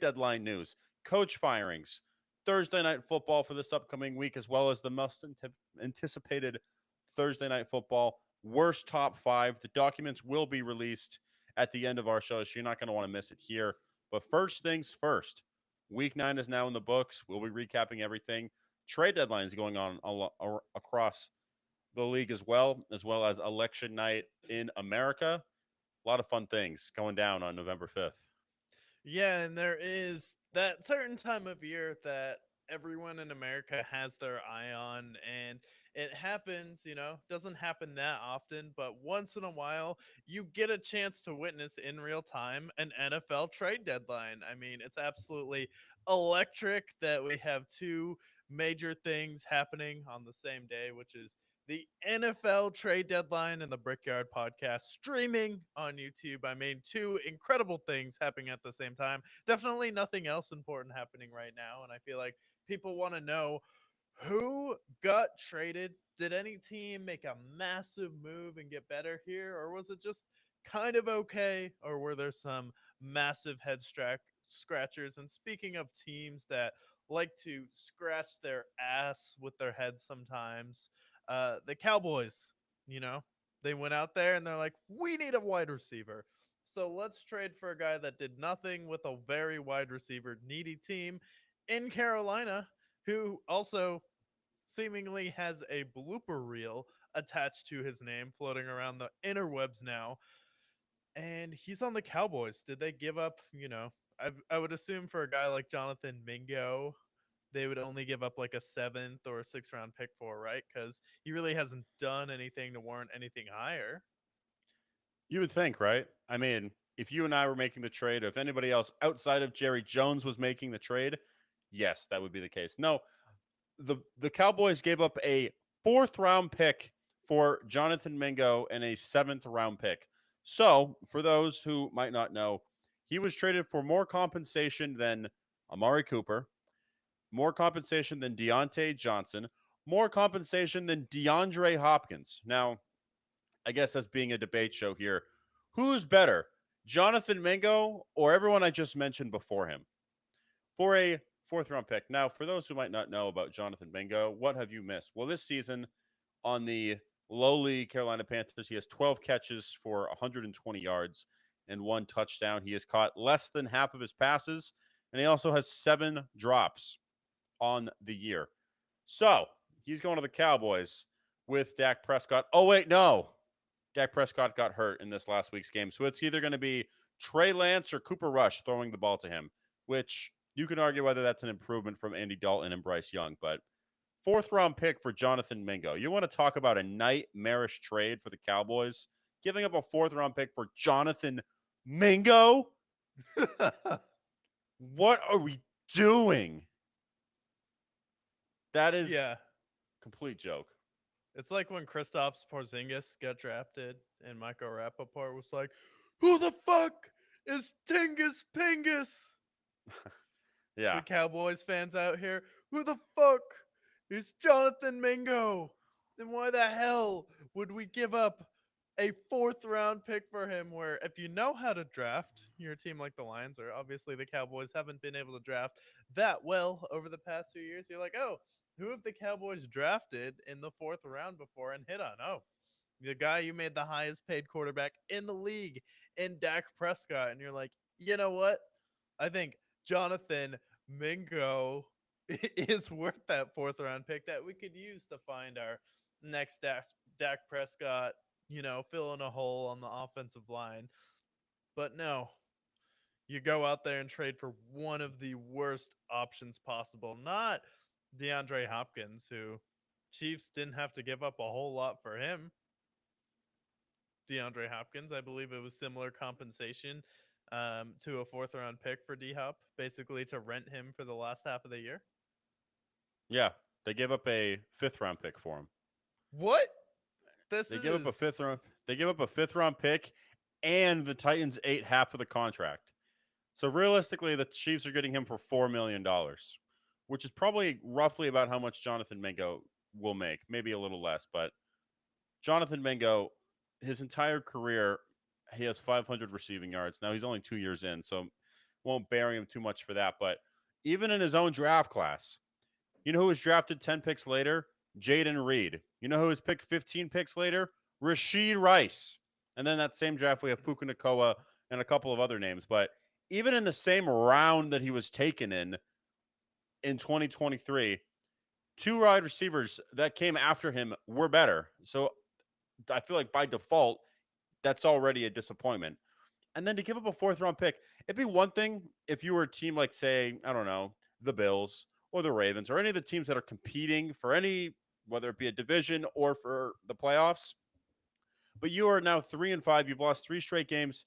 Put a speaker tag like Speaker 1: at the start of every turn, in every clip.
Speaker 1: deadline news, coach firings, Thursday night football for this upcoming week, as well as the most anticipated Thursday night football worst top five. The documents will be released at the end of our show, so you're not going to want to miss it here. But first things first, week 9 is now in the books. We'll be recapping everything. Trade deadlines going on across the league as well as election night in America. A lot of fun things going down on November 5th.
Speaker 2: Yeah, and there is that certain time of year that everyone in America has their eye on, and it happens, doesn't happen that often, but once in a while, you get a chance to witness in real time an NFL trade deadline. I mean, it's absolutely electric that we have two major things happening on the same day, which is the NFL trade deadline and the Brickyard podcast streaming on YouTube. I mean, two incredible things happening at the same time. Definitely nothing else important happening right now. And I feel like people want to know who got traded. Did any team make a massive move and get better here? Or was it just kind of okay? Or were there some massive scratchers? And speaking of teams that like to scratch their ass with their heads sometimes, the Cowboys, you know, they went out there and they're like, we need a wide receiver. So let's trade for a guy that did nothing with a very wide receiver needy team in Carolina, who also seemingly has a blooper reel attached to his name floating around the interwebs now. And he's on the Cowboys. Did they give up, I would assume for a guy like Jonathan Mingo, they would only give up like a seventh or a sixth round pick for, right? Because he really hasn't done anything to warrant anything higher.
Speaker 1: You would think, right? I mean, if you and I were making the trade, or if anybody else outside of Jerry Jones was making the trade, yes, that would be the case. No, the Cowboys gave up a fourth round pick for Jonathan Mingo and a seventh round pick. So, for those who might not know, he was traded for more compensation than Amari Cooper, more compensation than Deontay Johnson, more compensation than DeAndre Hopkins. Now, I guess as being a debate show here, who's better, Jonathan Mingo or everyone I just mentioned before him? For a fourth round pick. Now, for those who might not know about Jonathan Mingo, what have you missed? Well, this season on the lowly Carolina Panthers, he has 12 catches for 120 yards and one touchdown. He has caught less than half of his passes, and he also has 7 drops on the year. So he's going to the Cowboys with Dak Prescott. Oh, wait, no. Dak Prescott got hurt in this last week's game. So it's either going to be Trey Lance or Cooper Rush throwing the ball to him, which you can argue whether that's an improvement from Andy Dalton and Bryce Young. But fourth round pick for Jonathan Mingo. You want to talk about a nightmarish trade for the Cowboys? Giving up a fourth round pick for Jonathan Mingo? What are we doing? That is
Speaker 2: Yeah.
Speaker 1: complete joke.
Speaker 2: It's like when Kristaps Porzingis got drafted and Michael Rappaport was like, who the fuck is Tingus Pingus? The
Speaker 1: Yeah.
Speaker 2: Cowboys fans out here, who the fuck is Jonathan Mingo? Then why the hell would we give up a fourth round pick for him? Where if you know how to draft, your team like the Lions, or obviously the Cowboys haven't been able to draft that well over the past few years, you're like, oh, who have the Cowboys drafted in the fourth round before and hit on? Oh, the guy you made the highest paid quarterback in the league in Dak Prescott. And you're like, you know what? I think Jonathan Mingo is worth that fourth round pick that we could use to find our next Dak Prescott, fill in a hole on the offensive line. But no, you go out there and trade for one of the worst options possible. Not DeAndre Hopkins, who Chiefs didn't have to give up a whole lot for him. DeAndre Hopkins, I believe it was similar compensation to a fourth round pick for D Hop, basically to rent him for the last half of the year.
Speaker 1: Yeah. They gave up a fifth round pick for him.
Speaker 2: What? This
Speaker 1: They give up a
Speaker 2: is
Speaker 1: fifth round. They give up a fifth round pick, and the Titans ate half of the contract. So realistically, the Chiefs are getting him for $4 million, which is probably roughly about how much Jonathan Mingo will make, maybe a little less. But Jonathan Mingo, his entire career, he has 500 receiving yards. Now he's only 2 years in, so won't bury him too much for that. But even in his own draft class, you know who was drafted 10 picks later? Jaden Reed. You know who was picked 15 picks later? Rashid Rice. And then that same draft, we have Puka Nakoa and a couple of other names. But even in the same round that he was taken in 2023, two wide receivers that came after him were better. So I feel like by default, that's already a disappointment. And then to give up a fourth round pick, it'd be one thing if you were a team like, say, I don't know, the Bills or the Ravens or any of the teams that are competing for any, whether it be a division or for the playoffs. But you are now 3-5. You've lost three straight games,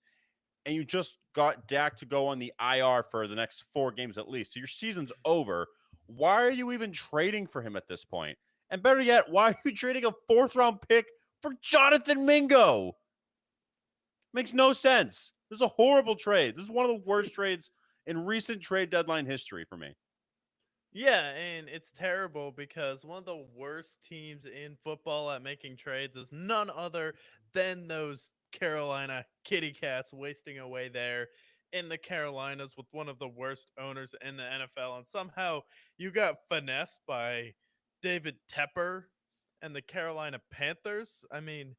Speaker 1: and you just got Dak to go on the IR for the next 4 games at least. So your season's over. Why are you even trading for him at this point? And better yet, why are you trading a fourth round pick for Jonathan Mingo? Makes no sense. This is a horrible trade. This is one of the worst trades in recent trade deadline history for me.
Speaker 2: Yeah, and it's terrible because one of the worst teams in football at making trades is none other than those Carolina Kitty Cats wasting away there in the Carolinas with one of the worst owners in the NFL. And somehow you got finessed by David Tepper and the Carolina Panthers. I mean,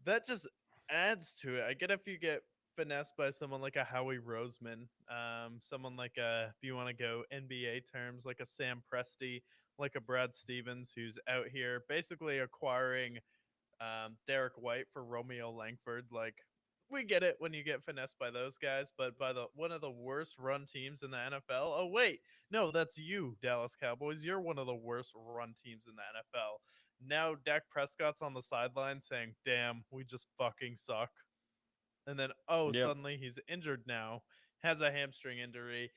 Speaker 2: that just adds to it. I get if you get finessed by someone like a Howie Roseman, someone like a, if you want to go NBA terms, like a Sam Presti, like a Brad Stevens, who's out here basically acquiring Derek White for Romeo Langford. Like, we get it when you get finessed by those guys, but by the one of the worst run teams in the NFL. Oh wait, no, that's you, Dallas Cowboys. You're one of the worst run teams in the NFL. Now Dak Prescott's on the sideline saying, "Damn, we just fucking suck." And then oh,
Speaker 1: Yep.
Speaker 2: suddenly he's injured now, has a hamstring injury.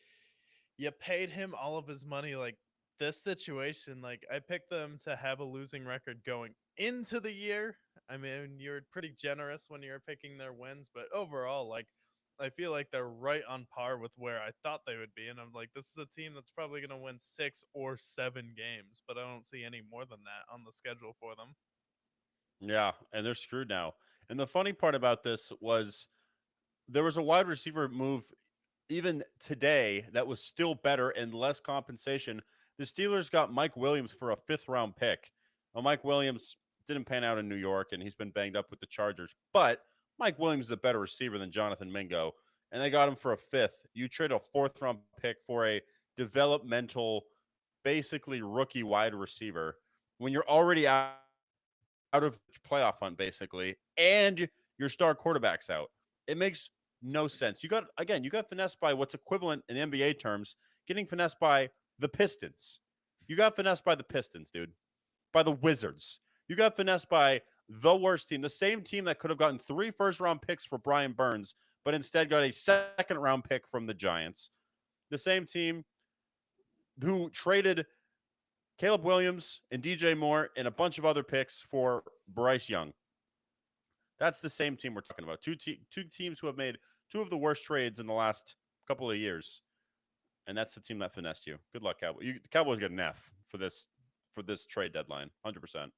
Speaker 2: You paid him all of his money. Like, this situation, like, I picked them to have a losing record going into the year. I mean, you're pretty generous when you're picking their wins, but overall, like, I feel like they're right on par with where I thought they would be. And I'm like, this is a team that's probably going to win 6 or 7 games, but I don't see any more than that on the schedule for them.
Speaker 1: Yeah, and they're screwed now. And the funny part about this was there was a wide receiver move even today that was still better and less compensation. The Steelers got Mike Williams for a fifth round pick. Well, Mike Williams didn't pan out in New York and he's been banged up with the Chargers, but Mike Williams is a better receiver than Jonathan Mingo. And they got him for a fifth. You trade a fourth round pick for a developmental, basically rookie wide receiver when you're already out of playoff hunt, basically, and your star quarterback's out. It makes no sense. You got finessed by what's equivalent in NBA terms, getting finessed by the Pistons. You got finessed by the Pistons, dude. By the Wizards. You got finessed by the worst team, the same team that could have gotten 3 first round picks for Brian Burns, but instead got a second round pick from the Giants. The same team who traded Caleb Williams and DJ Moore and a bunch of other picks for Bryce Young. That's the same team we're talking about. Two teams who have made two of the worst trades in the last couple of years, and that's the team that finessed you. Good luck, Cowboys. The Cowboys get an F for this trade deadline, 100%.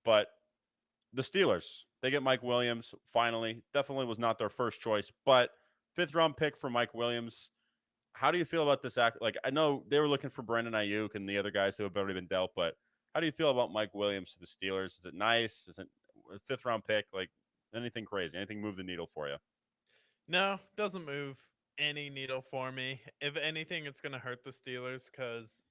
Speaker 1: But the Steelers, they get Mike Williams finally. Definitely was not their first choice, but fifth round pick for Mike Williams. How do you feel about this act? Like, I know they were looking for Brandon Ayuk and the other guys who have already been dealt, but how do you feel about Mike Williams to the Steelers? Is it nice? Is it a fifth round pick? Like, anything crazy? Anything move the needle for you?
Speaker 2: No, doesn't move any needle for me. If anything, it's going to hurt the Steelers because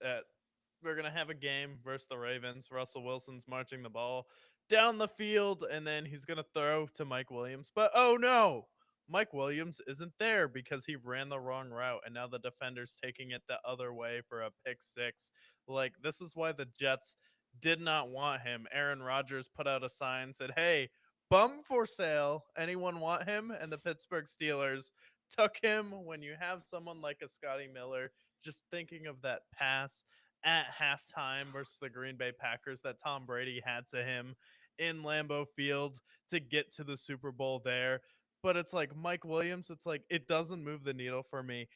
Speaker 2: we're going to have a game versus the Ravens. Russell Wilson's marching the ball down the field, and then he's going to throw to Mike Williams. But oh no, Mike Williams isn't there because he ran the wrong route, and now the defender's taking it the other way for a pick six. Like, this is why the Jets did not want him. Aaron Rodgers put out a sign, said, "Hey, bum for sale. Anyone want him?" And the Pittsburgh Steelers took him. When you have someone like a Scotty Miller, just thinking of that pass at halftime versus the Green Bay Packers that Tom Brady had to him in Lambeau Field to get to the Super Bowl there. But it's like Mike Williams, it's like it doesn't move the needle for me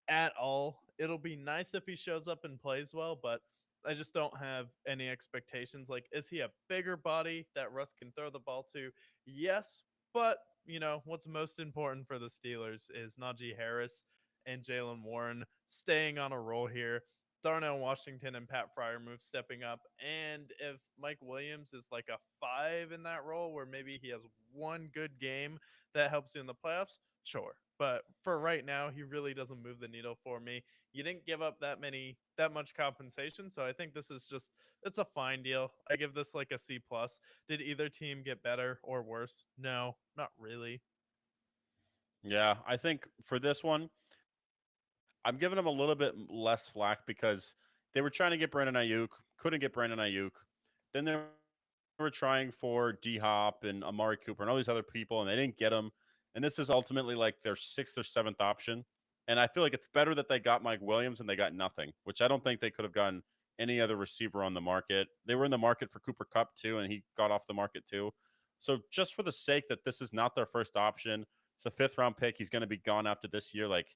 Speaker 2: at all. It'll be nice if he shows up and plays well, but I just don't have any expectations. Like, is he a bigger body that Russ can throw the ball to? Yes, but what's most important for the Steelers is Najee Harris and Jalen Warren staying on a roll here. Darnell Washington and Pat Fryermuth stepping up. And if Mike Williams is like a five in that role, where maybe he has one good game that helps you in the playoffs, sure. But for right now, he really doesn't move the needle for me. You didn't give up that much compensation, so I think this is just it's a fine deal. I give this like a C plus. Did either team get better or worse? No, not really.
Speaker 1: Yeah, I think for this one, I'm giving them a little bit less flack because they were trying to get Brandon Ayuk, couldn't get Brandon Ayuk. Then they were trying for D Hop and Amari Cooper and all these other people, and they didn't get them. And this is ultimately like their sixth or seventh option. And I feel like it's better that they got Mike Williams and they got nothing, which I don't think they could have gotten any other receiver on the market. They were in the market for Cooper Cup too, and he got off the market too. So just for the sake that this is not their first option, it's a fifth round pick. He's going to be gone after this year. Like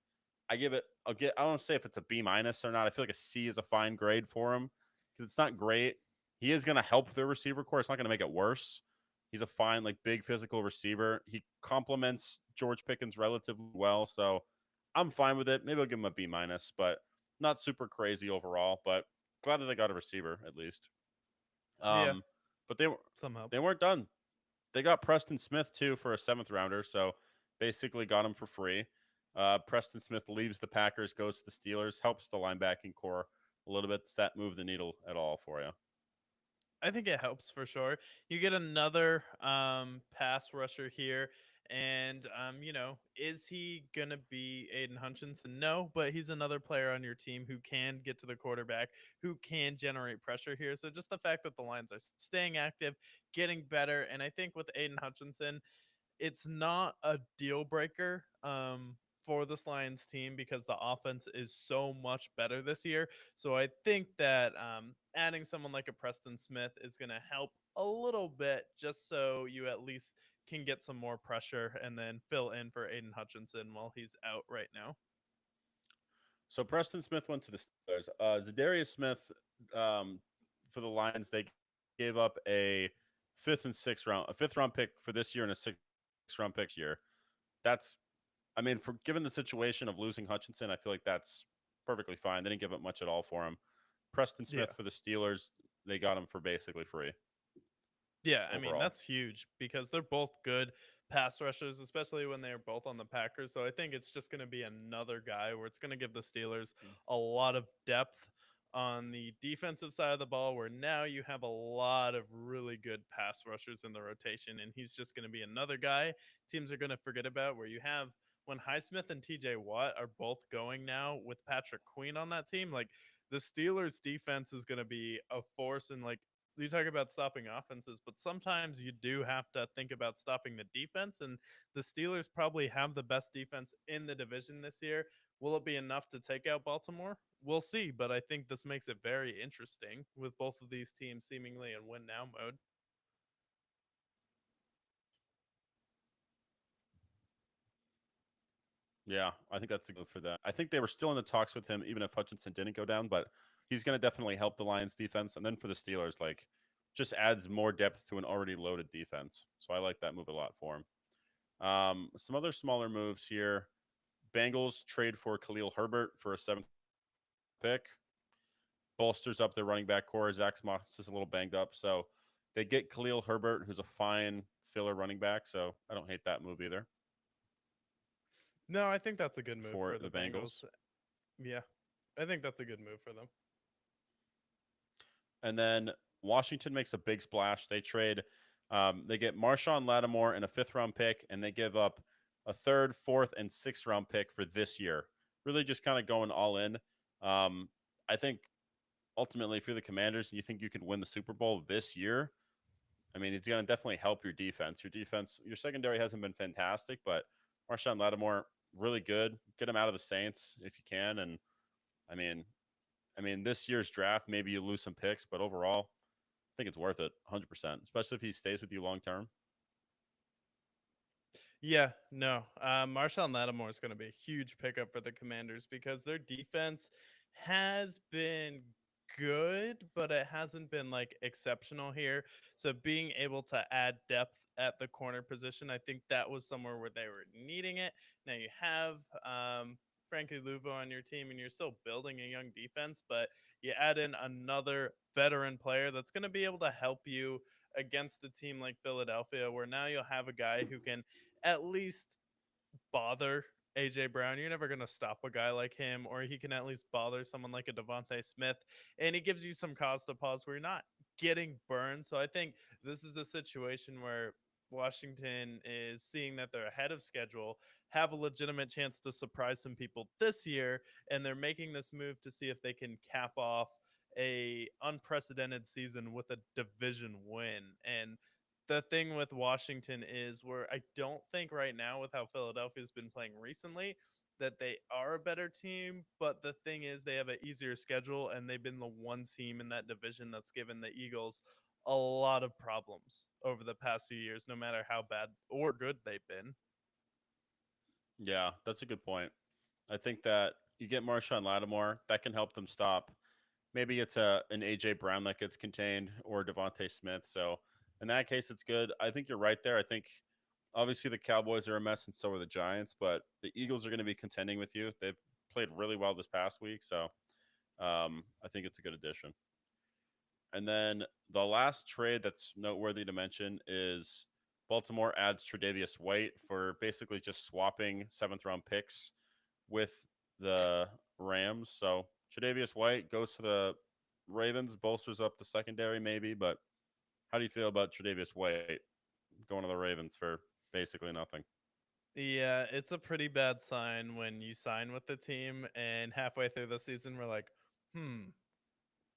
Speaker 1: I give it, I don't say if it's a B minus or not. I feel like a C is a fine grade for him because it's not great. He is going to help their receiver core. It's not going to make it worse. He's a fine, like big physical receiver. He complements George Pickens relatively well, so I'm fine with it. Maybe I'll give him a B minus, but not super crazy overall. But glad that they got a receiver at least.
Speaker 2: Yeah,
Speaker 1: Um, but they
Speaker 2: some help.
Speaker 1: they weren't done. They got Preston Smith too for a seventh rounder, so basically got him for free. Preston Smith leaves the Packers, goes to the Steelers, helps the linebacking core a little bit. Does that move the needle at all for you?
Speaker 2: I think it helps for sure. You get another pass rusher here. And is he gonna be Aiden Hutchinson? No, but he's another player on your team who can get to the quarterback, who can generate pressure here. So just the fact that the lines are staying active, getting better, and I think with Aiden Hutchinson, it's not a deal breaker for this Lions team because the offense is so much better this year. So I think that adding someone like a Preston Smith is going to help a little bit just so you at least can get some more pressure and then fill in for Aiden Hutchinson while he's out right now.
Speaker 1: So Preston Smith went to the Steelers. Zadarius Smith for the Lions, they gave up a a fifth round pick for this year and a sixth round pick next year. That's I mean, for given the situation of losing Hutchinson, I feel like that's perfectly fine. They didn't give up much at all for him. Preston Smith
Speaker 2: Yeah.
Speaker 1: for the Steelers, they got him for basically free
Speaker 2: Yeah, I mean,
Speaker 1: overall.
Speaker 2: that's huge because they're both good pass rushers, especially when they're both on the Packers. So I think it's just going to be another guy where it's going to give the Steelers a lot of depth on the defensive side of the ball, where now you have a lot of really good pass rushers in the rotation. And he's just going to be another guy teams are going to forget about, where you have when Highsmith and TJ Watt are both going now with Patrick Queen on that team. Like the Steelers defense is going to be a force, and like you talk about stopping offenses, but sometimes you do have to think about stopping the defense. And the Steelers probably have the best defense in the division this year. Will it be enough to take out Baltimore? We'll see, but I think this makes it very interesting with both of these teams seemingly in win now mode.
Speaker 1: Yeah, I think that's a good for that. I think they were still in the talks with him, even if Hutchinson didn't go down, but he's going to definitely help the Lions defense. And then for the Steelers, like, just adds more depth to an already loaded defense. So I like that move a lot for him. Some other smaller moves here. Bengals trade for Khalil Herbert for a seventh round pick. Bolsters up their running back core. Zach Moss is a little banged up. So they get Khalil Herbert, who's a fine filler running back. So I don't hate that move either
Speaker 2: No, I think that's a good move
Speaker 1: for
Speaker 2: for
Speaker 1: the
Speaker 2: the Bengals.
Speaker 1: Bengals.
Speaker 2: Yeah, I think that's a good move for them.
Speaker 1: And then Washington makes a big splash. They get Marshawn Lattimore and a fifth round pick, and they give up a third, fourth, and sixth round pick for this year. Really just kind of going all in. I think ultimately, if you're the Commanders and you think you can win the Super Bowl this year, I mean, it's going to definitely help your defense. Your secondary hasn't been fantastic, but Marshawn Lattimore, really good. Get him out of the Saints if you can. And I mean, this year's draft, maybe you lose some picks, but overall, I think it's worth it 100%, especially if he stays with you long term.
Speaker 2: Yeah, no. Marshawn Lattimore is going to be a huge pickup for the Commanders because their defense has been good, but it hasn't been like exceptional here. So being able to add depth at the corner position, I think that was somewhere where they were needing it. Now you have Frankie Louvo on your team and you're still building a young defense, but you add in another veteran player that's going to be able to help you against a team like Philadelphia, where now you'll have a guy who can at least bother AJ Brown. You're never going to stop a guy like him, or he can at least bother someone like a Devontae Smith. And he gives you some cause to pause where you're not getting burned. So I think this is a situation where Washington is seeing that they're ahead of schedule, have a legitimate chance to surprise some people this year, and they're making this move to see if they can cap off a unprecedented season with a division win. And the thing with Washington is where I don't think right now with how Philadelphia's been playing recently that they are a better team, but the thing is they have an easier schedule and they've been the one team in that division that's given the Eagles a lot of problems over the past few years, no matter how bad or good they've been.
Speaker 1: Yeah, that's a good point. I think that you get Marshawn Lattimore, that can help them stop. Maybe it's an AJ Brown that gets contained or Devontae Smith. So in that case, it's good. I think you're right there. I think obviously the Cowboys are a mess and so are the Giants, but the Eagles are going to be contending with you. They've played really well this past week, so I think it's a good addition. And then the last trade that's noteworthy to mention is Baltimore adds Tre'Davious White for basically just swapping seventh round picks with the Rams. So Tre'Davious White goes to the Ravens, bolsters up the secondary maybe. But how do you feel about Tre'Davious White going to the Ravens for basically nothing?
Speaker 2: Yeah, it's a pretty bad sign when you sign with the team and halfway through the season we're like,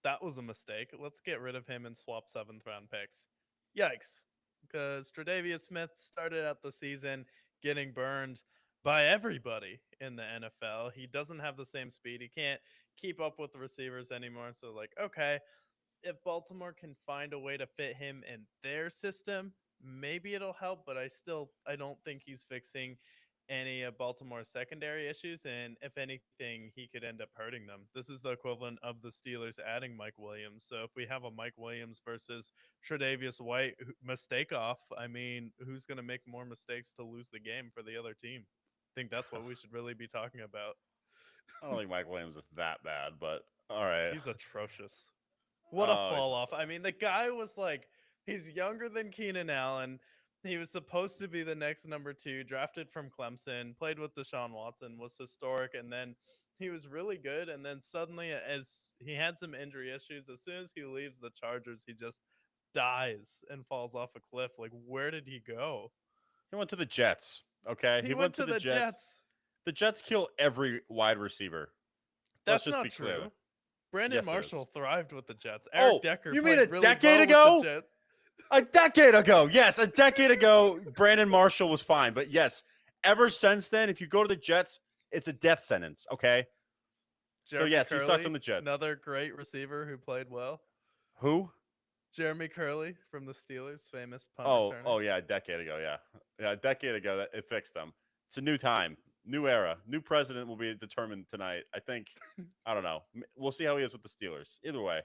Speaker 2: that was a mistake. Let's get rid of him and swap seventh round picks. Yikes. Because Tre'Davious Smith started out the season getting burned by everybody in the NFL. He doesn't have the same speed. He can't keep up with the receivers anymore. So, like, okay, if Baltimore can find a way to fit him in their system, maybe it'll help, but I don't think he's fixing any of Baltimore's secondary issues, and if anything, he could end up hurting them. This is the equivalent of the Steelers adding Mike Williams. So if we have a Mike Williams versus Tre'Davious White mistake off, I mean, who's going to make more mistakes to lose the game for the other team? I think that's what we should really be talking about.
Speaker 1: I don't think Mike Williams is that bad, but all right.
Speaker 2: He's atrocious. What a
Speaker 1: Oh,
Speaker 2: fall off. I mean, the guy was like, he's younger than Keenan Allen. He was supposed to be the next number two, drafted from Clemson, played with Deshaun Watson, was historic, and then he was really good. And then suddenly, as he had some injury issues, as soon as he leaves the Chargers, he just dies and falls off a cliff. Like, where did he go?
Speaker 1: he went to the Jets. Okay,
Speaker 2: He
Speaker 1: he
Speaker 2: went
Speaker 1: went to
Speaker 2: to
Speaker 1: the
Speaker 2: the
Speaker 1: Jets.
Speaker 2: Jets.
Speaker 1: The Jets kill every wide receiver. Let's
Speaker 2: That's
Speaker 1: just
Speaker 2: not
Speaker 1: be clear.
Speaker 2: true. Brandon
Speaker 1: Yes, it is.
Speaker 2: Marshall thrived with the Jets. Eric
Speaker 1: Oh,
Speaker 2: Decker
Speaker 1: you mean
Speaker 2: played
Speaker 1: a
Speaker 2: really
Speaker 1: decade
Speaker 2: well with the
Speaker 1: ago?
Speaker 2: Jets.
Speaker 1: A decade ago. Yes, a decade ago, Brandon Marshall was fine. But yes, ever since then, if you go to the Jets, it's a death sentence. Okay. So
Speaker 2: Jeremy
Speaker 1: yes, he sucked on
Speaker 2: Curley,
Speaker 1: the Jets.
Speaker 2: another great receiver who played well.
Speaker 1: Who?
Speaker 2: Jeremy Curley from the Steelers, famous punt
Speaker 1: Oh
Speaker 2: returner.
Speaker 1: yeah, a decade ago. Yeah, yeah, a decade ago that it fixed them. It's a new time, new era, new president will be determined tonight. I think. I don't know. We'll see how he is with the Steelers. Either way,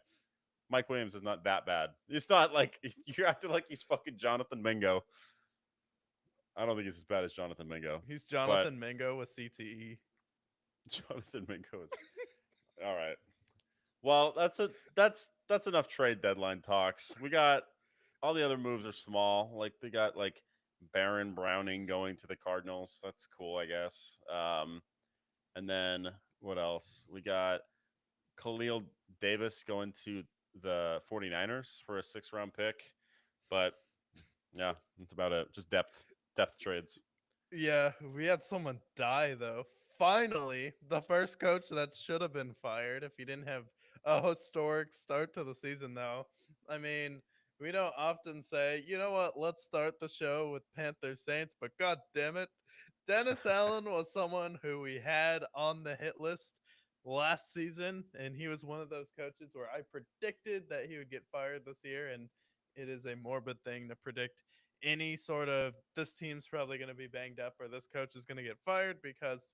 Speaker 1: Mike Williams is not that bad. It's not like you're acting like he's fucking Jonathan Mingo. I don't think he's as bad as Jonathan Mingo,
Speaker 2: He's
Speaker 1: but
Speaker 2: Jonathan Mingo with CTE.
Speaker 1: Jonathan Mingo is all right. Well, that's enough trade deadline talks. We got all the other moves are small. Like they got like Baron Browning going to the Cardinals. That's cool, I guess. And then what else? We got Khalil Davis going to the 49ers for a 6th round pick. But yeah, that's about it. Just depth trades.
Speaker 2: Yeah, we had someone die though. Finally, the first coach that should have been fired if he didn't have a historic start to the season though. I mean, we don't often say, you know what, let's start the show with Panthers Saints, but god damn it, Dennis Allen was someone who we had on the hit list last season, and he was one of those coaches where I predicted that he would get fired this year, and it is a morbid thing to predict any sort of this team's probably going to be banged up or this coach is going to get fired because,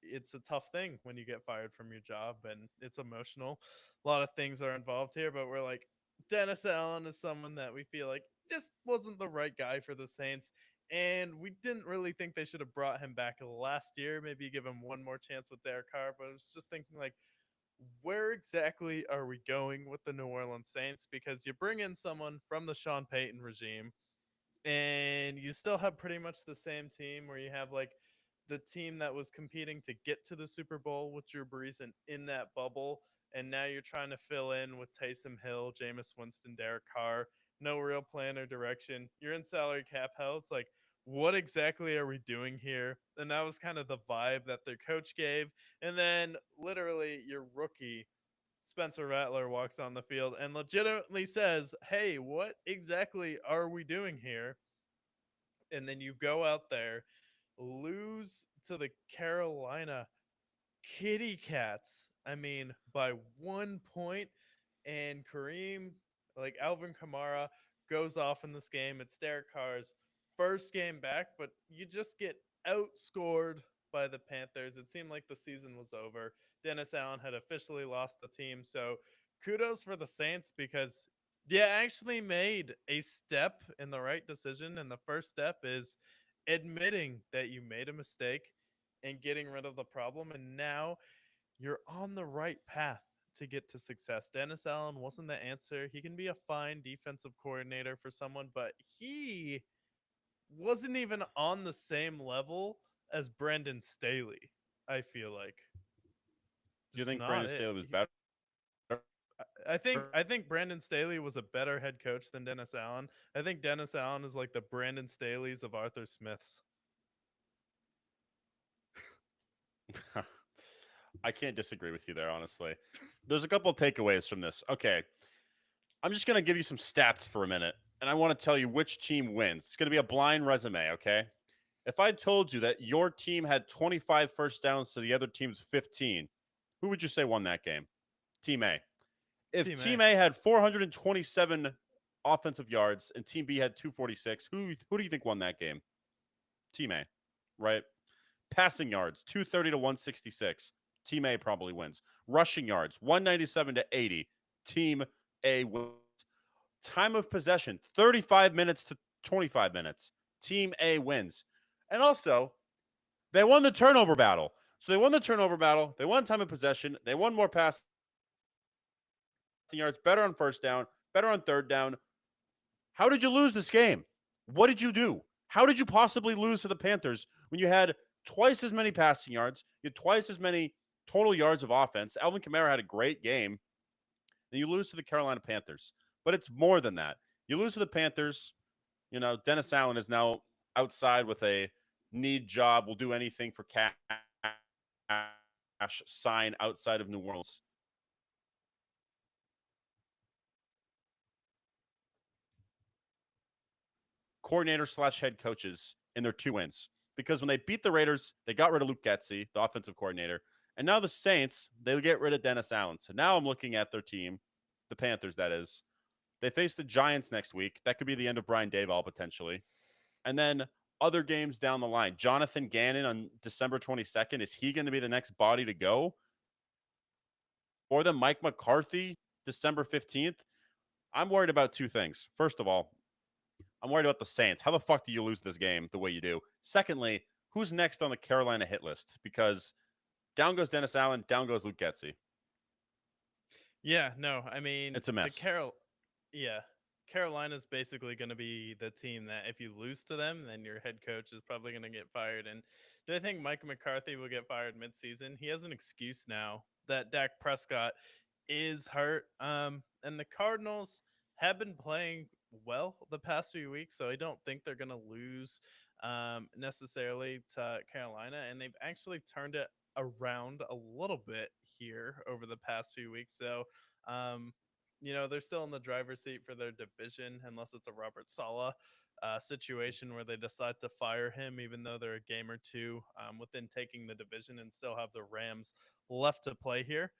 Speaker 2: it's a tough thing when you get fired from your job and it's emotional. A lot of things are involved here, but we're like, Dennis Allen is someone that we feel like just wasn't the right guy for the Saints. And we didn't really think they should have brought him back last year. Maybe give him one more chance with Derek Carr. But I was just thinking, like, where exactly are we going with the New Orleans Saints? Because you bring in someone from the Sean Payton regime, and you still have pretty much the same team where you have like the team that was competing to get to the Super Bowl with Drew Brees and in that bubble, and now you're trying to fill in with Taysom Hill, Jameis Winston, Derek Carr. No real plan or direction. You're in salary cap hell. It's like, what exactly are we doing here? And that was kind of the vibe that their coach gave. And then literally your rookie Spencer Rattler walks on the field and legitimately says, "Hey, what exactly are we doing here?" And then you go out there, lose to the Carolina Kitty Cats. I mean, by 1 point, and Kareem, like Alvin Kamara, goes off in this game. It's Derek Carr's first game back, but you just get outscored by the Panthers. It seemed like the season was over. Dennis Allen had officially lost the team. So kudos for the Saints because you actually made a step in the right decision. And the first step is admitting that you made a mistake and getting rid of the problem. And now you're on the right path to get to success. Dennis Allen wasn't the answer. He can be a fine defensive coordinator for someone, but he wasn't even on the same level as Brendan Staley. I feel like
Speaker 1: Do you
Speaker 2: just
Speaker 1: think
Speaker 2: not
Speaker 1: Brandon
Speaker 2: it.
Speaker 1: Staley was better?
Speaker 2: I think Brandon Staley was a better head coach than Dennis Allen. I think Dennis Allen is like the Brandon Staley's of Arthur Smith's.
Speaker 1: I can't disagree with you there, honestly. There's a couple of takeaways from this. Okay, I'm just going to give you some stats for a minute, and I want to tell you which team wins. It's going to be a blind resume, okay? If I told you that your team had 25 first downs to the other team's 15, who would you say won that game? Team A. If
Speaker 2: Team A.
Speaker 1: Team A had 427 offensive yards and Team B had 246, who do you think won that game? Team A, right? Passing yards, 230 to 166. Team A probably wins. Rushing yards, 197 to 80. Team A wins. Time of possession, 35 minutes to 25 minutes. Team A wins. And also, they won the turnover battle. So they won the turnover battle. They won time of possession. They won more passing yards, better on first down, better on third down. How did you lose this game? What did you do? How did you possibly lose to the Panthers when you had twice as many passing yards, you had twice as many total yards of offense? Alvin Kamara had a great game. Then you lose to the Carolina Panthers. But it's more than that. You lose to the Panthers. You know, Dennis Allen is now outside with a need job, will do anything for cash sign outside of New Orleans. Coordinator slash head coaches in their 2 wins. Because when they beat the Raiders, they got rid of Luke Getsy, the offensive coordinator. And now the Saints, they get rid of Dennis Allen. So now I'm looking at their team, the Panthers, that is. They face the Giants next week. That could be the end of Brian Daboll potentially. And then other games down the line. Jonathan Gannon on December 22nd. Is he going to be the next body to go? Or then Mike McCarthy, December 15th. I'm worried about two things. First of all, I'm worried about the Saints. How the fuck do you lose this game the way you do? Secondly, who's next on the Carolina hit list? Because down goes Dennis Allen, down goes Luke Getsy.
Speaker 2: Yeah, no, I mean
Speaker 1: It's a
Speaker 2: the
Speaker 1: mess.
Speaker 2: yeah, Carolina's basically going to be the team that if you lose to them, then your head coach is probably going to get fired. And do I think Mike McCarthy will get fired midseason? He has an excuse now that Dak Prescott is hurt. And the Cardinals have been playing well the past few weeks, so I don't think they're going to lose necessarily to Carolina. And they've actually turned it around a little bit here over the past few weeks. So, um, they're still in the driver's seat for their division, unless it's a Robert Sala situation where they decide to fire him, even though they're a game or two within taking the division and still have the Rams left to play here.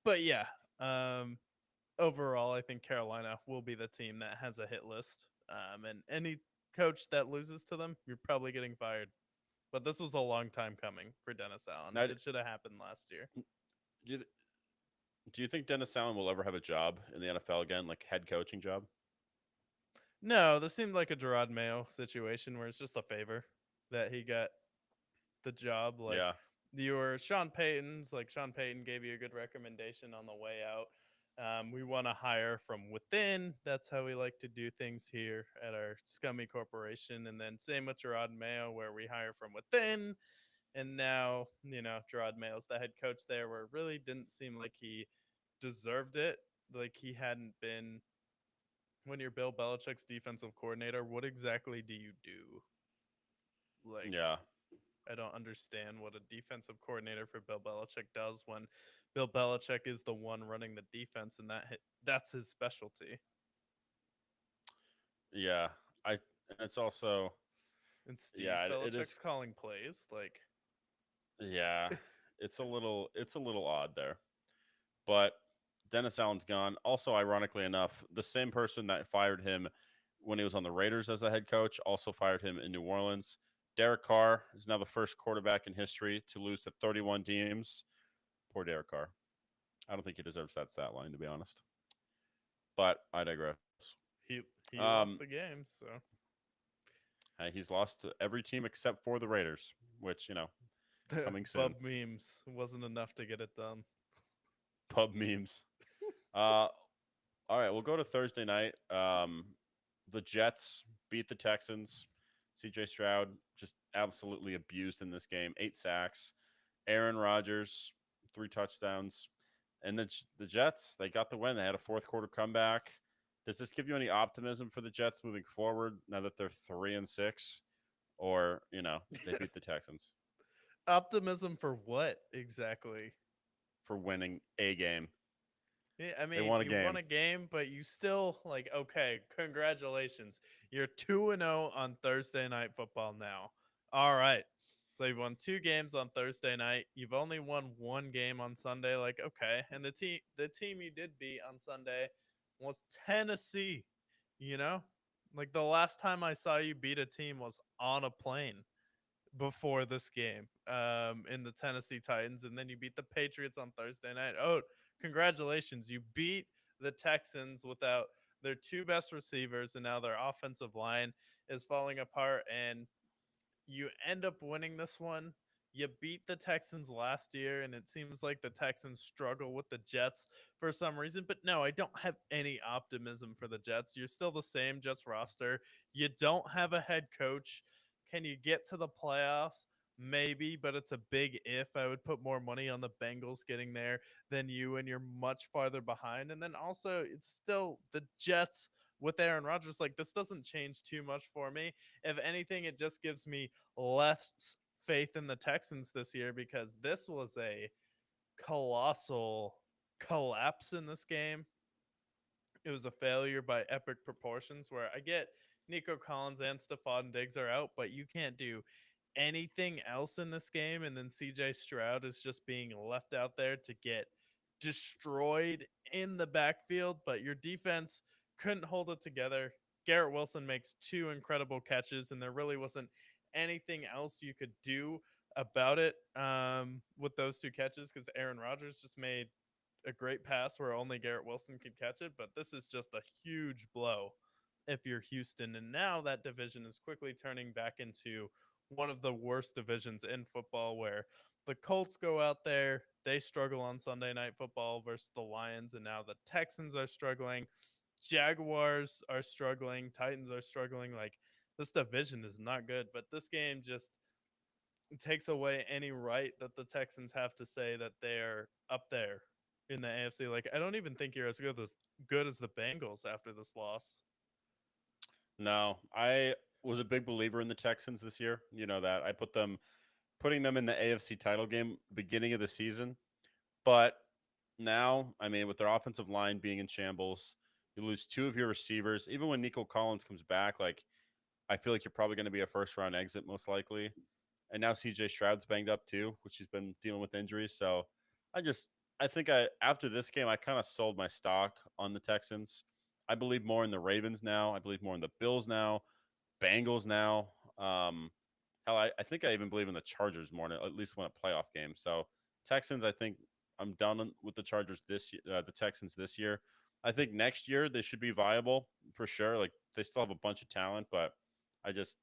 Speaker 2: But yeah, um, overall, I think Carolina will be the team that has a hit list. And any coach that loses to them, you're probably getting fired. But this was a long time coming for Dennis Allen.
Speaker 1: Now,
Speaker 2: It should have happened last year.
Speaker 1: do you, do you think Dennis Allen will ever have a job in the NFL again, like head coaching job?
Speaker 2: No, this seemed like a Gerard Mayo situation where it's just a favor that he got the job. Like
Speaker 1: Yeah,
Speaker 2: you were Sean Payton's, like Sean Payton gave you a good recommendation on the way out. We want to hire from within. That's how we like to do things here at our scummy corporation. And then same with Gerard Mayo, where we hire from within. And now, Gerard Mayo's the head coach there, where it really didn't seem like he deserved it. Like he hadn't been when you're Bill Belichick's defensive coordinator. What exactly do you do? Like
Speaker 1: yeah,
Speaker 2: I don't understand what a defensive coordinator for Bill Belichick does when Bill Belichick is the one running the defense and that's his specialty.
Speaker 1: yeah. I it's also
Speaker 2: And Steve
Speaker 1: yeah, it
Speaker 2: Belichick's
Speaker 1: is
Speaker 2: calling plays. Like
Speaker 1: yeah. It's a little odd there. But Dennis Allen's gone. Also, ironically enough, the same person that fired him when he was on the Raiders as a head coach also fired him in New Orleans. Derek Carr is now the first quarterback in history to lose to 31 teams. Poor Derek Carr. I don't think he deserves that stat line, to be honest. But I digress.
Speaker 2: he he
Speaker 1: Um,
Speaker 2: lost the game, so
Speaker 1: he's lost to every team except for the Raiders, which, coming soon.
Speaker 2: Bub memes wasn't enough to get it done.
Speaker 1: Pub memes. Uh, All right, we'll go to Thursday night. The Jets beat the Texans. CJ Stroud just absolutely abused in this game. 8 sacks. Aaron Rodgers, 3 touchdowns. And the Jets, they got the win. They had a fourth quarter comeback. Does this give you any optimism for the Jets moving forward now that they're 3-6? Or, they beat the Texans
Speaker 2: Optimism for what exactly?
Speaker 1: for winning a game.
Speaker 2: Yeah, I
Speaker 1: They
Speaker 2: mean,
Speaker 1: won a
Speaker 2: you won
Speaker 1: game.
Speaker 2: a game, but you still like okay, congratulations. You're 2-0 on Thursday night football now. All right. So you've won 2 games on Thursday night. You've only won 1 game on Sunday like okay. And the team you did beat on Sunday was Tennessee, you know? Like the last time I saw you beat a team was on a plane before this game in the Tennessee Titans, and then you beat the Patriots on Thursday night. Oh, congratulations. You beat the Texans without their 2 best receivers, and now their offensive line is falling apart. And you end up winning this one. You beat the Texans last year, and it seems like the Texans struggle with the Jets for some reason. But no, I don't have any optimism for the Jets. You're still the same Jets roster. You don't have a head coach. Can you get to the playoffs? Maybe, but it's a big if. I would put more money on the Bengals getting there than you, and you're much farther behind. And then also, it's still the Jets with Aaron Rodgers. Like, this doesn't change too much for me. If anything, it just gives me less faith in the Texans this year because this was a colossal collapse in this game. It was a failure by epic proportions where I get Nico Collins and Stephon Diggs are out, but you can't do anything else in this game. And then CJ Stroud is just being left out there to get destroyed in the backfield, but your defense couldn't hold it together. Garrett Wilson makes 2 incredible catches, and there really wasn't anything else you could do about it with those 2 catches because Aaron Rodgers just made a great pass where only Garrett Wilson could catch it, but this is just a huge blow if you're Houston. And now that division is quickly turning back into one of the worst divisions in football where the Colts go out there, they struggle on Sunday night football versus the Lions, and now the Texans are struggling. Jaguars are struggling, Titans are struggling. Like this division is not good, but this game just takes away any right that the Texans have to say that they're up there in the AFC. Like I don't even think you're as good as the Bengals after this loss.
Speaker 1: No, I was a big believer in the Texans this year. You know that. I putting them in the AFC title game beginning of the season. But now, I mean, with their offensive line being in shambles, you lose 2 of your receivers. Even when Nico Collins comes back, like I feel like you're probably going to be a first round exit most likely. And now CJ Stroud's banged up too, which he's been dealing with injuries. So I just I think I after this game I kind of sold my stock on the Texans. I believe more in the Ravens now. I believe more in the Bills now, Bengals now. Hell, I think I even believe in the Chargers more, at least win a playoff game. So Texans, I think I'm done with the Chargers the Texans this year. I think next year they should be viable for sure. Like they still have a bunch of talent, but I just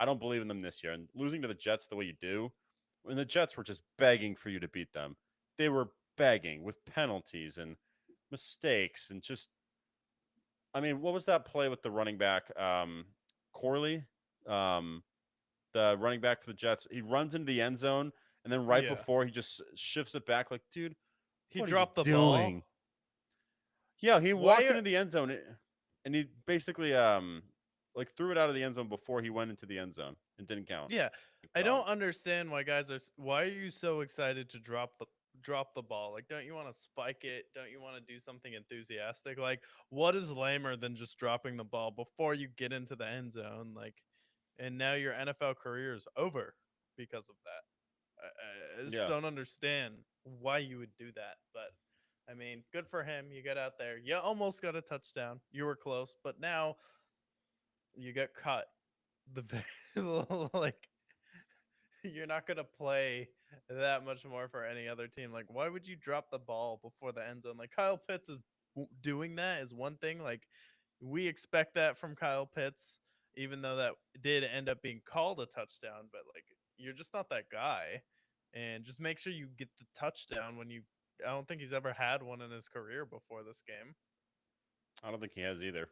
Speaker 1: I don't believe in them this year. And losing to the Jets the way you do, when the Jets were just begging for you to beat them, they were begging with penalties and mistakes and just. I mean, what was that play with the running back, Corley, um, the running back for the Jets? He runs into the end zone, and then right
Speaker 2: Yeah.
Speaker 1: before he just shifts it back, like, dude,
Speaker 2: He
Speaker 1: what are you
Speaker 2: dropped the ball.
Speaker 1: doing? Yeah, he
Speaker 2: Why
Speaker 1: walked
Speaker 2: are
Speaker 1: into the end zone and he basically like threw it out of the end zone before he went into the end zone and didn't count.
Speaker 2: Yeah,
Speaker 1: Like,
Speaker 2: I
Speaker 1: dog.
Speaker 2: don't understand why guys are. Why are you so excited to drop the ball? Like, don't you want to spike it? Don't you want to do something enthusiastic? Like, what is lamer than just dropping the ball before you get into the end zone? Like, and now your NFL career is over because of that. I just
Speaker 1: Yeah.
Speaker 2: don't understand why you would do that. But I mean, good for him. You got out there. You almost got a touchdown. You were close, but now you get cut. The like you're not gonna play that much more for any other team. Like, why would you drop the ball before the end zone? Like Kyle Pitts is doing that is one thing. Like we expect that from Kyle Pitts, even though that did end up being called a touchdown. But like, you're just not that guy, and just make sure you get the touchdown when you. I don't think he's ever had one in his career before this game.
Speaker 1: I don't think he has either.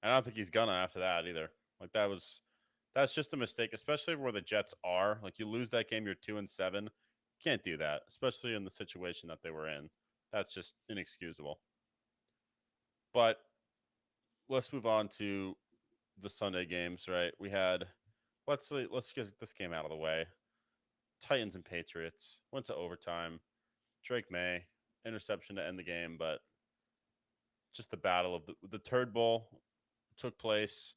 Speaker 1: And I don't think he's gonna after that either. Like that's just a mistake, especially where the Jets are. Like you lose that game, you're 2-7. Can't do that, especially in the situation that they were in. That's just inexcusable. But let's move on to the Sunday games, right? We had let's get this game out of the way. Titans and Patriots went to overtime. Drake May interception to end the game, but just the battle of the Turd Bowl took place.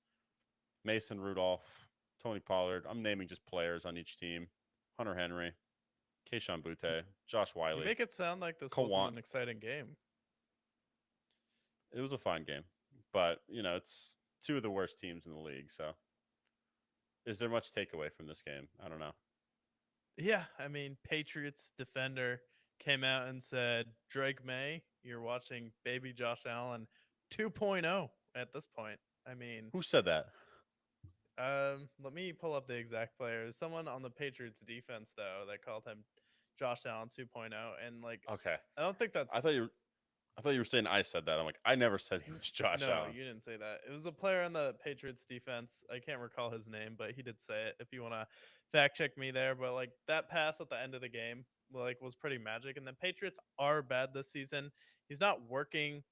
Speaker 1: Mason Rudolph, Tony Pollard. I'm naming just players on each team. Hunter Henry, Keishon Butte, Josh
Speaker 2: You
Speaker 1: Wiley,
Speaker 2: make it sound like this wasn't
Speaker 1: Kawan.
Speaker 2: an exciting game.
Speaker 1: It was a fine game, but it's two of the worst teams in the league. So, is there much takeaway from this game? I don't know.
Speaker 2: Yeah, I mean, Patriots defender came out and said, Drake May, you're watching baby Josh Allen 2.0 at this point. I mean,
Speaker 1: Who said that?
Speaker 2: let me pull up the exact players. Someone on the Patriots defense, though, that called him Josh Allen 2.0. And, like,
Speaker 1: Okay,
Speaker 2: I don't think
Speaker 1: I
Speaker 2: that's
Speaker 1: thought you. I thought you were saying I said that. I'm like, I never said he was Josh
Speaker 2: no,
Speaker 1: Allen.
Speaker 2: you didn't say that. It was a player on the Patriots defense. I can't recall his name, but he did say it. If you want to fact check me there, but like that pass at the end of the game, like was pretty magic. And the Patriots are bad this season. He's not working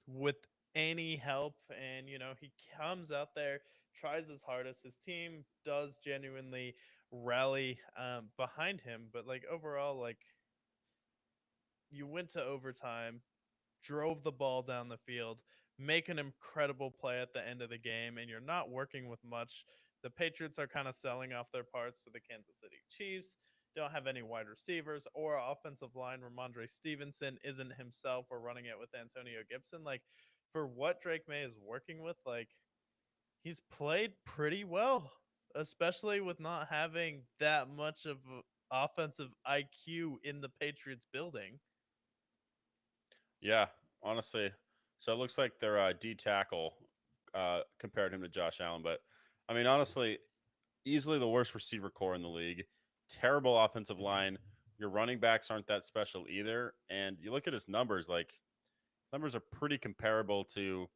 Speaker 2: with any help, and he comes out there, tries his hardest. His team does genuinely rally behind him, but like overall, like you went to overtime, drove the ball down the field, make an incredible play at the end of the game, and you're not working with much. The Patriots are kind of selling off their parts to the Kansas City Chiefs. Don't have any wide receivers or offensive line. Ramondre Stevenson isn't himself. We're running it with Antonio Gibson. Like, for what Drake May is working with, like, he's played pretty well, especially with not having that much of offensive IQ in the Patriots building.
Speaker 1: Yeah, honestly. So it looks like their D tackle compared him to Josh Allen, but I mean, honestly, easily the worst receiver core in the league. Terrible offensive line. Your running backs aren't that special either. And you look at his numbers, like numbers are pretty comparable to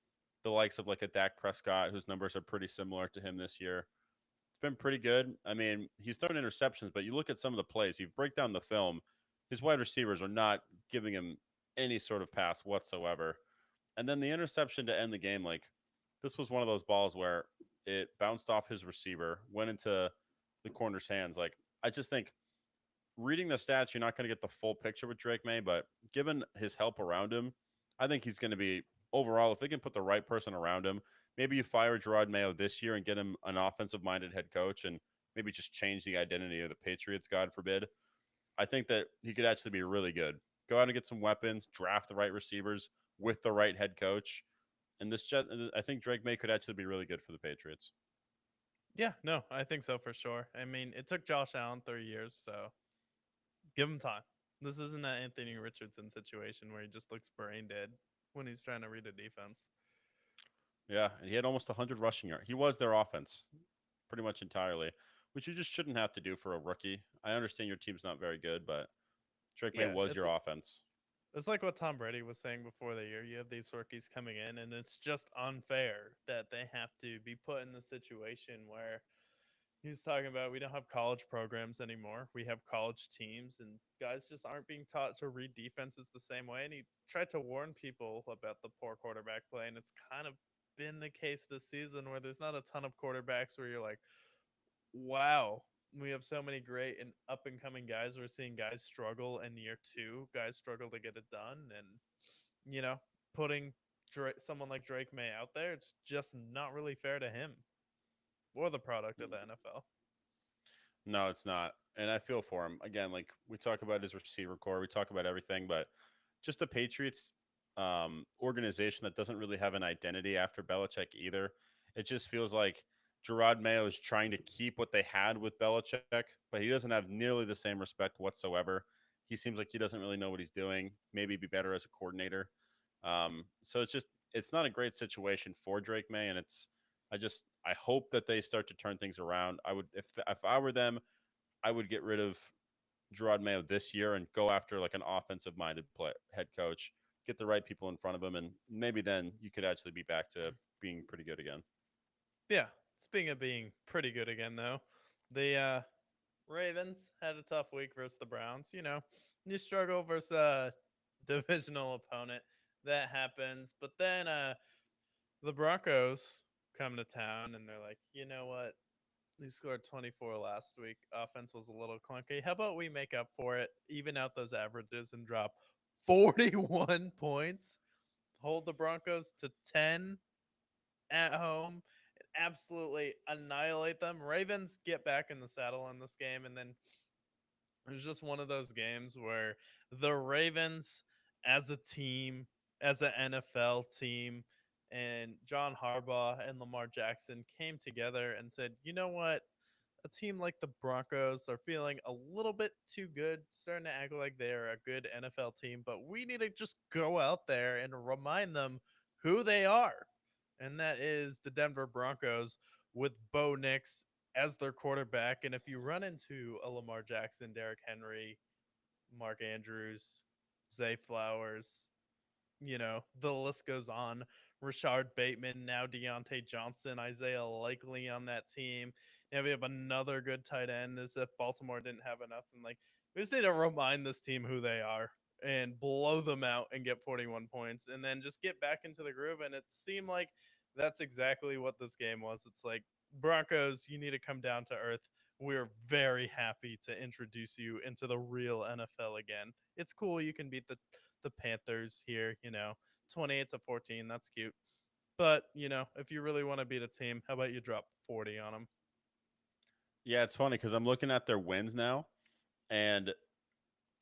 Speaker 1: the likes of like a Dak Prescott, whose numbers are pretty similar to him this year. It's been pretty good. I mean, he's thrown interceptions, but you look at some of the plays, you break down the film, his wide receivers are not giving him any sort of pass whatsoever. And then the interception to end the game, like this was one of those balls where it bounced off his receiver, went into the corner's hands. Like I just think reading the stats, you're not going to get the full picture with Drake May, but given his help around him, I think he's going to be overall, if they can put the right person around him, maybe you fire Gerard Mayo this year and get him an offensive minded head coach and maybe just change the identity of the Patriots, God forbid. I think that he could actually be really good. Go out and get some weapons, draft the right receivers with the right head coach. And I think Drake May could actually be really good for the Patriots.
Speaker 2: Yeah, no, I think so for sure. I mean, it took Josh Allen 3 years, so give him time. This isn't that Anthony Richardson situation where he just looks brain dead. when he's trying to read a defense.
Speaker 1: Yeah, and he had almost 100 rushing yards. He was their offense pretty much entirely, which you just shouldn't have to do for a rookie. I understand your team's not very good, but Drake May
Speaker 2: Yeah,
Speaker 1: was your offense.
Speaker 2: it's like what Tom Brady was saying before the year. You have these rookies coming in, and it's just unfair that they have to be put in the situation where he was talking about we don't have college programs anymore. We have college teams, and guys just aren't being taught to read defenses the same way. And he tried to warn people about the poor quarterback play, and it's kind of been the case this season where there's not a ton of quarterbacks where you're like, wow, we have so many great and up and coming guys. We're seeing guys struggle in year two, guys struggle to get it done, and you know, putting someone like Drake May out there, it's just not really fair to him or the product of the NFL.
Speaker 1: No, it's not. And I feel for him. Again, like we talk about his receiver core, we talk about everything, but just the Patriots organization that doesn't really have an identity after Belichick either. It just feels like Gerard Mayo is trying to keep what they had with Belichick, but he doesn't have nearly the same respect whatsoever. He seems like he doesn't really know what he's doing. Maybe be better as a coordinator. So it's not a great situation for Drake May, and I hope that they start to turn things around. I would if I were them, I would get rid of Gerard Mayo this year and go after like an offensive minded head coach, get the right people in front of him, and maybe then you could actually be back to being pretty good again.
Speaker 2: Yeah, speaking of being pretty good again, though, the Ravens had a tough week versus the Browns. You know, you struggle versus a divisional opponent. That happens. But then the Broncos come to town and they're like, you know what? We scored 24 last week. Offense was a little clunky. How about we make up for it, even out those averages, and drop 41 points? Hold the Broncos to 10 at home, absolutely annihilate them. Ravens get back in the saddle in this game, and then it was just one of those games where the Ravens, as a team, as an NFL team, and John Harbaugh and Lamar Jackson came together and said, you know what? A team like the Broncos are feeling a little bit too good, starting to act like they're a good NFL team, but we need to just go out there and remind them who they are. And that is the Denver Broncos with Bo Nix as their quarterback. And if you run into a Lamar Jackson, Derrick Henry, Mark Andrews, Zay Flowers, you know, the list goes on. Rashard Bateman, now Deontay Johnson, Isaiah Likely on that team. Now we have another good tight end as if Baltimore didn't have enough. And like, we just need to remind this team who they are and blow them out and get 41 points and then just get back into the groove. And it seemed like that's exactly what this game was. It's like, Broncos, you need to come down to earth. We're very happy to introduce you into the real NFL again. It's cool you can beat the Panthers here, you know, 28-14. That's cute. But, you know, if you really want to beat a team, how about you drop 40 on them?
Speaker 1: Yeah, it's funny because I'm looking at their wins now, and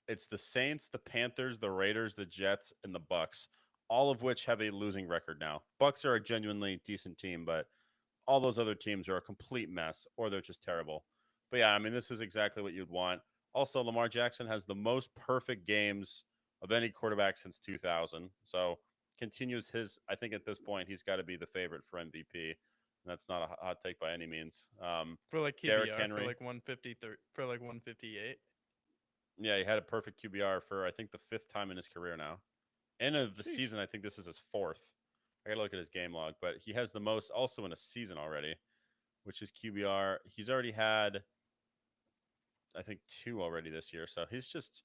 Speaker 1: it's the Saints, the Panthers, the Raiders, the Jets, and the Bucks, all of which have a losing record now. Bucks are a genuinely decent team, but all those other teams are a complete mess or they're just terrible. But yeah, I mean, this is exactly what you'd want. Also, Lamar Jackson has the most perfect games of any quarterback since 2000. So continues his, I think at this point, he's got to be the favorite for MVP. And that's not a hot take by any means.
Speaker 2: For like
Speaker 1: Derrick
Speaker 2: QBR, for
Speaker 1: Henry.
Speaker 2: like 153, for like 158.
Speaker 1: Yeah, he had a perfect QBR for, I think, the fifth time in his career now. End of the
Speaker 2: Sheesh.
Speaker 1: season, I think this is his fourth. I got to look at his game log, but he has the most also in a season already, which is QBR. He's already had I think two already this year. So he's just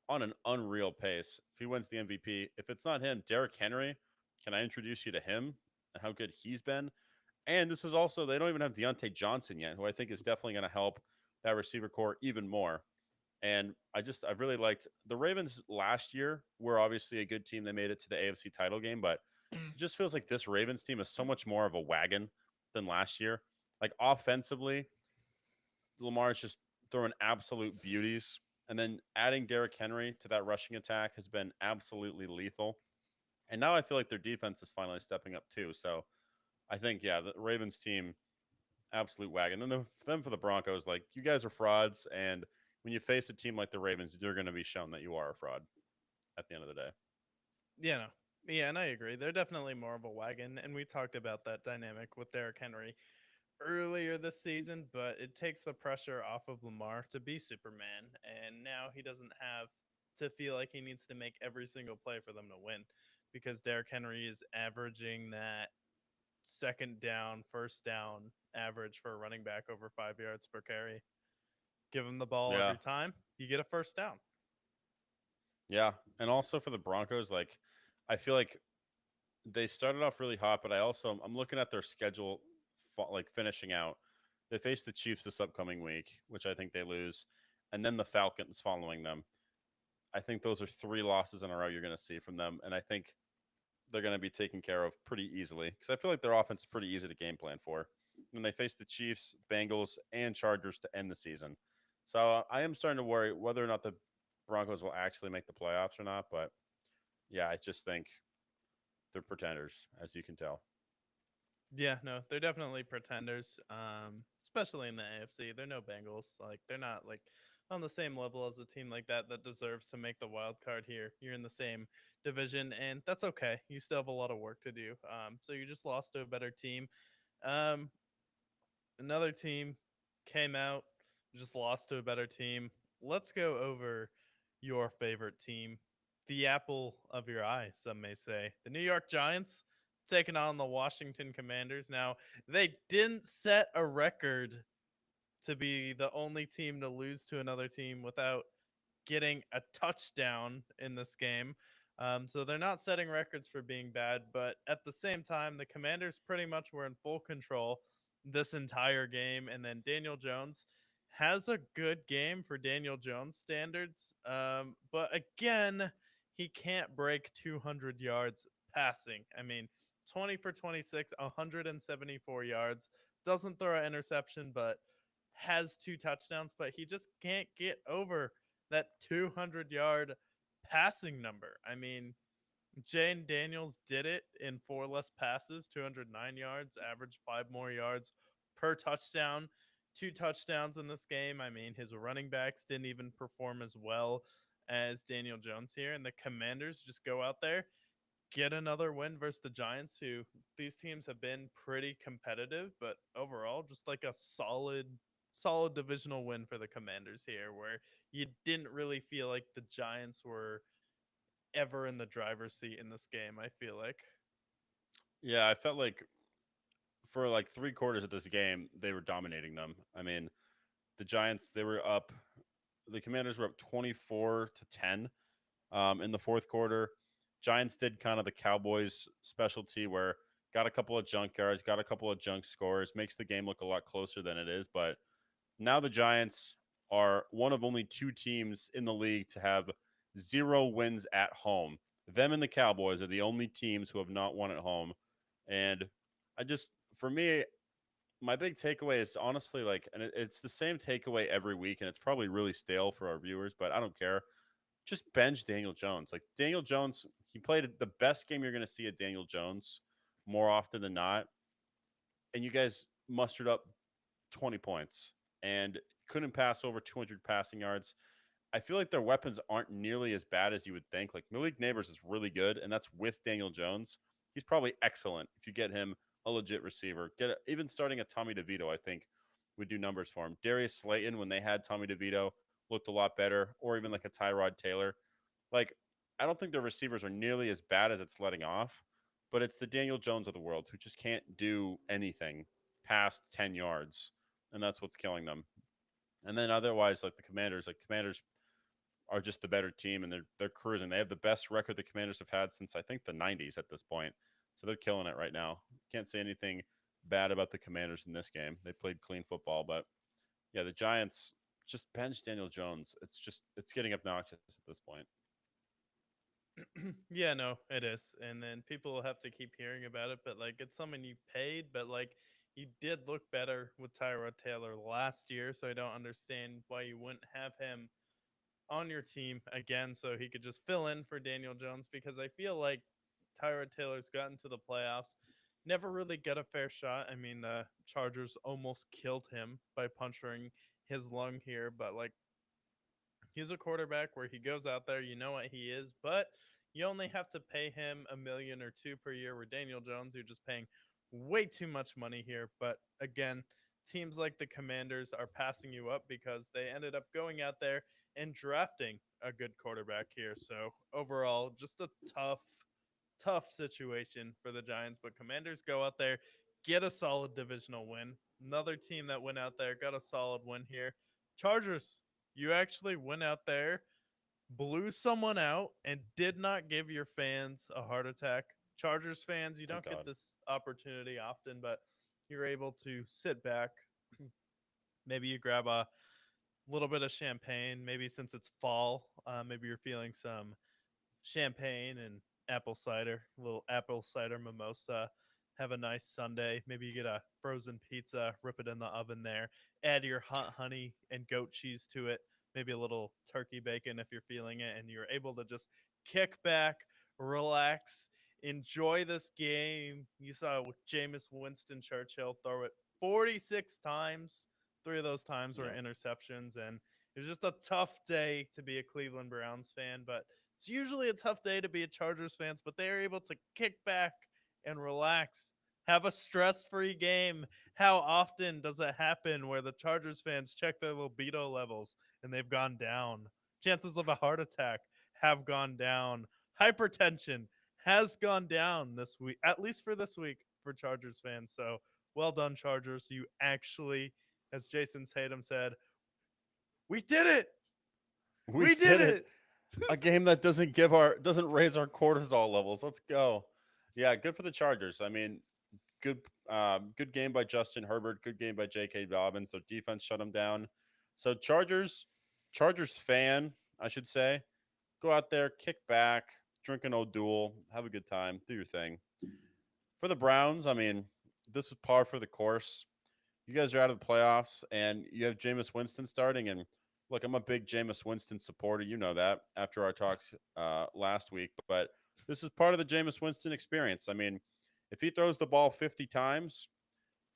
Speaker 1: on an unreal pace. If he wins the MVP, if it's not him, Derrick Henry, can I introduce you to him and how good he's been? And this is also, they don't even have Deontay Johnson yet, who I think is definitely going to help that receiver core even more. And I've really liked the Ravens last year were obviously a good team. They made it to the AFC title game, but it just feels like this Ravens team is so much more of a wagon than last year. Like offensively, Lamar is just throwing absolute beauties. And then adding Derrick Henry to that rushing attack has been absolutely lethal. And now I feel like their defense is finally stepping up too. So I think, yeah, the Ravens team, absolute wagon. And then them for the Broncos, like, you guys are frauds. And when you face a team like the Ravens, you're going to be shown that you are a fraud at the end of the day.
Speaker 2: Yeah, no. Yeah, and I agree. They're definitely more of a wagon, and we talked about that dynamic with Derrick Henry earlier this season, but it takes the pressure off of Lamar to be Superman, and now he doesn't have to feel like he needs to make every single play for them to win because Derrick Henry is averaging that second down, first down average for a running back over 5 yards per carry. Give him the ball
Speaker 1: Yeah,
Speaker 2: every time, you get a first down.
Speaker 1: yeah, and also for the Broncos, like I feel like they started off really hot, but I'm looking at their schedule, like finishing out. They face the Chiefs this upcoming week, which I think they lose, and then the Falcons following them. I think those are three losses in a row you're going to see from them, and I think they're going to be taken care of pretty easily because I feel like their offense is pretty easy to game plan for. And they face the Chiefs, Bengals, and Chargers to end the season. So I am starting to worry whether or not the Broncos will actually make the playoffs or not. But yeah, I just think they're pretenders, as you can tell.
Speaker 2: Yeah, no, they're definitely pretenders. Especially in the AFC. They're no Bengals. Like they're not like on the same level as a team like that that deserves to make the wild card here. You're in the same division, and that's okay. You still have a lot of work to do. So you just lost to a better team. Um, Another team came out, just lost to a better team. Let's go over your favorite team, the apple of your eye, some may say. The New York Giants taking on the Washington Commanders. Now, they didn't set a record to be the only team to lose to another team without getting a touchdown in this game. So they're not setting records for being bad, but at the same time, the Commanders pretty much were in full control this entire game. And then Daniel Jones has a good game for Daniel Jones standards. But again, he can't break 200 yards passing. I mean, 20 for 26, 174 yards. Doesn't throw an interception, but has two touchdowns, but he just can't get over that 200-yard passing number. I mean, Jane Daniels did it in four less passes, 209 yards, averaged five more yards per touchdown, two touchdowns in this game. I mean, his running backs didn't even perform as well as Daniel Jones here, and the Commanders just go out there, get another win versus the Giants, who these teams have been pretty competitive, but overall, just like a solid divisional win for the Commanders here, where you didn't really feel like the Giants were ever in the driver's seat in this game, I feel like.
Speaker 1: Yeah, I felt like for like three quarters of this game, they were dominating them. I mean, the Giants, they were up, the Commanders were up 24 to 10 in the fourth quarter. Giants did kind of the Cowboys specialty where got a couple of junk yards, got a couple of junk scores, makes the game look a lot closer than it is. But now the Giants are one of only two teams in the league to have zero wins at home. Them and the Cowboys are the only teams who have not won at home. And for me, my big takeaway is honestly like, and it's the same takeaway every week, and it's probably really stale for our viewers, but I don't care. Just bench Daniel Jones. Like Daniel Jones, he played the best game you're going to see at Daniel Jones more often than not, and you guys mustered up 20 points and couldn't pass over 200 passing yards. I feel like their weapons aren't nearly as bad as you would think. Like Malik Neighbors is really good, and that's with Daniel Jones. He's probably excellent if you get him a legit receiver. Even starting a Tommy DeVito, I think would do numbers for him. Darius Slayton, when they had Tommy DeVito, looked a lot better, or even like a Tyrod Taylor. Like I don't think their receivers are nearly as bad as it's letting off, but it's the Daniel Jones of the world who just can't do anything past 10 yards, and that's what's killing them. And then otherwise, like Commanders are just the better team, and they're cruising. They have the best record the Commanders have had since I think the '90s at this point. So they're killing it right now. Can't say anything bad about the Commanders in this game. They played clean football, but yeah, the Giants just bench Daniel Jones. It's getting obnoxious at this point.
Speaker 2: Yeah, no, it is. And then people will have to keep hearing about it, but like it's someone you paid, but like you did look better with Tyrod Taylor last year, so I don't understand why you wouldn't have him on your team again so he could just fill in for Daniel Jones, because I feel like Tyrod Taylor's gotten to the playoffs, never really get a fair shot. I mean, the Chargers almost killed him by puncturing his lung here, but like he's a quarterback where he goes out there, you know what he is, but You only have to pay him a million or two per year. Where Daniel Jones, you're just paying way too much money here. But again, teams like the Commanders are passing you up because they ended up going out there and drafting a good quarterback here. So overall, just a tough situation for the Giants. But Commanders go out there, get a solid divisional win. Another team that went out there, got a solid win here. Chargers, you actually went out there, blew someone out, and did not give your fans a heart attack. Chargers fans, you
Speaker 1: Thank
Speaker 2: don't get
Speaker 1: God.
Speaker 2: this opportunity often, but you're able to sit back. Maybe you grab a little bit of champagne. Maybe since it's fall, maybe you're feeling some champagne and apple cider, a little apple cider mimosa. Have a nice Sunday. Maybe you get a frozen pizza, rip it in the oven there, add your hot honey and goat cheese to it, maybe a little turkey bacon if you're feeling it, and you're able to just kick back, relax, enjoy this game. You saw Jameis Winston Churchill throw it 46 times. Three of those times were
Speaker 1: Yeah.
Speaker 2: interceptions, and it was just a tough day to be a Cleveland Browns fan, but it's usually a tough day to be a Chargers fans, but they are able to kick back and relax, have a stress-free game. How often does it happen where the Chargers fans check their libido levels and they've gone down? Chances of a heart attack have gone down. Hypertension has gone down this week, at least for this week for Chargers fans. So well done, Chargers. You actually, as Jason Tatum said, we did it.
Speaker 1: We
Speaker 2: We did
Speaker 1: did it.
Speaker 2: it.
Speaker 1: A game that doesn't raise our cortisol levels. Let's go. Yeah, good for the Chargers. I mean, good good game by Justin Herbert. Good game by J.K. Dobbins. Their defense shut them down. So Chargers fan, I should say, go out there, kick back, drink an O'Doul, have a good time, do your thing. For the Browns, I mean, this is par for the course. You guys are out of the playoffs, and you have Jameis Winston starting. And look, I'm a big Jameis Winston supporter. You know that after our talks last week. But this is part of the Jameis Winston experience. I mean, if he throws the ball 50 times,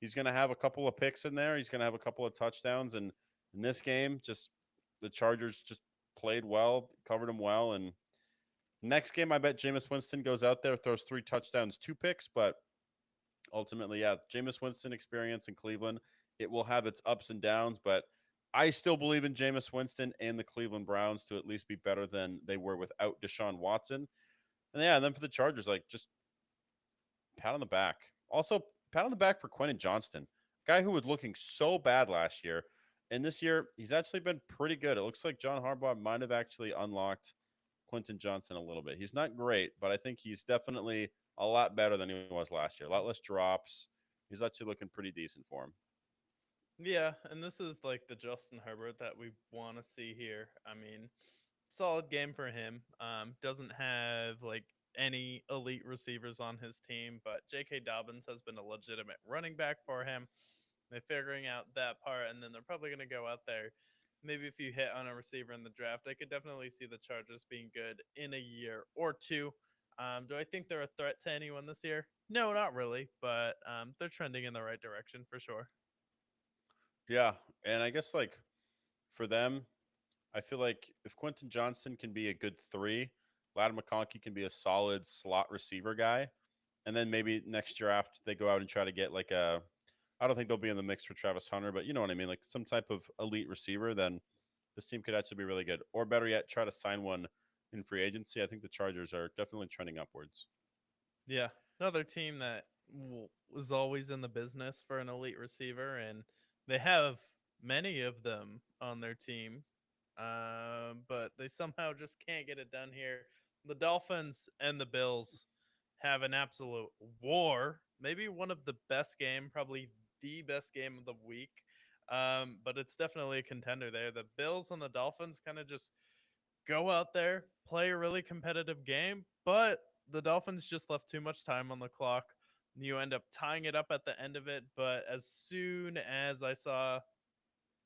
Speaker 1: he's going to have a couple of picks in there. He's going to have a couple of touchdowns. And in this game, just the Chargers just played well, covered him well. And next game, I bet Jameis Winston goes out there, throws 3 touchdowns, 2 picks. But ultimately, yeah, Jameis Winston experience in Cleveland, it will have its ups and downs. But I still believe in Jameis Winston and the Cleveland Browns to at least be better than they were without Deshaun Watson. And yeah, and then for the Chargers, like just pat on the back. Also, pat on the back for Quentin Johnston, guy who was looking so bad last year. And this year, he's actually been pretty good. It looks like John Harbaugh might have actually unlocked Quentin Johnston a little bit. He's not great, but I think he's definitely a lot better than he was last year. A lot less drops. He's actually looking pretty decent for him.
Speaker 2: Yeah, and this is like the Justin Herbert that we want to see here. I mean, solid game for him. Doesn't have like any elite receivers on his team, but J.K. Dobbins has been a legitimate running back for him. They're figuring out that part, and then they're probably going to go out there. Maybe if you hit on a receiver in the draft, I could definitely see the Chargers being good in a year or two. Do I think they're a threat to anyone this year? No, not really, but they're trending in the right direction for sure.
Speaker 1: Yeah, and I guess like for them, I feel like if Quentin Johnston can be a good three, Ladd McConkey can be a solid slot receiver guy, and then maybe next draft they go out and try to get like a. I don't think they'll be in the mix for Travis Hunter, but you know what I mean, like some type of elite receiver. Then this team could actually be really good, or better yet, try to sign one in free agency. I think the Chargers are definitely trending upwards.
Speaker 2: Yeah, another team that was always in the business for an elite receiver, and they have many of them on their team, but they somehow just can't get it done here. The Dolphins and the Bills have an absolute war. Maybe one of the best game, probably the best game of the week. But it's definitely a contender there. The Bills and the Dolphins kind of just go out there, play a really competitive game, but the Dolphins just left too much time on the clock. You end up tying it up at the end of it, but as soon as I saw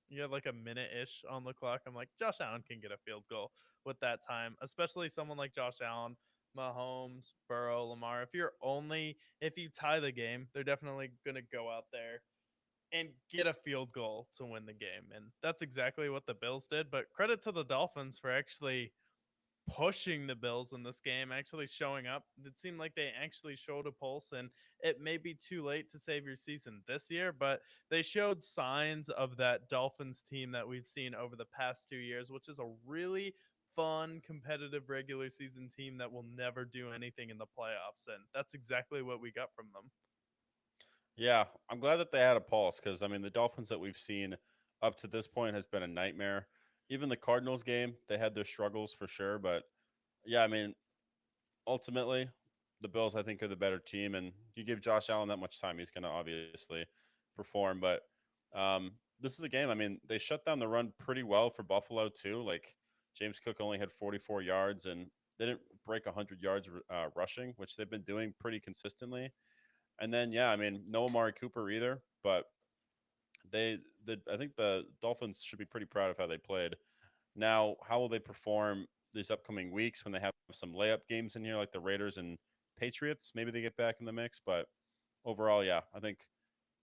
Speaker 2: you had like a minute ish on the clock, I'm like, Josh Allen can get a field goal with that time, especially someone like Josh Allen, Mahomes, Burrow, Lamar. If you tie the game, they're definitely gonna go out there and get a field goal to win the game. And that's exactly what the Bills did. But credit to the Dolphins for actually pushing the Bills in this game, actually showing up. It seemed like they actually showed a pulse, and it may be too late to save your season this year, but they showed signs of that Dolphins team that we've seen over the past 2 years, which is a really fun, competitive regular season team that will never do anything in the playoffs. And that's exactly what we got from them.
Speaker 1: Yeah, I'm glad that they had a pulse because I mean the Dolphins that we've seen up to this point has been a nightmare. Even the Cardinals game, they had their struggles for sure, but yeah, I mean ultimately the Bills I think are the better team, and you give Josh Allen that much time, he's going to obviously perform. But this is a game. I mean, they shut down the run pretty well for Buffalo too. Like James Cook only had 44 yards, and they didn't break 100 yards rushing, which they've been doing pretty consistently. And then yeah, I mean no Amari Cooper either, but I think the Dolphins should be pretty proud of how they played. Now, how will they perform these upcoming weeks when they have some layup games in here like the Raiders and Patriots? Maybe they get back in the mix, but overall, yeah, I think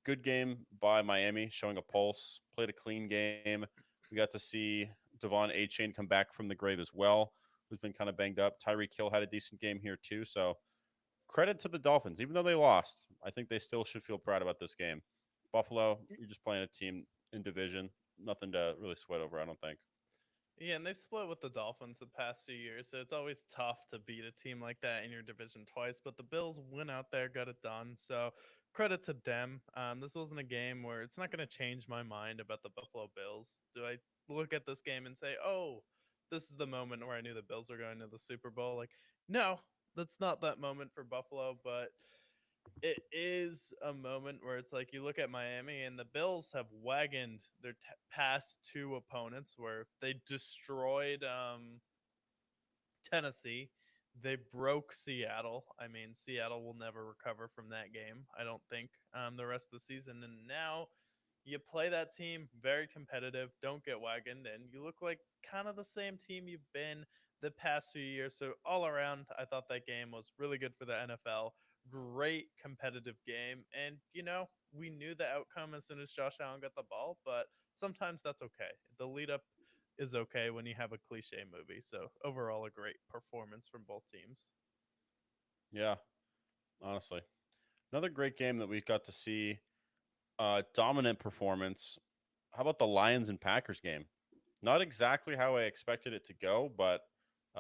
Speaker 1: good game by Miami, showing a pulse, played a clean game. We got to see Devon A. Chain come back from the grave as well, who's been kind of banged up. Tyreek Hill had a decent game here too. So credit to the Dolphins. Even though they lost, I think they still should feel proud about this game. Buffalo, you're just playing a team in division. Nothing to really sweat over, I don't think.
Speaker 2: Yeah, and they've split with the Dolphins the past few years, so it's always tough to beat a team like that in your division twice. But the Bills went out there, got it done. So credit to them. This wasn't a game where it's not going to change my mind about the Buffalo Bills. Do I look at this game and say, "Oh, this is the moment where I knew the Bills were going to the Super Bowl"? Like, no, that's not that moment for Buffalo, but it is a moment where it's like you look at Miami and the Bills have wagoned their past two opponents where they destroyed Tennessee. They broke Seattle. I mean, Seattle will never recover from that game, I don't think, the rest of the season. And now you play that team very competitive, don't get wagoned, and you look like kind of the same team you've been the past few years. So, all around, I thought that game was really good for the NFL. Great competitive game. And, we knew the outcome as soon as Josh Allen got the ball, but sometimes that's okay. The lead up is okay when you have a cliche movie. So overall, a great performance from both teams.
Speaker 1: Yeah, honestly. Another great game that we got to see. Dominant performance. How about the Lions and Packers game? Not exactly how I expected it to go, but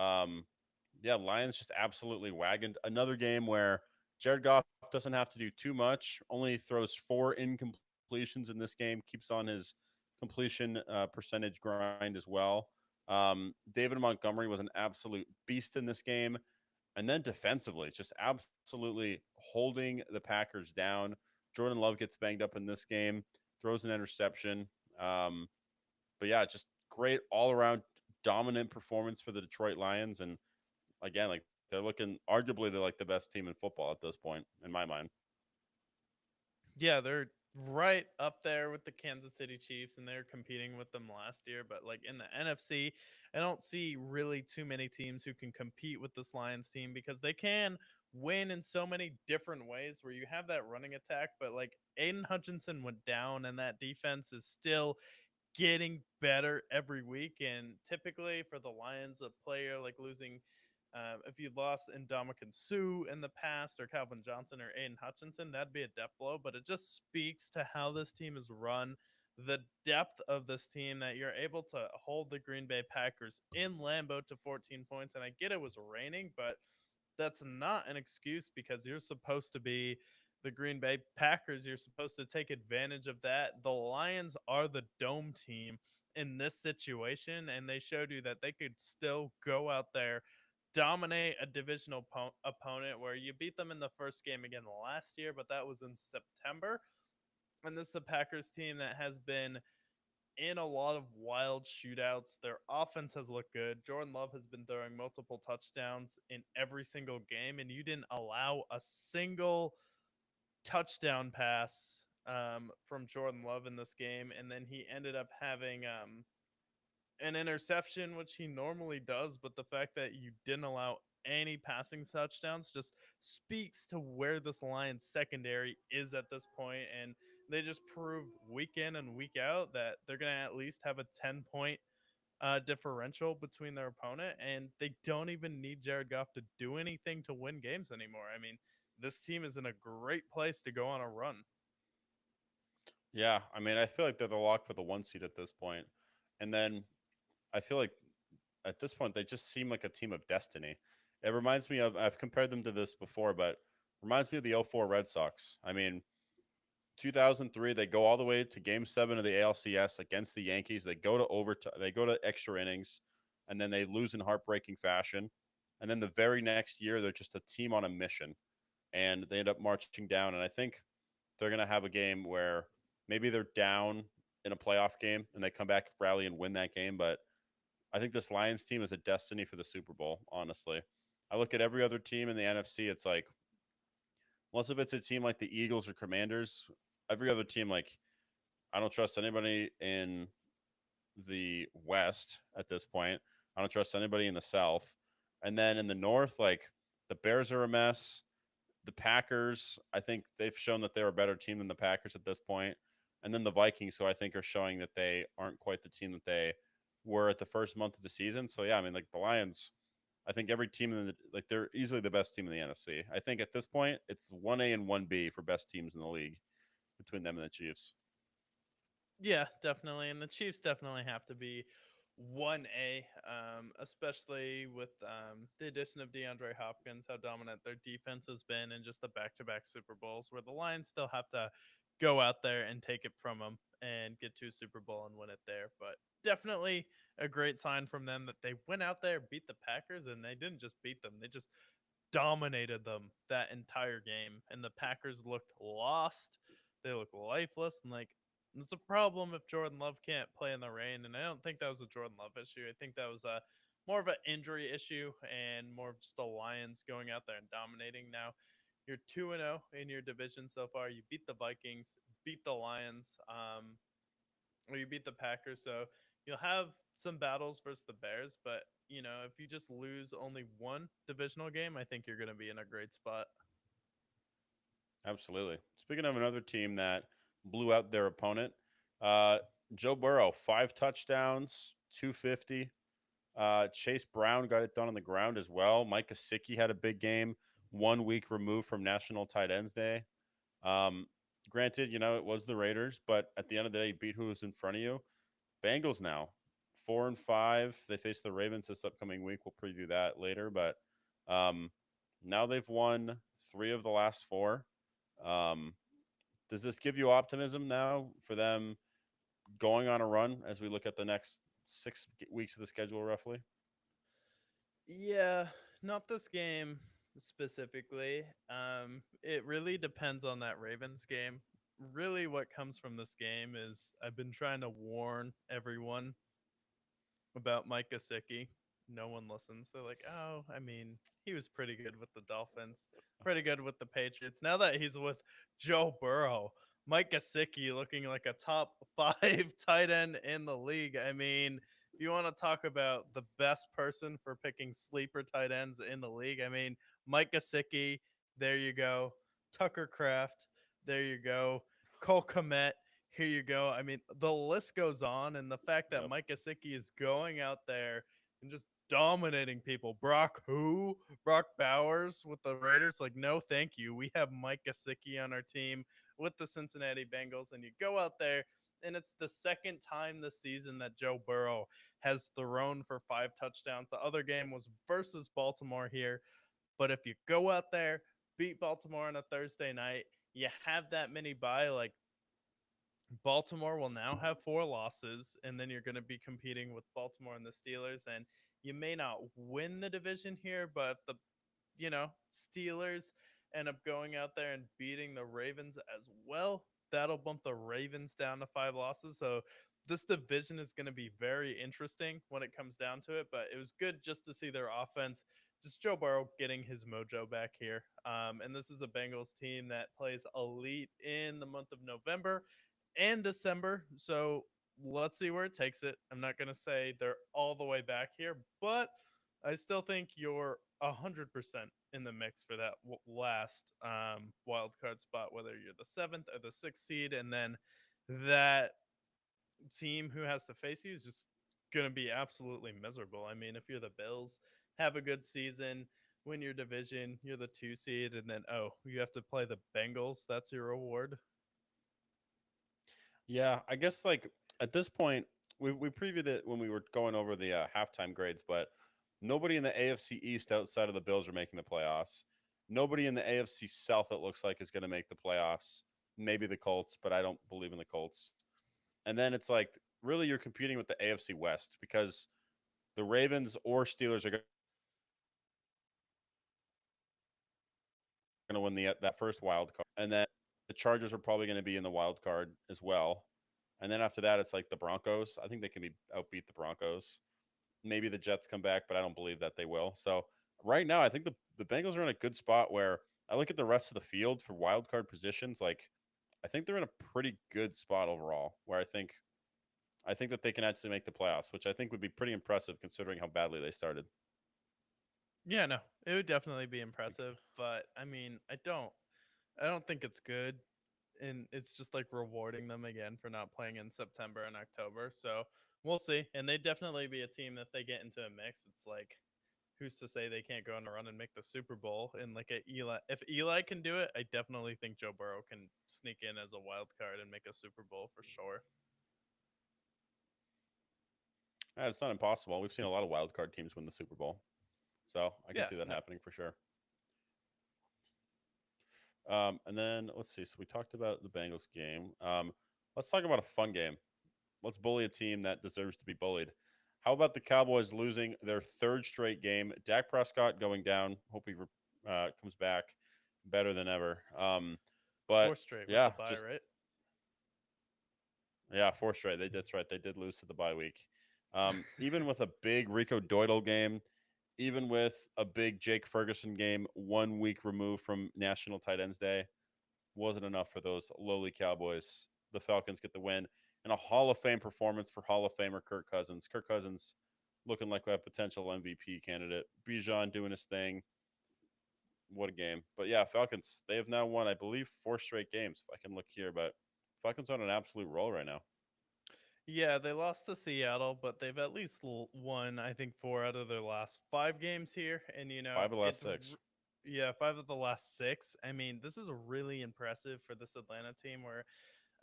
Speaker 1: um, yeah, Lions just absolutely wagoned. Another game where Jared Goff doesn't have to do too much, only throws 4 incompletions in this game, keeps on his completion percentage grind as well. David Montgomery was an absolute beast in this game. And then defensively, just absolutely holding the Packers down. Jordan Love gets banged up in this game, throws an interception. Um, but yeah, just great all around dominant performance for the Detroit Lions. And again, like they're like the best team in football at this point, in my mind.
Speaker 2: Yeah, they're right up there with the Kansas City Chiefs, and they're competing with them last year. But like in the NFC, I don't see really too many teams who can compete with this Lions team because they can win in so many different ways where you have that running attack, but like Aiden Hutchinson went down and that defense is still getting better every week. And typically for the Lions, a player like losing, if you lost Ndamukong Suh in the past or Calvin Johnson or Aiden Hutchinson, that'd be a death blow. But it just speaks to how this team is run, the depth of this team that you're able to hold the Green Bay Packers in Lambeau to 14 points. And I get it was raining, but that's not an excuse because you're supposed to be the Green Bay Packers. You're supposed to take advantage of that. The Lions are the dome team in this situation, and they showed you that they could still go out there, dominate a divisional opponent where you beat them in the first game again last year, but that was in September. And this is a Packers team that has been in a lot of wild shootouts. Their offense has looked good. Jordan Love has been throwing multiple touchdowns in every single game, and you didn't allow a single touchdown pass from Jordan Love in this game. And then he ended up having an interception, which he normally does. But the fact that you didn't allow any passing touchdowns just speaks to where this Lions secondary is at this point. And they just prove week in and week out that they're going to at least have a 10-point differential between their opponent, and they don't even need Jared Goff to do anything to win games anymore. I mean, this team is in a great place to go on a run.
Speaker 1: Yeah, I mean, I feel like they're the lock for the one seed at this point. And then I feel like at this point they just seem like a team of destiny. It reminds me of I've compared them to this before, but reminds me of the '04 Red Sox. I mean, 2003 they go all the way to game 7 of the ALCS against the Yankees. They go to overtime, they go to extra innings, and then they lose in heartbreaking fashion. And then the very next year they're just a team on a mission and they end up marching down, and I think they're going to have a game where maybe they're down in a playoff game and they come back, rally, and win that game. But I think this Lions team is a destiny for the Super Bowl, honestly. I look at every other team in the NFC, it's like, unless if it's a team like the Eagles or Commanders, every other team, like, I don't trust anybody in the West at this point. I don't trust anybody in the South. And then in the North, like, the Bears are a mess. The Packers, I think they've shown that they're a better team than the Packers at this point. And then the Vikings, who I think are showing that they aren't quite the team that they were at the first month of the season. So yeah, I mean, like the Lions, I think every team in the like they're easily the best team in the NFC. I think at this point it's 1A and 1B for best teams in the league between them and the Chiefs.
Speaker 2: Yeah, definitely. And the Chiefs definitely have to be 1A, especially with the addition of DeAndre Hopkins, how dominant their defense has been, and just the back to back Super Bowls, where the Lions still have to go out there and take it from them and get to a Super Bowl and win it there. But definitely a great sign from them that they went out there, beat the Packers, and they didn't just beat them, they just dominated them that entire game. And the Packers looked lost. They looked lifeless. And like, it's a problem if Jordan Love can't play in the rain. And I don't think that was a Jordan Love issue. I think that was a more of an injury issue and more of just the Lions going out there and dominating. Now you're 2-0 in your division so far. You beat the Vikings, beat the Lions. Or you beat the Packers. So you'll have some battles versus the Bears, but if you just lose only one divisional game, I think you're going to be in a great spot.
Speaker 1: Absolutely. Speaking of another team that blew out their opponent, uh, Joe Burrow, 5 touchdowns, 250. Chase Brown got it done on the ground as well. Mike Gesicki had a big game, 1 week removed from National Tight Ends Day. Um, Granted, it was the Raiders, but at the end of the day, you beat who was in front of you. Bengals now, 4-5. They face the Ravens this upcoming week. We'll preview that later, but um, now they've won 3 of the last 4. Um, does this give you optimism now for them going on a run as we look at the next 6 weeks of the schedule, roughly?
Speaker 2: Yeah, not this game specifically. It really depends on that Ravens game. Really, what comes from this game is I've been trying to warn everyone about Mike Gesicki. No one listens. They're like, oh, I mean, he was pretty good with the Dolphins, pretty good with the Patriots. Now that he's with Joe Burrow, Mike Gesicki looking like a top 5 tight end in the league. I mean, if you want to talk about the best person for picking sleeper tight ends in the league, I mean, Mike Gesicki, there you go. Tucker Kraft, there you go. Cole Komet, here you go. I mean, the list goes on, and the fact that
Speaker 1: Yep.
Speaker 2: Mike Gesicki is going out there and just dominating people. Brock who? Brock Bowers with the Raiders? Like, no, thank you. We have Mike Gesicki on our team with the Cincinnati Bengals, and you go out there, and it's the second time this season that Joe Burrow has thrown for 5 touchdowns. The other game was versus Baltimore here, but if you go out there, beat Baltimore on a Thursday night, you have that many bye, like Baltimore will now have 4 losses, and then you're going to be competing with Baltimore and the Steelers. And you may not win the division here, but if Steelers end up going out there and beating the Ravens as well, that'll bump the Ravens down to 5 losses. So this division is going to be very interesting when it comes down to it. But it was good just to see their offense, just Joe Burrow getting his mojo back here. And this is a Bengals team that plays elite in the month of November and December. So let's see where it takes it. I'm not going to say they're all the way back here, but I still think you're 100% in the mix for that last wild card spot, whether you're the 7th or the 6th seed. And then that team who has to face you is just going to be absolutely miserable. I mean, if you're the Bills, have a good season, win your division, you're the 2 seed, and then, oh, you have to play the Bengals. That's your reward.
Speaker 1: Yeah, I guess like at this point, we previewed it when we were going over the halftime grades, but nobody in the AFC East outside of the Bills are making the playoffs. Nobody in the AFC South, it looks like, is going to make the playoffs. Maybe the Colts, but I don't believe in the Colts. And then it's like really you're competing with the AFC West because the Ravens or Steelers are going to win that first wild card, and then the Chargers are probably going to be in the wild card as well. And then after that, it's like the Broncos. I think they can be outbeat the Broncos. Maybe the Jets come back, but I don't believe that they will. So right now, I think the Bengals are in a good spot where I look at the rest of the field for wild card positions. Like I think they're in a pretty good spot overall. Where I think that they can actually make the playoffs, which I think would be pretty impressive considering how badly they started.
Speaker 2: Yeah, no, it would definitely be impressive, but I mean, I don't think it's good, and it's just like rewarding them again for not playing in September and October. So we'll see, and they'd definitely be a team that they get into a mix. It's like, who's to say they can't go on a run and make the Super Bowl? And like a Eli, if Eli can do it, I definitely think Joe Burrow can sneak in as a wild card and make a Super Bowl for sure.
Speaker 1: It's not impossible. We've seen a lot of wild card teams win the Super Bowl, so I can
Speaker 2: Yeah,
Speaker 1: see that
Speaker 2: no,
Speaker 1: happening for sure. And then let's see. So we talked about the Bengals game. Let's talk about a fun game. Let's bully a team that deserves to be bullied. How about the Cowboys losing their third straight game? Dak Prescott going down. Hope he comes back better than ever. But
Speaker 2: four straight with the
Speaker 1: yeah,
Speaker 2: bye,
Speaker 1: just
Speaker 2: right?
Speaker 1: yeah, four straight. That's right. They did lose to the bye week. Even with a big Rico Doidle game, even with a big Jake Ferguson game, 1 week removed from National Tight Ends Day, wasn't enough for those lowly Cowboys. The Falcons get the win and a Hall of Fame performance for Hall of Famer Kirk Cousins. Kirk Cousins looking like a potential MVP candidate. Bijan doing his thing. What a game. But yeah, Falcons, they have now won, I believe, four straight games, if I can look here. But Falcons on an absolute roll right now.
Speaker 2: Yeah, they lost to Seattle, but they've at least won, I think, four out of their last 5 games here. And,
Speaker 1: Five of the last six.
Speaker 2: yeah, five of the last six. I mean, this is really impressive for this Atlanta team where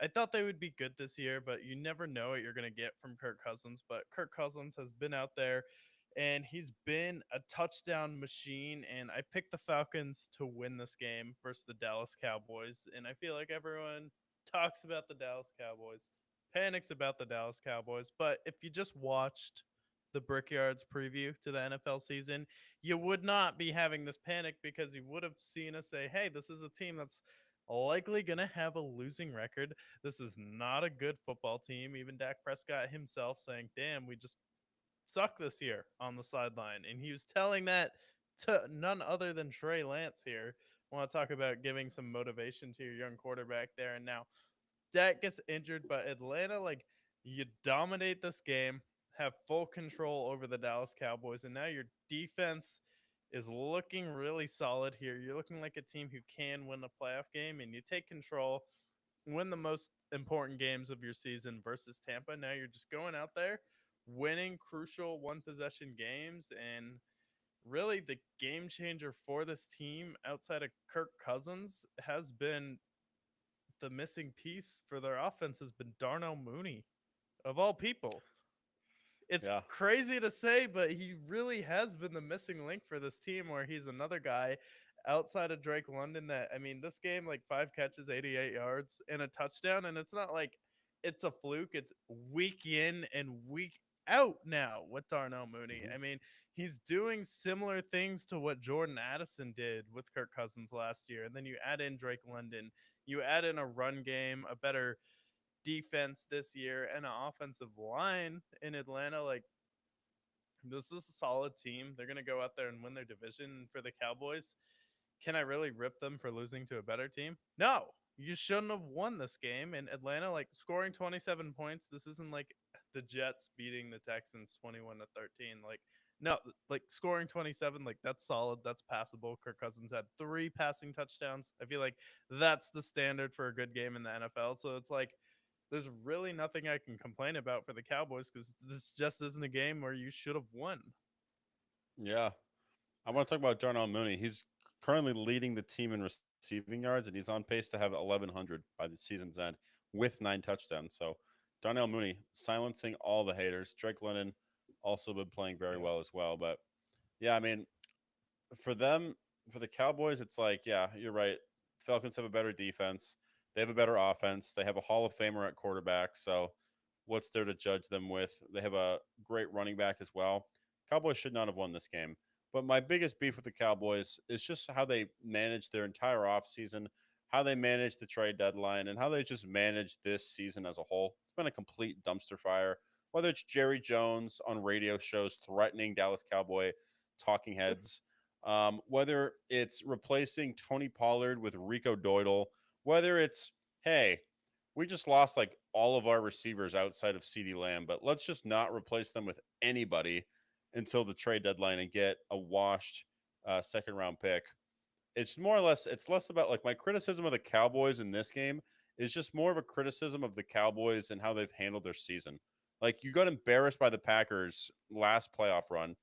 Speaker 2: I thought they would be good this year, but you never know what you're going to get from Kirk Cousins. But Kirk Cousins has been out there and he's been a touchdown machine. And I picked the Falcons to win this game versus the Dallas Cowboys. And I feel like everyone talks about the Dallas Cowboys, panics about the Dallas Cowboys. But if you just watched the Brickyards preview to the NFL season, you would not be having this panic because you would have seen us say, hey, this is a team that's likely going to have a losing record. This is not a good football team. Even Dak Prescott himself saying, damn, we just suck this year on the sideline. And he was telling that to none other than Trey Lance here. I want to talk about giving some motivation to your young quarterback there. And now Dak gets injured, but Atlanta, like, you dominate this game, have full control over the Dallas Cowboys, and now your defense is looking really solid here. You're looking like a team who can win a playoff game, and you take control, win the most important games of your season versus Tampa. Now you're just going out there, winning crucial one possession games, and really the game changer for this team outside of Kirk Cousins has been the missing piece for their offense has been Darnell Mooney, of all people. It's
Speaker 1: Yeah.
Speaker 2: crazy to say, but he really has been the missing link for this team where he's another guy outside of Drake London that, I mean, this game, like 5 catches, 88 yards, and a touchdown. And it's not like it's a fluke, it's week in and week out now with Darnell Mooney.
Speaker 1: Hmm.
Speaker 2: I mean, he's doing similar things to what Jordan Addison did with Kirk Cousins last year. And then you add in Drake London, you add in a run game, a better defense this year, and an offensive line in Atlanta. Like, this is a solid team. They're going to go out there and win their division for the Cowboys. Can I really rip them for losing to a better team? No. You shouldn't have won this game. And Atlanta, like, scoring 27 points, this isn't like the Jets beating the Texans 21 to 13. Like, no, like scoring 27, like that's solid. That's passable. Kirk Cousins had 3 passing touchdowns. I feel like that's the standard for a good game in the NFL. So it's like there's really nothing I can complain about for the Cowboys because this just isn't a game where you should have won.
Speaker 1: Yeah. I want to talk about Darnell Mooney. He's currently leading the team in receiving yards, and he's on pace to have 1,100 by the season's end with 9 touchdowns. So Darnell Mooney silencing all the haters. Drake London also been playing very
Speaker 2: Yep.
Speaker 1: well as well. But yeah, I mean, for them, for the Cowboys, it's like, yeah, you're right. Falcons have a better defense. They have a better offense. They have a Hall of Famer at quarterback. So what's there to judge them with? They have a great running back as well. Cowboys should not have won this game. But my biggest beef with the Cowboys is just how they managed their entire offseason, how they managed the trade deadline, and how they just managed this season as a whole. It's been a complete dumpster fire. Whether it's Jerry Jones on radio shows threatening Dallas Cowboy talking heads, whether it's replacing Tony Pollard with Rico Doidle, whether it's, hey, we just lost like all of our receivers outside of CeeDee Lamb, but let's just not replace them with anybody until the trade deadline and get a washed second round pick. It's more or less, it's less about like my criticism of the Cowboys in this game is just more of a criticism of the Cowboys and how they've handled their season. Like you got embarrassed by the Packers last playoff run,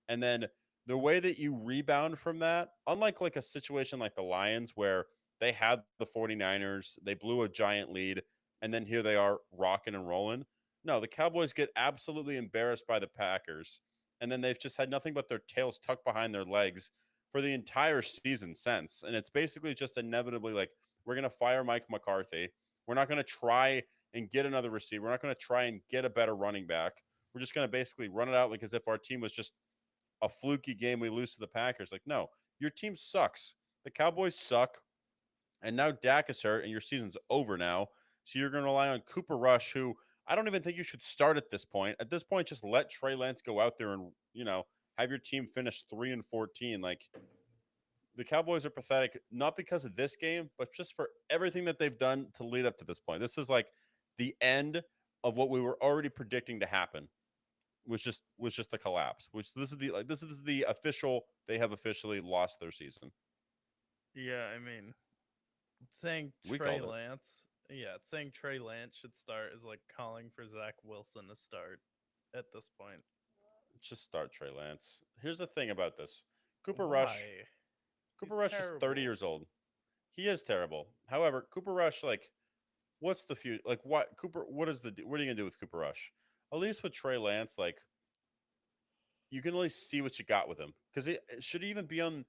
Speaker 1: and then the way that you rebound from that, unlike like a situation like the Lions where they had the 49ers, they blew a giant lead, and then here they are rocking and rolling. No, the Cowboys get absolutely embarrassed by the Packers, and then they've just had nothing but their tails tucked behind their legs for the entire season since. And it's basically just inevitably like, we're going to fire Mike McCarthy. We're not going to try and get another receiver. We're not going to try and get a better running back. We're just going to basically run it out like as if our team was just a fluky game we lose to the Packers. Like, no, your team sucks. The Cowboys suck. And now Dak is hurt and your season's over now. So you're going to rely on Cooper Rush, who I don't even think you should start at this point. At this point, just let Trey Lance go out there and, have your team finish 3-14. Like, the Cowboys are pathetic, not because of this game, but just for everything that they've done to lead up to this point. This is like the end of what we were already predicting to happen, was just a collapse. Which this is the official, they have officially lost their season.
Speaker 2: Yeah, I mean, saying
Speaker 1: We
Speaker 2: Trey
Speaker 1: called it.
Speaker 2: Lance, yeah, saying Trey Lance should start is like calling for Zach Wilson to start at this point.
Speaker 1: Just start Trey Lance. Here's the thing about this. Cooper Rush,
Speaker 2: Why?
Speaker 1: Cooper
Speaker 2: He's
Speaker 1: Rush is 30
Speaker 2: terrible.
Speaker 1: years old. He is terrible. However, Cooper Rush, like, what's the future? Like, what is what are you gonna do with Cooper Rush? At least with Trey Lance, like, you can at least see what you got with him because it should even be on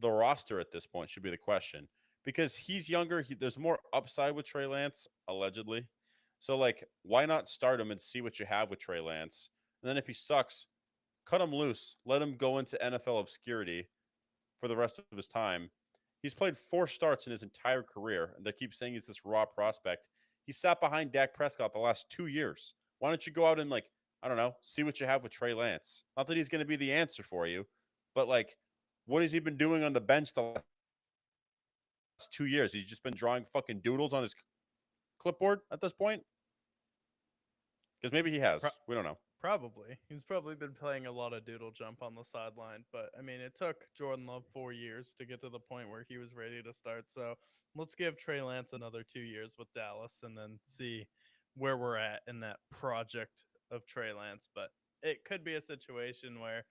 Speaker 1: the roster at this point. Should be the question because he's younger. There's more upside with Trey Lance allegedly. So like, why not start him and see what you have with Trey Lance? And then if he sucks, cut him loose. Let him go into NFL obscurity for the rest of his time. He's played 4 starts in his entire career, and they keep saying he's this raw prospect. He sat behind Dak Prescott the last 2 years. Why don't you go out and like, I don't know, see what you have with Trey Lance? Not that he's going to be the answer for you, but like, what has he been doing on the bench the last 2 years? He's just been drawing fucking doodles on his clipboard at this point. Because maybe he has.
Speaker 2: Pro-
Speaker 1: We don't know.
Speaker 2: Probably. He's probably been playing a lot of doodle jump on the sideline, but I mean, it took Jordan Love 4 years to get to the point where he was ready to start. So let's give Trey Lance another 2 years with Dallas and then see where we're at in that project of Trey Lance. But it could be a situation where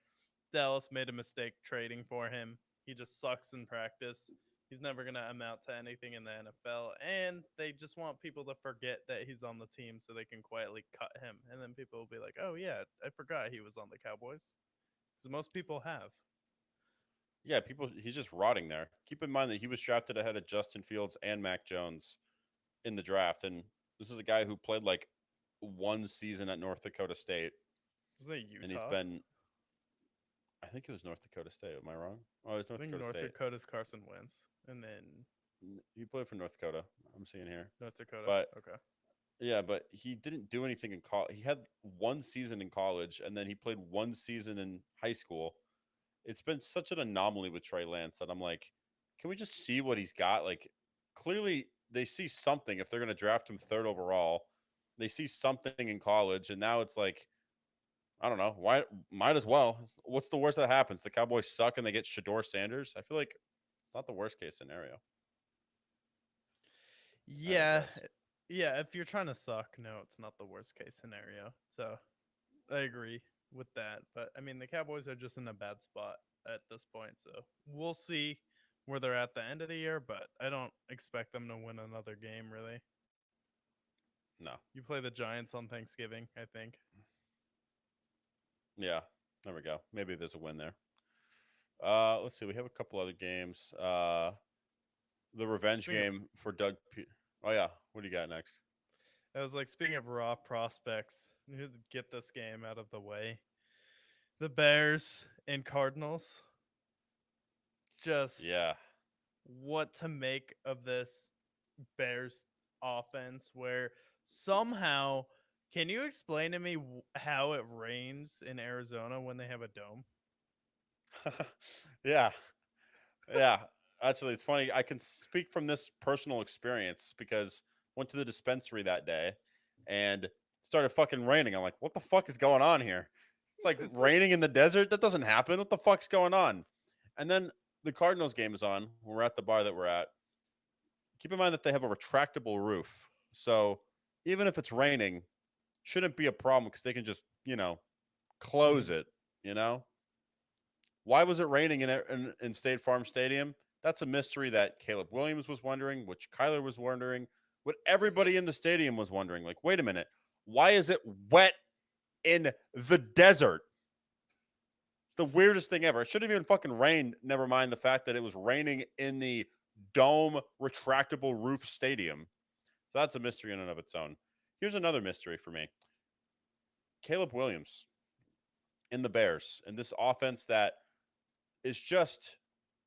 Speaker 2: Dallas made a mistake trading for him. He just sucks in practice. He's never going to amount to anything in the NFL. And they just want people to forget that he's on the team so they can quietly cut him. And then people will be like, oh, yeah, I forgot he was on the Cowboys. Because most people have.
Speaker 1: Yeah, he's just rotting there. Keep in mind that he was drafted ahead of Justin Fields and Mac Jones in the draft. And this is a guy who played like 1 season at North Dakota State.
Speaker 2: Isn't it
Speaker 1: And he's
Speaker 2: Utah?
Speaker 1: been, I think it was North Dakota State. Am I wrong? Oh, it was
Speaker 2: I
Speaker 1: North
Speaker 2: think
Speaker 1: Dakota
Speaker 2: North
Speaker 1: State.
Speaker 2: Dakota's Carson Wentz. And then
Speaker 1: He played for North Dakota. I'm seeing here.
Speaker 2: North Dakota.
Speaker 1: But
Speaker 2: Okay.
Speaker 1: yeah, but he didn't do anything in college. He had 1 season in college and then he played 1 season in high school. It's been such an anomaly with Trey Lance that I'm like, can we just see what he's got? Like, clearly they see something if they're going to draft him third overall. They see something in college, and now it's like, I don't know. Why? Might as well. What's the worst that happens? The Cowboys suck and they get Shador Sanders. I feel like it's not the worst case scenario. I
Speaker 2: Yeah,
Speaker 1: digress.
Speaker 2: Yeah, if you're trying to suck, no, it's not the worst case scenario. So I agree with that. But I mean, the Cowboys are just in a bad spot at this point. So we'll see where they're at the end of the year. But I don't expect them to win another game, really.
Speaker 1: No.
Speaker 2: You play the Giants on Thanksgiving, I think.
Speaker 1: Yeah. There we go. Maybe there's a win there. Let's see. We have a couple other games. The revenge
Speaker 2: Speaking of,
Speaker 1: game for Oh yeah. What do you got next?
Speaker 2: I was like, speaking of raw prospects, get this game out of the way. The Bears and Cardinals. Just
Speaker 1: Yeah.
Speaker 2: what to make of this Bears offense where somehow can you explain to me how it rains in Arizona when they have a dome?
Speaker 1: Yeah. Yeah. Actually, it's funny. I can speak from this personal experience because went to the dispensary that day and it started fucking raining. I'm like, what the fuck is going on here? It's like
Speaker 2: It's like
Speaker 1: raining in the desert. That doesn't happen. What the fuck's going on? And then the Cardinals game is on. We're at the bar that we're at. Keep in mind that they have a retractable roof. So even if it's raining, shouldn't be a problem because they can just, close
Speaker 2: mhm.
Speaker 1: it, you know? Why was it raining in State Farm Stadium? That's a mystery that Caleb Williams was wondering, which Kyler was wondering, what everybody in the stadium was wondering. Like, wait a minute, why is it wet in the desert? It's the weirdest thing ever. It shouldn't even fucking rain. Never mind the fact that it was raining in the dome retractable roof stadium. So that's a mystery in and of its own. Here's another mystery for me. Caleb Williams in the Bears and this offense that is just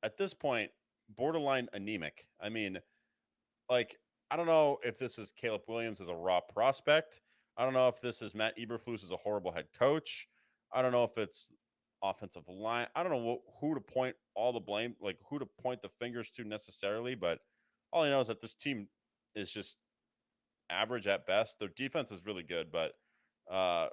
Speaker 1: at this point borderline anemic. I mean, like I don't know if this is Caleb Williams as a raw prospect. I don't know if this is Matt Eberflus as a horrible head coach. I don't know if it's offensive line. I don't know who to point all the blame, like who to point the fingers to necessarily. But all I know is that this team is just average at best. Their defense is really good, but uh,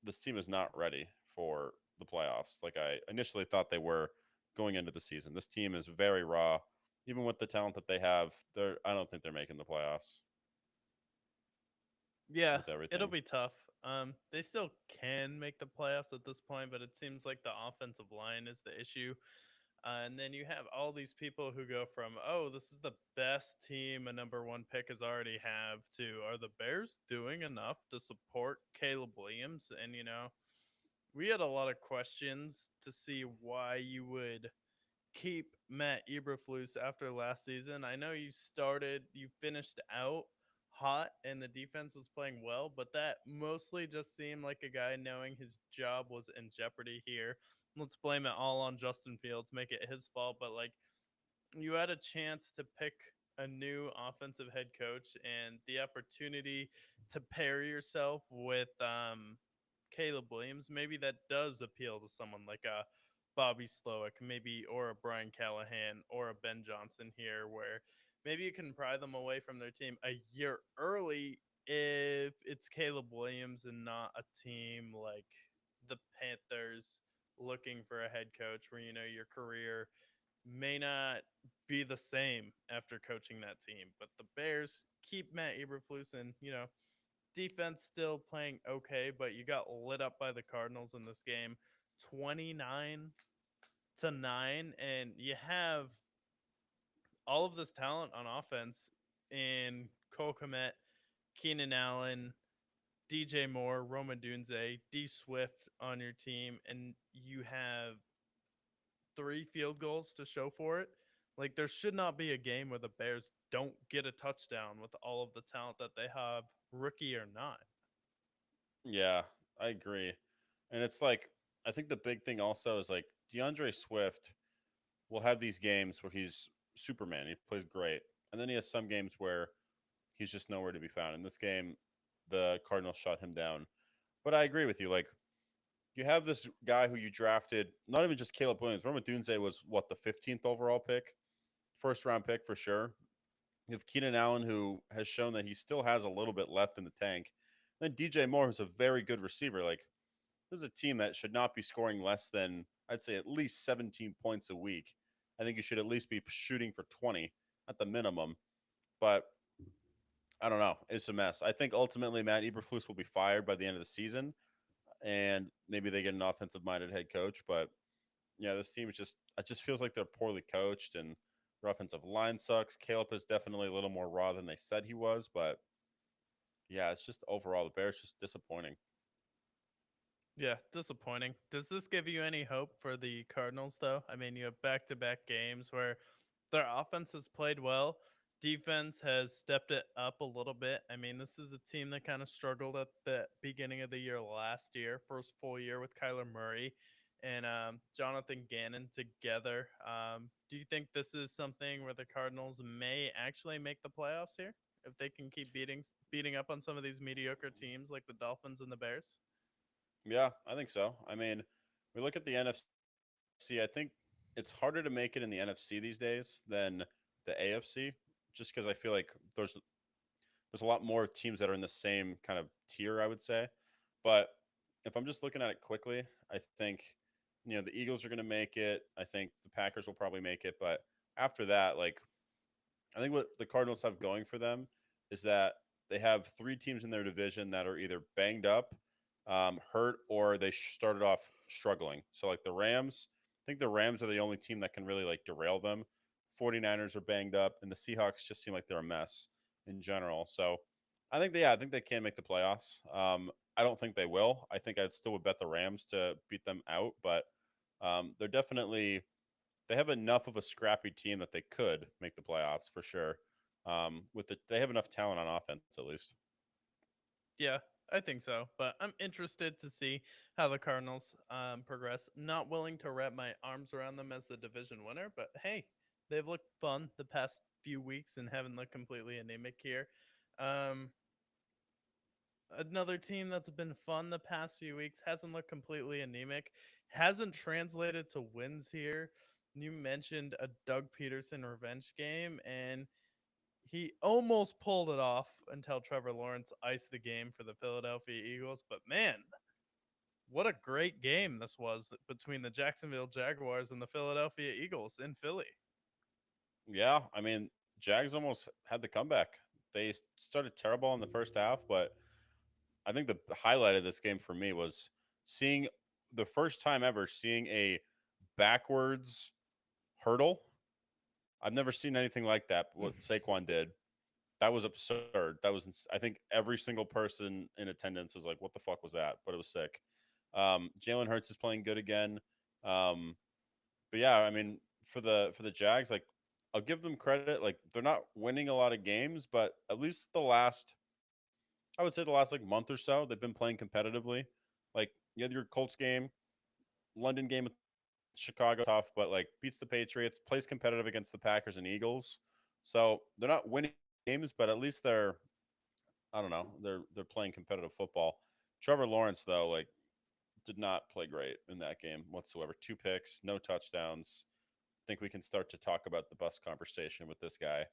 Speaker 1: this team is not ready for the playoffs like I initially thought they were going into the season. This team is very raw. Even with the talent that they have, I don't think they're making the playoffs
Speaker 2: Yeah,
Speaker 1: with
Speaker 2: it'll
Speaker 1: everything.
Speaker 2: be tough. They still can make the playoffs at this point, but it seems like the offensive line is the issue. And then you have all these people who go from, oh, this is the best team a number one pick has already have to, are the Bears doing enough to support Caleb Williams? And, we had a lot of questions to see why you would keep Matt Eberflus after last season. I know you finished out hot and the defense was playing well, but that mostly just seemed like a guy knowing his job was in jeopardy here. Let's blame it all on Justin Fields, make it his fault, but like you had a chance to pick a new offensive head coach and the opportunity to pair yourself with Caleb Williams. Maybe that does appeal to someone like a Bobby Slowick, maybe, or a Brian Callahan or a Ben Johnson here, where maybe you can pry them away from their team a year early if it's Caleb Williams and not a team like the Panthers looking for a head coach where your career may not be the same after coaching that team. But the Bears keep Matt Eberflus and, defense still playing okay, but you got lit up by the Cardinals in this game 29-9. And you have all of this talent on offense in Cole Kmet, Keenan Allen, DJ Moore, Roma Dunze, D Swift on your team, and you have 3 field goals to show for it. Like there should not be a game where the Bears don't get a touchdown with all of the talent that they have, rookie or not.
Speaker 1: Yeah, I agree. And it's like I think the big thing also is like DeAndre Swift will have these games where he's Superman. He plays great. And then he has some games where he's just nowhere to be found. In this game, the Cardinals shut him down. But I agree with you. Like, you have this guy who you drafted, not even just Caleb Williams. Roma Dunze was what, the 15th overall pick? First round pick for sure. You have Keenan Allen, who has shown that he still has a little bit left in the tank. And then DJ Moore, who's a very good receiver. Like, this is a team that should not be scoring less than, I'd say, at least 17 points a week. I think you should at least be shooting for 20 at the minimum. But I don't know. It's a mess. I think ultimately Matt Eberflus will be fired by the end of the season, and maybe they get an offensive minded head coach. But yeah, this team is just it just feels like they're poorly coached, and their offensive line sucks. Caleb is definitely a little more raw than they said he was, but yeah, it's just overall the Bears just disappointing.
Speaker 2: Yeah, disappointing. Does this give you any hope for the Cardinals, though? I mean, you have back to back games where their offense has played well. Defense has stepped it up a little bit. I mean, this is a team that kind of struggled at the beginning of the year last year, first full year with Kyler Murray and Jonathan Gannon together. Do you think this is something where the Cardinals may actually make the playoffs here if they can keep beating up on some of these mediocre teams like the Dolphins and the Bears?
Speaker 1: Yeah, I think so. I mean, we look at the NFC. I think it's harder to make it in the NFC these days than the AFC, just because I feel like there's a lot more teams that are in the same kind of tier, I would say. But if I'm just looking at it quickly, I think the Eagles are going to make it. I think the Packers will probably make it, but after that, like I think what the Cardinals have going for them is that they have three teams in their division that are either banged up, hurt, or they started off struggling. So, like the Rams, I think the Rams are the only team that can really like derail them. 49ers are banged up, and the Seahawks just seem like they're a mess in general. So, I think they can make the playoffs. I don't think they will. I think I still would bet the Rams to beat them out, but they're definitely they have enough of a scrappy team that they could make the playoffs for sure. They have enough talent on offense at least.
Speaker 2: Yeah, I think so. But I'm interested to see how the Cardinals progress. Not willing to wrap my arms around them as the division winner, but hey, they've looked fun the past few weeks and haven't looked completely anemic here. Um, Another team that's been fun the past few weeks hasn't looked completely anemic, hasn't translated to wins here. You mentioned a Doug Peterson revenge game, and he almost pulled it off until Trevor Lawrence iced the game for the Philadelphia Eagles. But man, what a great game this was between the Jacksonville Jaguars and the Philadelphia Eagles in Philly.
Speaker 1: Yeah, I mean, Jags almost had the comeback. They started terrible in the first half, but I think the highlight of this game for me was seeing the first time ever seeing a backwards hurdle. I've never seen anything like that. What Saquon did, that was absurd. I think every single person in attendance was like, "What the fuck was that?" But it was sick. Jalen Hurts is playing good again. Um, but yeah, I mean, for the Jags, like I'll give them credit. Like they're not winning a lot of games, but at least I would say the last like month or so, they've been playing competitively. Like you had your Colts game, London game with Chicago, tough, but like beats the Patriots, plays competitive against the Packers and Eagles. So they're not winning games, but at least I don't know, they're playing competitive football. Trevor Lawrence though, like did not play great in that game whatsoever. Two picks, no touchdowns. I think we can start to talk about the bus conversation with this guy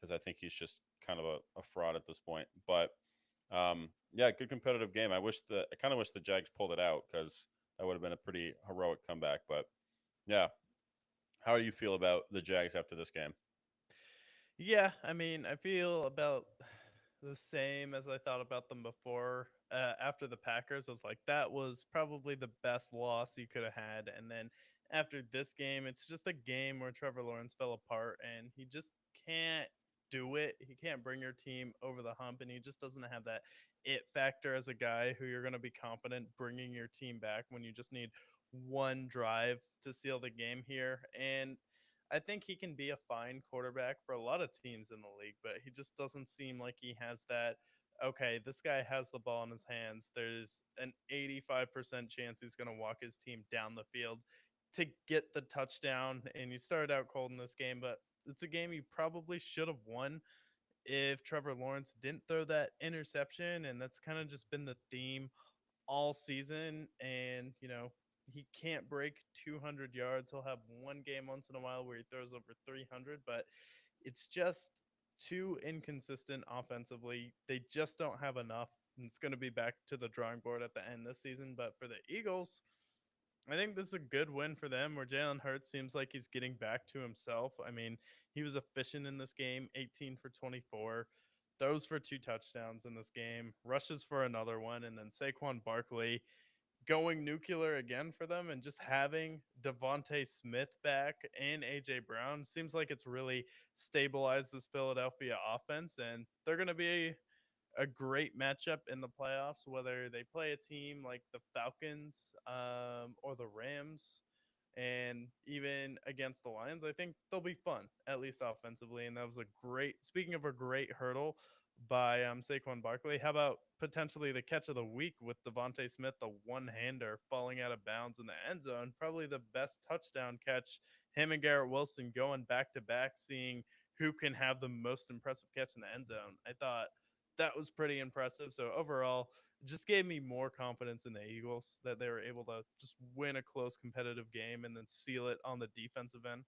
Speaker 1: because I think he's just kind of a fraud at this point. But yeah, good competitive game. I kind of wish the Jags pulled it out because that would have been a pretty heroic comeback. But yeah, how do you feel about the Jags after this game?
Speaker 2: Yeah, I mean, I feel about the same as I thought about them before. After the Packers, I was like, that was probably the best loss you could have had. And then after this game, it's just a game where Trevor Lawrence fell apart and he just can't do it. He can't bring your team over the hump, and he just doesn't have that it factor as a guy who you're going to be confident bringing your team back when you just need one drive to seal the game here. And I think he can be a fine quarterback for a lot of teams in the league, but he just doesn't seem like he has that. Okay, this guy has the ball in his hands. There's an 85% chance he's going to walk his team down the field to get the touchdown. And you started out cold in this game, but it's a game you probably should have won if Trevor Lawrence didn't throw that interception. And that's kind of just been the theme all season. And, he can't break 200 yards. He'll have one game once in a while where he throws over 300, but it's just too inconsistent offensively. They just don't have enough. And it's going to be back to the drawing board at the end this season. But for the Eagles, I think this is a good win for them where Jalen Hurts seems like he's getting back to himself. I mean, he was efficient in this game, 18 for 24. throws for 2 touchdowns in this game, rushes for another one, and then Saquon Barkley going nuclear again for them, and just having Devonte Smith back and AJ Brown seems like it's really stabilized this Philadelphia offense, and they're going to be a great matchup in the playoffs, whether they play a team like the Falcons or the Rams, and even against the Lions. I think they'll be fun, at least offensively. And that was a great, speaking of a great hurdle by Saquon Barkley, how about potentially the catch of the week with Devonte Smith, the one hander falling out of bounds in the end zone? Probably the best touchdown catch. Him and Garrett Wilson going back to back, seeing who can have the most impressive catch in the end zone. I thought that was pretty impressive. So overall, it just gave me more confidence in the Eagles that they were able to just win a close competitive game and then seal it on the defensive end.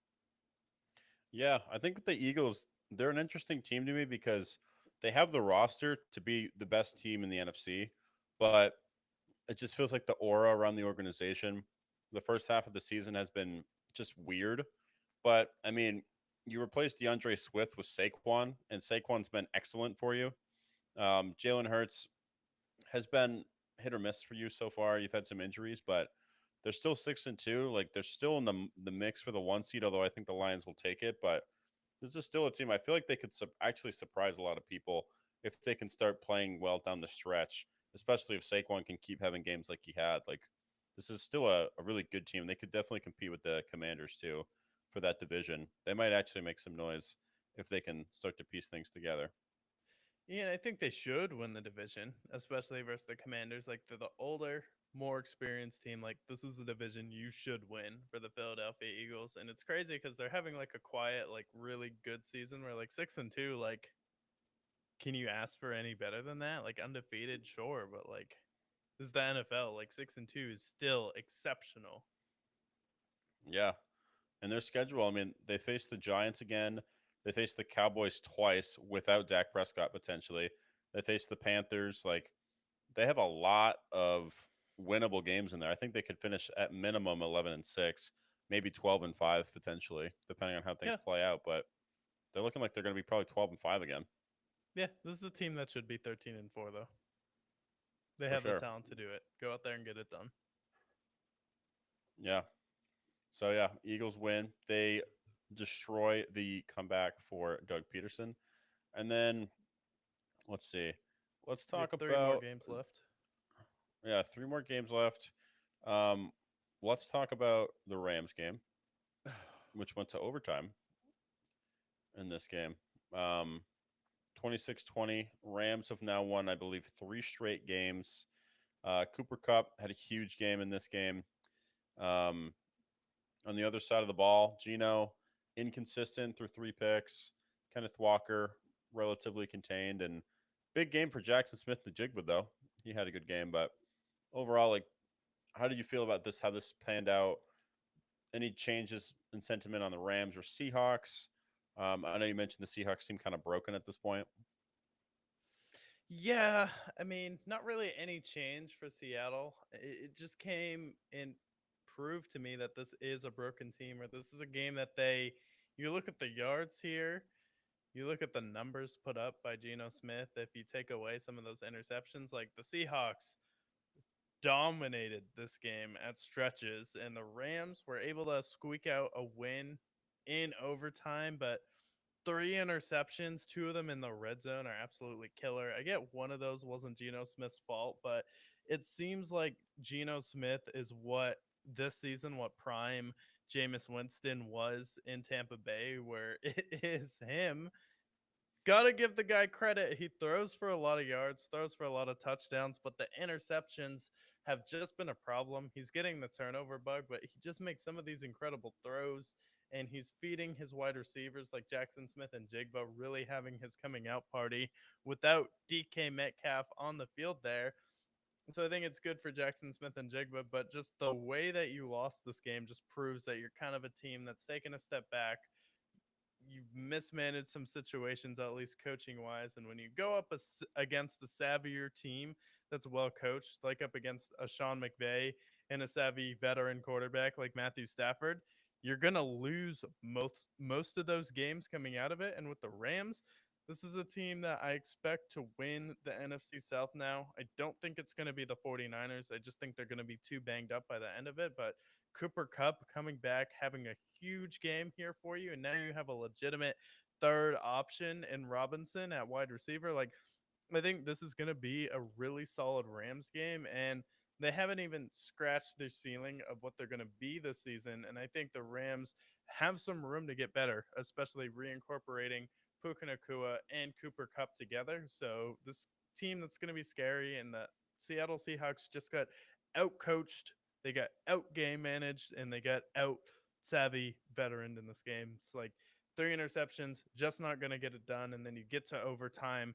Speaker 1: Yeah, I think with the Eagles, they're an interesting team to me because they have the roster to be the best team in the NFC, but it just feels like the aura around the organization the first half of the season has been just weird. But I mean, you replaced DeAndre Swift with Saquon, and Saquon's been excellent for you. Jalen Hurts has been hit or miss for you so far. You've had some injuries, but they're still 6-2. Like they're still in the mix for the one seed. Although I think the Lions will take it, but this is still a team I feel like they could actually surprise a lot of people if they can start playing well down the stretch. Especially if Saquon can keep having games like he had. Like this is still a really good team. They could definitely compete with the Commanders too for that division. They might actually make some noise if they can start to piece things together.
Speaker 2: Yeah, and I think they should win the division, especially versus the Commanders. Like they're the older, more experienced team. Like this is the division you should win for the Philadelphia Eagles. And it's crazy because they're having like a quiet, like really good season where like 6-2, like can you ask for any better than that? Like undefeated, sure, but like this is the NFL. Like 6-2 is still exceptional.
Speaker 1: Yeah, and their schedule, I mean, they face the Giants again. They face the Cowboys twice without Dak Prescott potentially. They face the Panthers. Like they have a lot of winnable games in there. I think they could finish at minimum 11-6, maybe 12-5 potentially, depending on how things
Speaker 2: Yeah,
Speaker 1: play out. But they're looking like they're going to be probably 12-5 again
Speaker 2: yeah. This is the team that should be 13-4 though. They
Speaker 1: for
Speaker 2: have the
Speaker 1: sure.
Speaker 2: talent to do it. Go out there and get it done.
Speaker 1: Yeah. So yeah, Eagles win. They destroy the comeback for Doug Peterson, and then let's see. Let's
Speaker 2: We have
Speaker 1: talk
Speaker 2: 3 more
Speaker 1: about
Speaker 2: games left.
Speaker 1: yeah, three more games left. Um, let's talk about the Rams game, which went to overtime in this game. Um, 26-20. Rams have now won, I believe, three straight games. Cooper Cup had a huge game in this game. Um, on the other side of the ball, Gino, inconsistent through three picks. Kenneth Walker, relatively contained. And big game for Jackson Smith the Jigba, though. He had a good game. But overall, like, how do you feel about this? How this panned out? Any changes in sentiment on the Rams or Seahawks? I know you mentioned the Seahawks seem kind of broken at this point.
Speaker 2: Yeah, I mean, not really any change for Seattle. It just came and proved to me that this is a broken team, or this is a game that they. You look at the yards here, you look at the numbers put up by Geno Smith. If you take away some of those interceptions, like the Seahawks dominated this game at stretches, and the Rams were able to squeak out a win in overtime, but 3 interceptions, 2 of them in the red zone, are absolutely killer. I get one of those wasn't Geno Smith's fault, but it seems like Geno Smith is what this season, what prime Jameis Winston was in Tampa Bay, where it is him. Gotta give the guy credit. He throws for a lot of yards, throws for a lot of touchdowns, but the interceptions have just been a problem. He's getting the turnover bug, but he just makes some of these incredible throws, and he's feeding his wide receivers like Jackson Smith and Jigba, really having his coming out party without DK Metcalf on the field there. So I think it's good for Jackson Smith and Jigba, but just the way that you lost this game just proves that you're kind of a team that's taken a step back. You've mismanaged some situations, at least coaching wise. And when you go up against a savvier team that's well coached, like up against a Sean McVay and a savvy veteran quarterback like Matthew Stafford, you're gonna lose most of those games coming out of it. And with the Rams, This is a team that I expect to win the NFC South now. I don't think it's going to be the 49ers. I just think they're going to be too banged up by the end of it. But Cooper Cup coming back, having a huge game here for you. And now you have a legitimate third option in Robinson at wide receiver. Like, I think this is going to be a really solid Rams game, and they haven't even scratched their ceiling of what they're going to be this season. And I think the Rams have some room to get better, especially reincorporating Puka Nakua and Cooper Cup together. So this team that's going to be scary, and the Seattle Seahawks just got out coached, they got out game managed, and they got out savvy veteran in this game. It's like three interceptions, just not going to get it done. And then you get to overtime,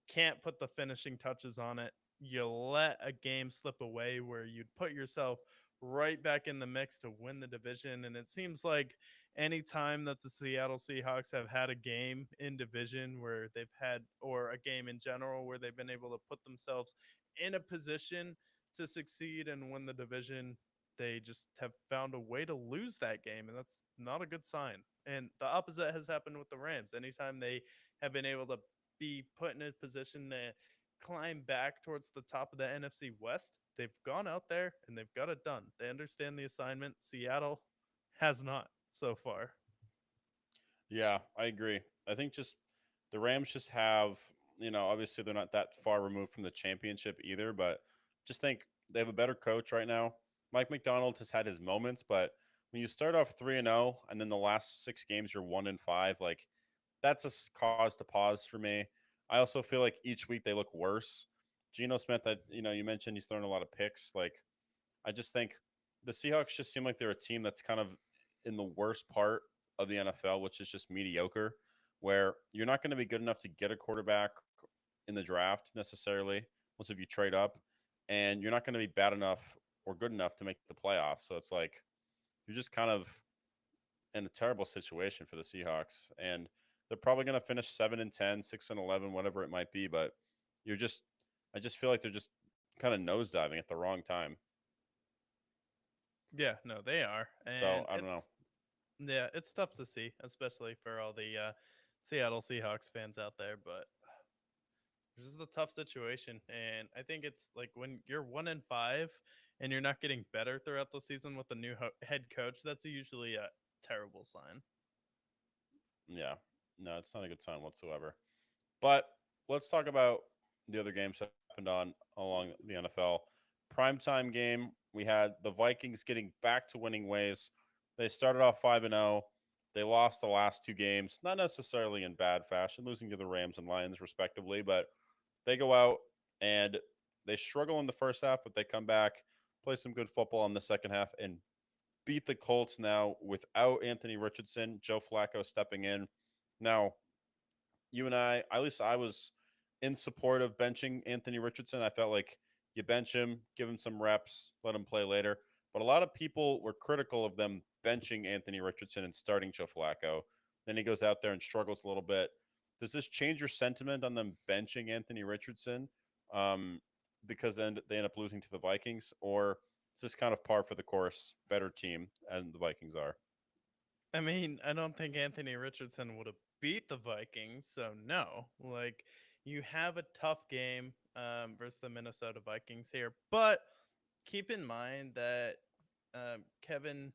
Speaker 2: can't put the finishing touches on it. You let a game slip away where you'd put yourself right back in the mix to win the division. And it seems like any time that the Seattle Seahawks have had a game in division where they've had, or a game in general, where they've been able to put themselves in a position to succeed and win the division, they just have found a way to lose that game. And that's not a good sign. And the opposite has happened with the Rams. Anytime they have been able to be put in a position to climb back towards the top of the NFC West, they've gone out there and they've got it done. They understand the assignment. Seattle has not so far.
Speaker 1: Yeah, I agree. I think just the Rams just have, obviously they're not that far removed from the championship either, but just think they have a better coach right now. Mike McDonald has had his moments, but when you start off 3-0 and then the last 6 games you're 1-5, like that's a cause to pause for me. I also feel like each week they look worse. Geno Smith, that you mentioned he's thrown a lot of picks. Like I just think the Seahawks just seem like they're a team that's kind of in the worst part of the NFL, which is just mediocre, where you're not going to be good enough to get a quarterback in the draft necessarily, once if you trade up, and you're not going to be bad enough or good enough to make the playoffs. So it's like you're just kind of in a terrible situation for the Seahawks, and they're probably going to finish 7-10, 6-11, whatever it might be. But you're just, I just feel like they're just kind of nosediving at the wrong time.
Speaker 2: Yeah, no, they are.
Speaker 1: So
Speaker 2: And
Speaker 1: I don't know.
Speaker 2: it's tough to see, especially for all the Seattle Seahawks fans out there, but this is a tough situation. And I think it's like when you're 1-5 and you're not getting better throughout the season with a new head coach, that's usually a terrible sign.
Speaker 1: Yeah, no, it's not a good sign whatsoever. But let's talk about the other games that happened on along the NFL. Primetime game, we had the Vikings getting back to winning ways. They started off 5-0. They lost the last 2 games, not necessarily in bad fashion, losing to the Rams and Lions respectively, but they go out and they struggle in the first half, but they come back, play some good football in the second half, and beat the Colts now without Anthony Richardson, Joe Flacco stepping in. Now, you and I, at least I was in support of benching Anthony Richardson. I felt like you bench him, give him some reps, let him play later. But a lot of people were critical of them benching Anthony Richardson and starting Joe Flacco. Then he goes out there and struggles a little bit. Does this change your sentiment on them benching Anthony Richardson um, because then they end up losing to the Vikings? Or is this kind of par for the course, better team, and the Vikings are?
Speaker 2: I mean, I don't think Anthony Richardson would have beat the Vikings, so no. Like, you have a tough game versus the Minnesota Vikings here, but keep in mind that Kevin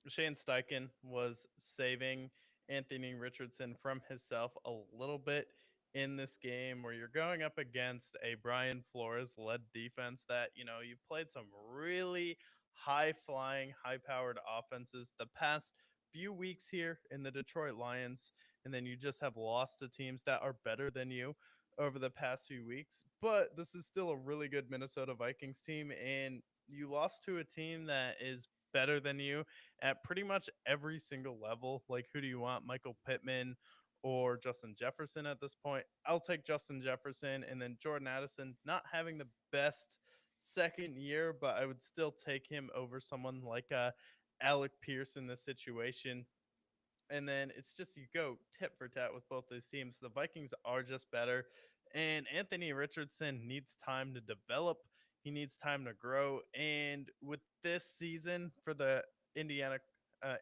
Speaker 2: Shane Steichen was saving Anthony Richardson from himself a little bit in this game where you're going up against a Brian Flores led defense that, you've played some really high flying, high powered offenses the past few weeks here in the Detroit Lions. And then you just have lost to teams that are better than you over the past few weeks. But this is still a really good Minnesota Vikings team. And you lost to a team that is better than you at pretty much every single level. Like, who do you want? Michael Pittman or Justin Jefferson at this point? I'll take Justin Jefferson. And then Jordan Addison, not having the best second year, but I would still take him over someone like Alec Pierce in this situation. And then it's just you go tit for tat with both those teams. The Vikings are just better. And Anthony Richardson needs time to develop. He needs time to grow. And with this season for the Indiana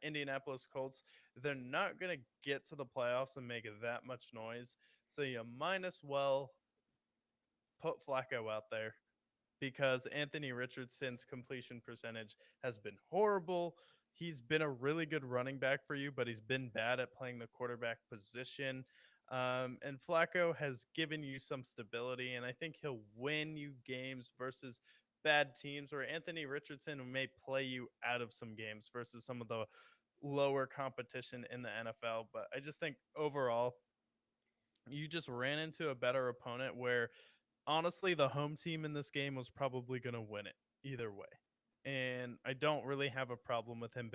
Speaker 2: Indianapolis Colts, they're not going to get to the playoffs and make that much noise. So you might as well put Flacco out there because Anthony Richardson's completion percentage has been horrible. He's been a really good running back for you, but he's been bad at playing the quarterback position. And Flacco has given you some stability, and I think he'll win you games versus bad teams where Anthony Richardson may play you out of some games versus some of the lower competition in the NFL. But I just think overall, you just ran into a better opponent where honestly, the home team in this game was probably going to win it either way. And I don't really have a problem with him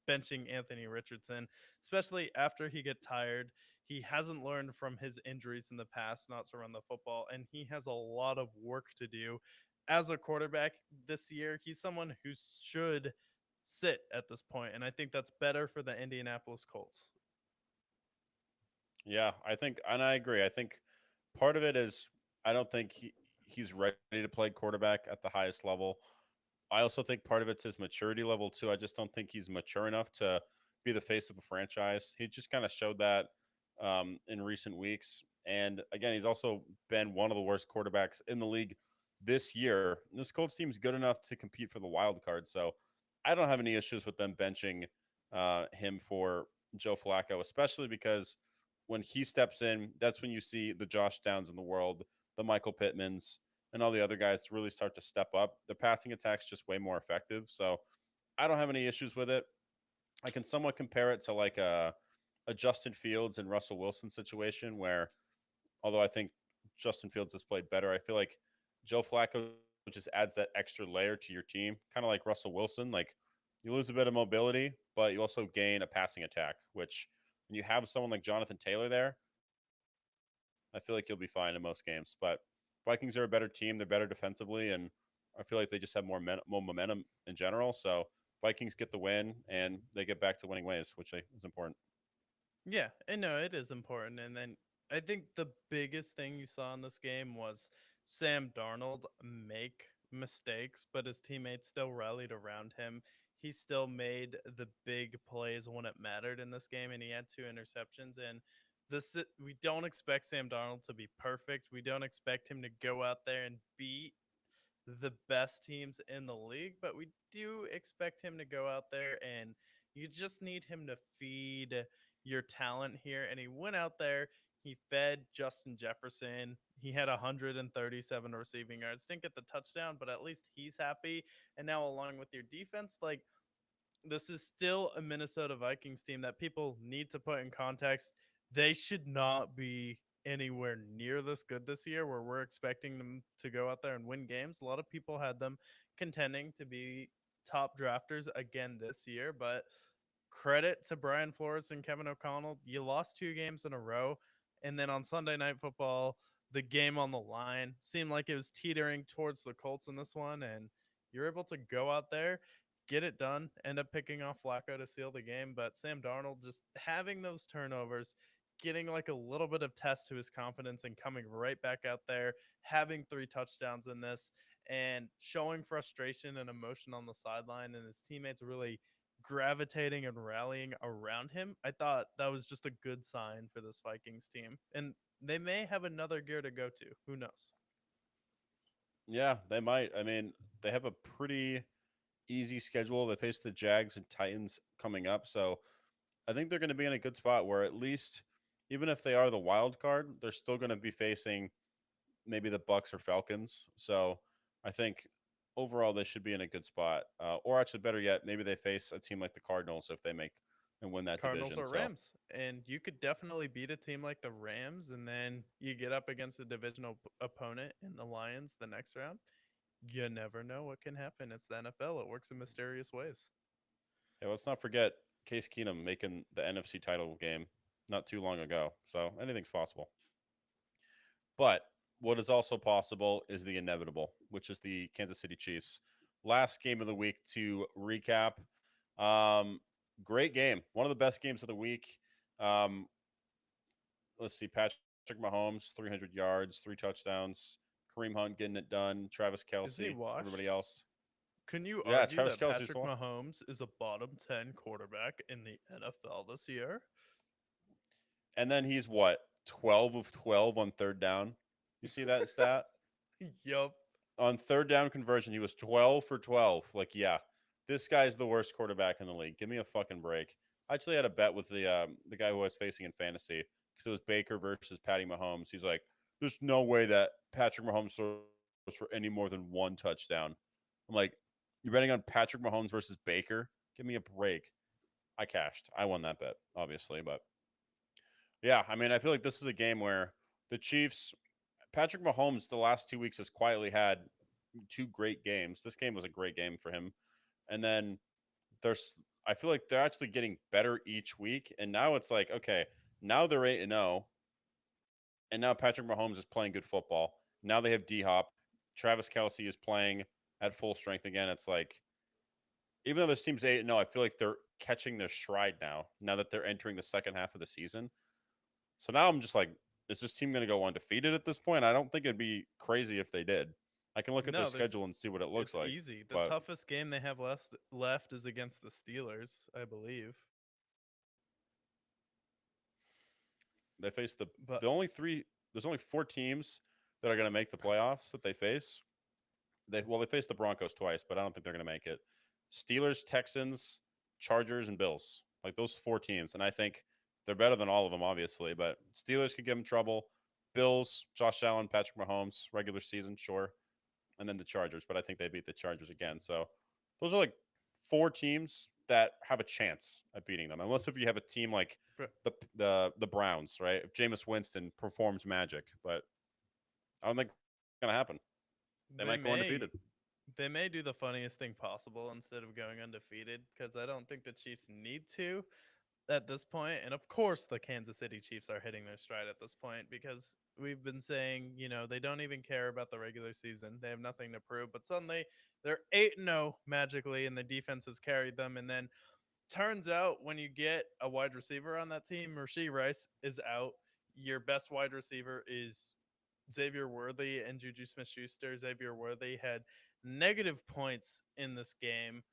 Speaker 2: benching Anthony Richardson, especially after he get tired. He hasn't learned from his injuries in the past not to run the football, and he has a lot of work to do as a quarterback this year. He's someone who should sit at this point, and I think that's better for the Indianapolis Colts.
Speaker 1: Yeah, I think, and I agree. I think part of it is I don't think he's ready to play quarterback at the highest level. I also think part of it's his maturity level too. I just don't think he's mature enough to be the face of a franchise. He just kind of showed that in recent weeks. And again, he's also been one of the worst quarterbacks in the league this year. This Colts team's good enough to compete for the wild card. So I don't have any issues with them benching him for Joe Flacco, especially because when he steps in, that's when you see the Josh Downs in the world, the Michael Pittmans, and all the other guys really start to step up. The passing attack's just way more effective. So I don't have any issues with it. I can somewhat compare it to like a Justin Fields and Russell Wilson situation where, although I think Justin Fields has played better, I feel like Joe Flacco just adds that extra layer to your team, kind of like Russell Wilson. Like you lose a bit of mobility, but you also gain a passing attack, which when you have someone like Jonathan Taylor there, I feel like you'll be fine in most games. But Vikings are a better team. They're better defensively, and I feel like they just have more momentum in general. So Vikings get the win, and they get back to winning ways, which is important.
Speaker 2: Yeah, and no, it is important. And then I think the biggest thing you saw in this game was Sam Darnold make mistakes, but his teammates still rallied around him. He still made the big plays when it mattered in this game, and he had two interceptions. And we don't expect Sam Darnold to be perfect. We don't expect him to go out there and beat the best teams in the league, but we do expect him to go out there and you just need him to feed your talent here. And he went out there, he fed Justin Jefferson. He had 137 receiving yards. Didn't get the touchdown, but at least he's happy. And now, along with your defense, like this is still a Minnesota Vikings team that people need to put in context. They should not be anywhere near this good this year where we're expecting them to go out there and win games. A lot of people had them contending to be top drafters again this year, but credit to Brian Flores and Kevin O'Connell. You lost two games in a row. And then on Sunday Night Football, the game on the line seemed like it was teetering towards the Colts in this one. And you're able to go out there, get it done, end up picking off Flacco to seal the game. But Sam Darnold just having those turnovers, getting like a little bit of test to his confidence and coming right back out there, having three touchdowns in this, and showing frustration and emotion on the sideline, and his teammates really gravitating and rallying around him. I thought that was just a good sign for this Vikings team. And they may have another gear to go to. Who knows?
Speaker 1: Yeah, they might. I mean, they have a pretty easy schedule. They face the Jags and Titans coming up, so I think they're going to be in a good spot where at least, even if they are the wild card, they're still going to be facing maybe the Bucks or Falcons. So I think overall they should be in a good spot. Or actually, better yet, maybe they face a team like the Cardinals if they make and win that
Speaker 2: Cardinals
Speaker 1: division.
Speaker 2: or
Speaker 1: So
Speaker 2: Rams. And you could definitely beat a team like the Rams, and then you get up against a divisional opponent in the Lions the next round. You never know what can happen. It's the NFL. It works in mysterious ways.
Speaker 1: yeah, let's not forget Case Keenum making the NFC title game not too long ago. So anything's possible. But what is also possible is the inevitable, which is the Kansas City Chiefs. Last game of the week to recap. Um, Great game. One of the best games of the week. Um, let's see. Patrick Mahomes, 300 yards, three touchdowns. Kareem Hunt getting it done. Travis
Speaker 2: Isn't he
Speaker 1: Kelsey, everybody
Speaker 2: washed?
Speaker 1: else.
Speaker 2: Can you
Speaker 1: Yeah,
Speaker 2: argue
Speaker 1: Travis
Speaker 2: that
Speaker 1: Kelsey's
Speaker 2: Patrick
Speaker 1: one.
Speaker 2: Mahomes is a bottom 10 quarterback in the NFL this year?
Speaker 1: And then he's what, 12 of 12 on third down? You see that stat?
Speaker 2: Yup.
Speaker 1: On third down conversion, he was 12 for 12. Like, yeah, this guy's the worst quarterback in the league. Give me a fucking break. I actually had a bet with the guy who I was facing in fantasy because it was Baker versus Patty Mahomes. He's like, there's no way that Patrick Mahomes throws for any more than one touchdown. I'm like, you're betting on Patrick Mahomes versus Baker? Give me a break. I cashed. I won that bet, obviously, but yeah, I mean, I feel like this is a game where the Chiefs, Patrick Mahomes, the last 2 weeks has quietly had two great games. This game was a great game for him. And then there's, I feel like they're actually getting better each week. And now it's like, okay, now they're 8-0. And now Patrick Mahomes is playing good football. Now they have D Hop. Travis Kelsey is playing at full strength again. It's like, even though this team's 8-0, I feel like they're catching their stride now that they're entering the second half of the season. So now I'm just like, is this team going to go undefeated at this point? I don't think it'd be crazy if they did. I can look at their
Speaker 2: No, there's
Speaker 1: schedule and see what it looks
Speaker 2: it's
Speaker 1: like,
Speaker 2: easy. The
Speaker 1: but
Speaker 2: toughest game they have left is against the Steelers, I believe.
Speaker 1: they face
Speaker 2: But
Speaker 1: the only three. There's only four teams that are going to make the playoffs that they face. They face the Broncos twice, but I don't think they're going to make it. Steelers, Texans, Chargers, and Bills. Like those four teams, and I think they're better than all of them, obviously. But Steelers could give them trouble. Bills, Josh Allen, Patrick Mahomes, regular season, sure, and then the Chargers. But I think they beat the Chargers again. So those are like four teams that have a chance at beating them, unless if you have a team like
Speaker 2: but
Speaker 1: the Browns, right? If Jameis Winston performs magic, but I don't think it's gonna happen. They might go
Speaker 2: they
Speaker 1: undefeated.
Speaker 2: may they may do the funniest thing possible instead of going undefeated because I don't think the Chiefs need to at this point. And of course, the Kansas City Chiefs are hitting their stride at this point because we've been saying, they don't even care about the regular season. They have nothing to prove. But suddenly they're 8-0 magically, and the defense has carried them. And then turns out when you get a wide receiver on that team, Rasheed Rice is out. Your best wide receiver is Xavier Worthy and Juju Smith Schuster. Xavier Worthy had negative points in this game.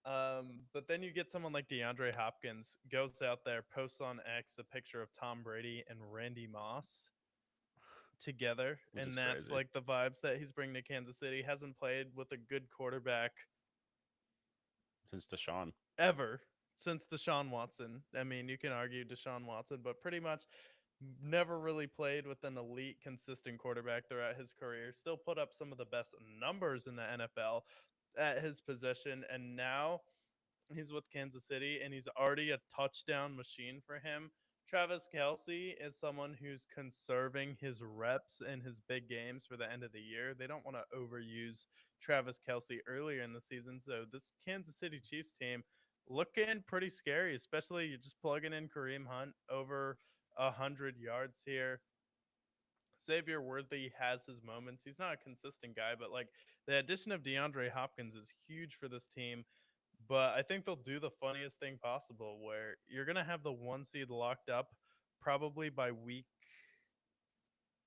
Speaker 2: But then you get someone like DeAndre Hopkins goes out there, posts on X a picture of Tom Brady and Randy Moss together,
Speaker 1: Which is
Speaker 2: and that's
Speaker 1: crazy
Speaker 2: like the vibes that he's bringing to Kansas City. Hasn't played with a good quarterback
Speaker 1: since Deshaun.
Speaker 2: ever since Deshaun Watson. I mean, you can argue Deshaun Watson, but pretty much never really played with an elite, consistent quarterback throughout his career. Still put up some of the best numbers in the NFL at his position, and now he's with Kansas City, and he's already a touchdown machine for him. Travis Kelsey is someone who's conserving his reps in his big games for the end of the year. They don't want to overuse Travis Kelsey earlier in the season. So this Kansas City Chiefs team looking pretty scary, especially you just plugging in Kareem Hunt over 100 yards here. Xavier Worthy has his moments. He's not a consistent guy, but like the addition of DeAndre Hopkins is huge for this team. But I think they'll do the funniest thing possible where you're going to have the one seed locked up probably by week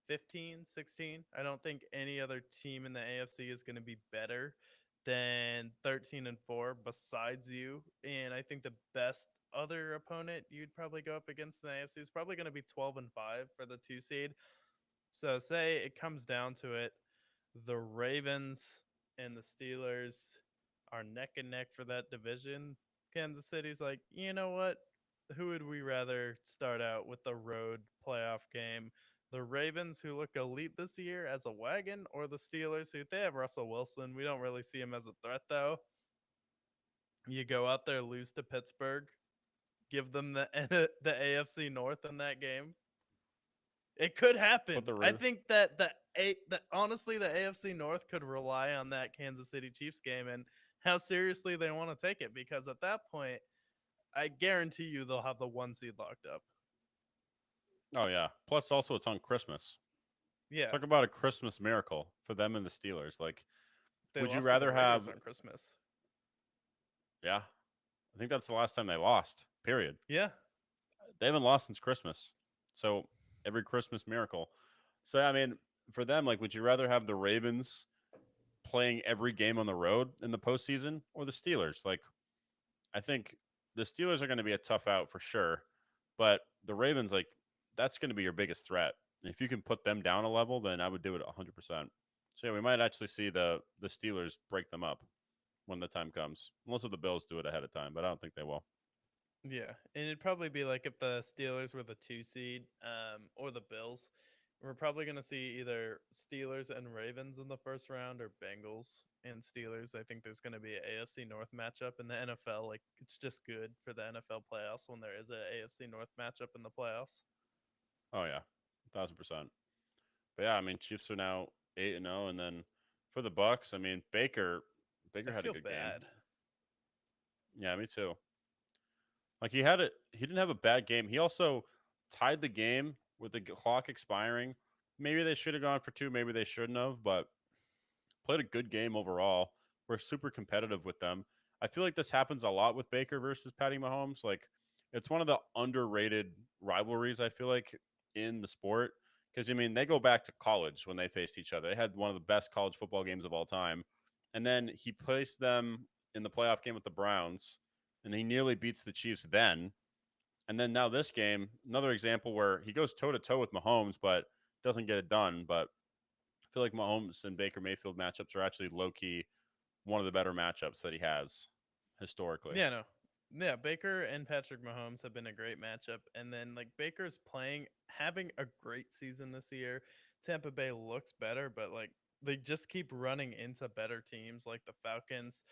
Speaker 2: 15, 16. I don't think any other team in the AFC is going to be better than 13-4 besides you. And I think the best other opponent you'd probably go up against in the AFC is probably going to be 12-5 for the 2 seed. So say it comes down to it, the Ravens and the Steelers are neck and neck for that division. Kansas City's like, you know what? Who would we rather start out with the road playoff game? The Ravens, who look elite this year as a wagon, or the Steelers, who they have Russell Wilson. We don't really see him as a threat, though. You go out there, lose to Pittsburgh, give them the AFC North in that game. It could
Speaker 1: Put
Speaker 2: happen.
Speaker 1: the
Speaker 2: I
Speaker 1: roof.
Speaker 2: think that honestly the AFC North could rely on that Kansas City Chiefs game and how seriously they want to take it, because at that point, I guarantee you they'll have the one seed locked up.
Speaker 1: Oh yeah. Plus, also it's on Christmas.
Speaker 2: Yeah,
Speaker 1: Talk about a Christmas miracle for them and the Steelers. Like,
Speaker 2: they
Speaker 1: would you
Speaker 2: lost to the
Speaker 1: rather
Speaker 2: Raiders
Speaker 1: have?
Speaker 2: on Christmas.
Speaker 1: Yeah, I think that's the last time they lost. Period.
Speaker 2: Yeah,
Speaker 1: They haven't lost since Christmas. So every Christmas miracle. So I mean, for them, like, would you rather have the Ravens playing every game on the road in the postseason, or the Steelers. Like, I think the Steelers are going to be a tough out for sure, but the Ravens, like, that's going to be your biggest threat. If you can put them down a level, then I would do it 100%. So yeah, we might actually see the Steelers break them up when the time comes, unless if the Bills do it ahead of time, but I don't think they will.
Speaker 2: Yeah, and it'd probably be like if the Steelers were the 2 seed, or the Bills. We're probably gonna see either Steelers and Ravens in the first round, or Bengals and Steelers. I think there's gonna be an AFC North matchup in the NFL. Like it's just good for the NFL playoffs when there is a AFC North matchup in the playoffs.
Speaker 1: Oh yeah, 1,000%. But yeah, I mean, Chiefs are now 8-0, and then for the Bucks, I mean, Baker
Speaker 2: I
Speaker 1: had a
Speaker 2: feel
Speaker 1: good game.
Speaker 2: bad.
Speaker 1: Yeah, me too. Like he had it. He didn't have a bad game. He also tied the game with the clock expiring. Maybe they should have gone for two. Maybe they shouldn't have. But played a good game overall. We're super competitive with them. I feel like this happens a lot with Baker versus Patty Mahomes. Like it's one of the underrated rivalries. I feel like in the sport because I mean they go back to college when they faced each other. They had one of the best college football games of all time, and then he placed them in the playoff game with the Browns, and he nearly beats the Chiefs then. And then now this game, another example where he goes toe to toe with Mahomes, but doesn't get it done. But I feel like Mahomes and Baker Mayfield matchups are actually low key one of the better matchups that he has historically.
Speaker 2: Yeah, no. Yeah, Baker and Patrick Mahomes have been a great matchup. And then like Baker's playing having a great season this year. Tampa Bay looks better, but like they just keep running into better teams like the Falcons.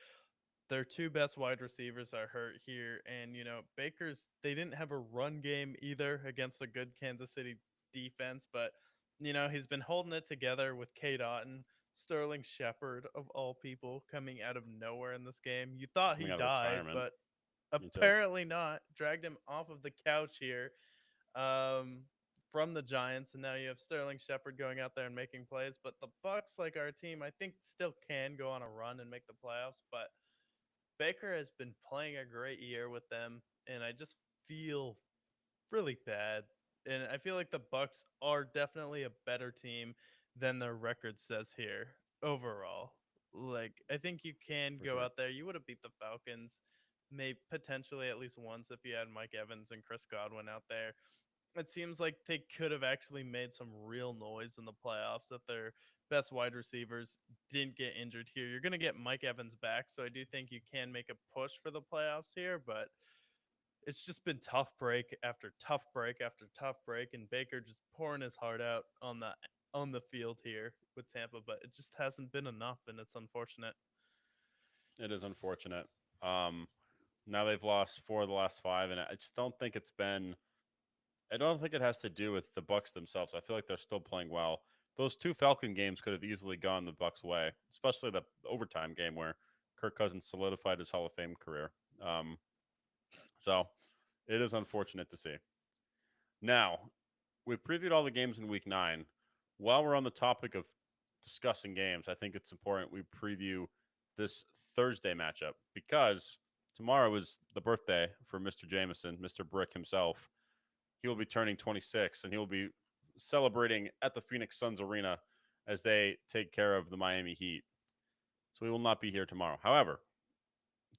Speaker 2: Their two best wide receivers are hurt here. And, Baker's, they didn't have a run game either against a good Kansas City defense, but, he's been holding it together with Kate Otten, Sterling Shepard, of all people, coming out of nowhere in this game. You thought he
Speaker 1: Coming out of
Speaker 2: died,
Speaker 1: retirement,
Speaker 2: but
Speaker 1: me too.
Speaker 2: apparently not. Dragged him off of the couch here, um, from the Giants, and now you have Sterling Shepard going out there and making plays. But the Bucks, like our team, I think still can go on a run and make the playoffs, but Baker has been playing a great year with them, and I just feel really bad. And I feel like the Bucks are definitely a better team than their record says here overall. Like I think you can
Speaker 1: For
Speaker 2: go
Speaker 1: sure.
Speaker 2: out there. You would have beat the Falcons, maybe potentially at least once if you had Mike Evans and Chris Godwin out there. It seems like they could have actually made some real noise in the playoffs if their best wide receivers didn't get injured here. You're going to get Mike Evans back, so I do think you can make a push for the playoffs here, but it's just been tough break after tough break after tough break, and Baker just pouring his heart out on the field here with Tampa, but it just hasn't been enough, and it's unfortunate.
Speaker 1: It is unfortunate. Um, Now they've lost four of the last five, and I just don't think it's been. I don't think it has to do with the Bucks themselves. I feel like they're still playing well. Those two Falcon games could have easily gone the Bucks' way, especially the overtime game where Kirk Cousins solidified his Hall of Fame career. Um, so it is unfortunate to see. Now, we previewed all the games in week 9. While we're on the topic of discussing games, I think it's important we preview this Thursday matchup because tomorrow is the birthday for Mr. Jameson, Mr. Brick himself. He will be turning 26 and he will be celebrating at the Phoenix Suns Arena as they take care of the Miami Heat. So we will not be here tomorrow. However,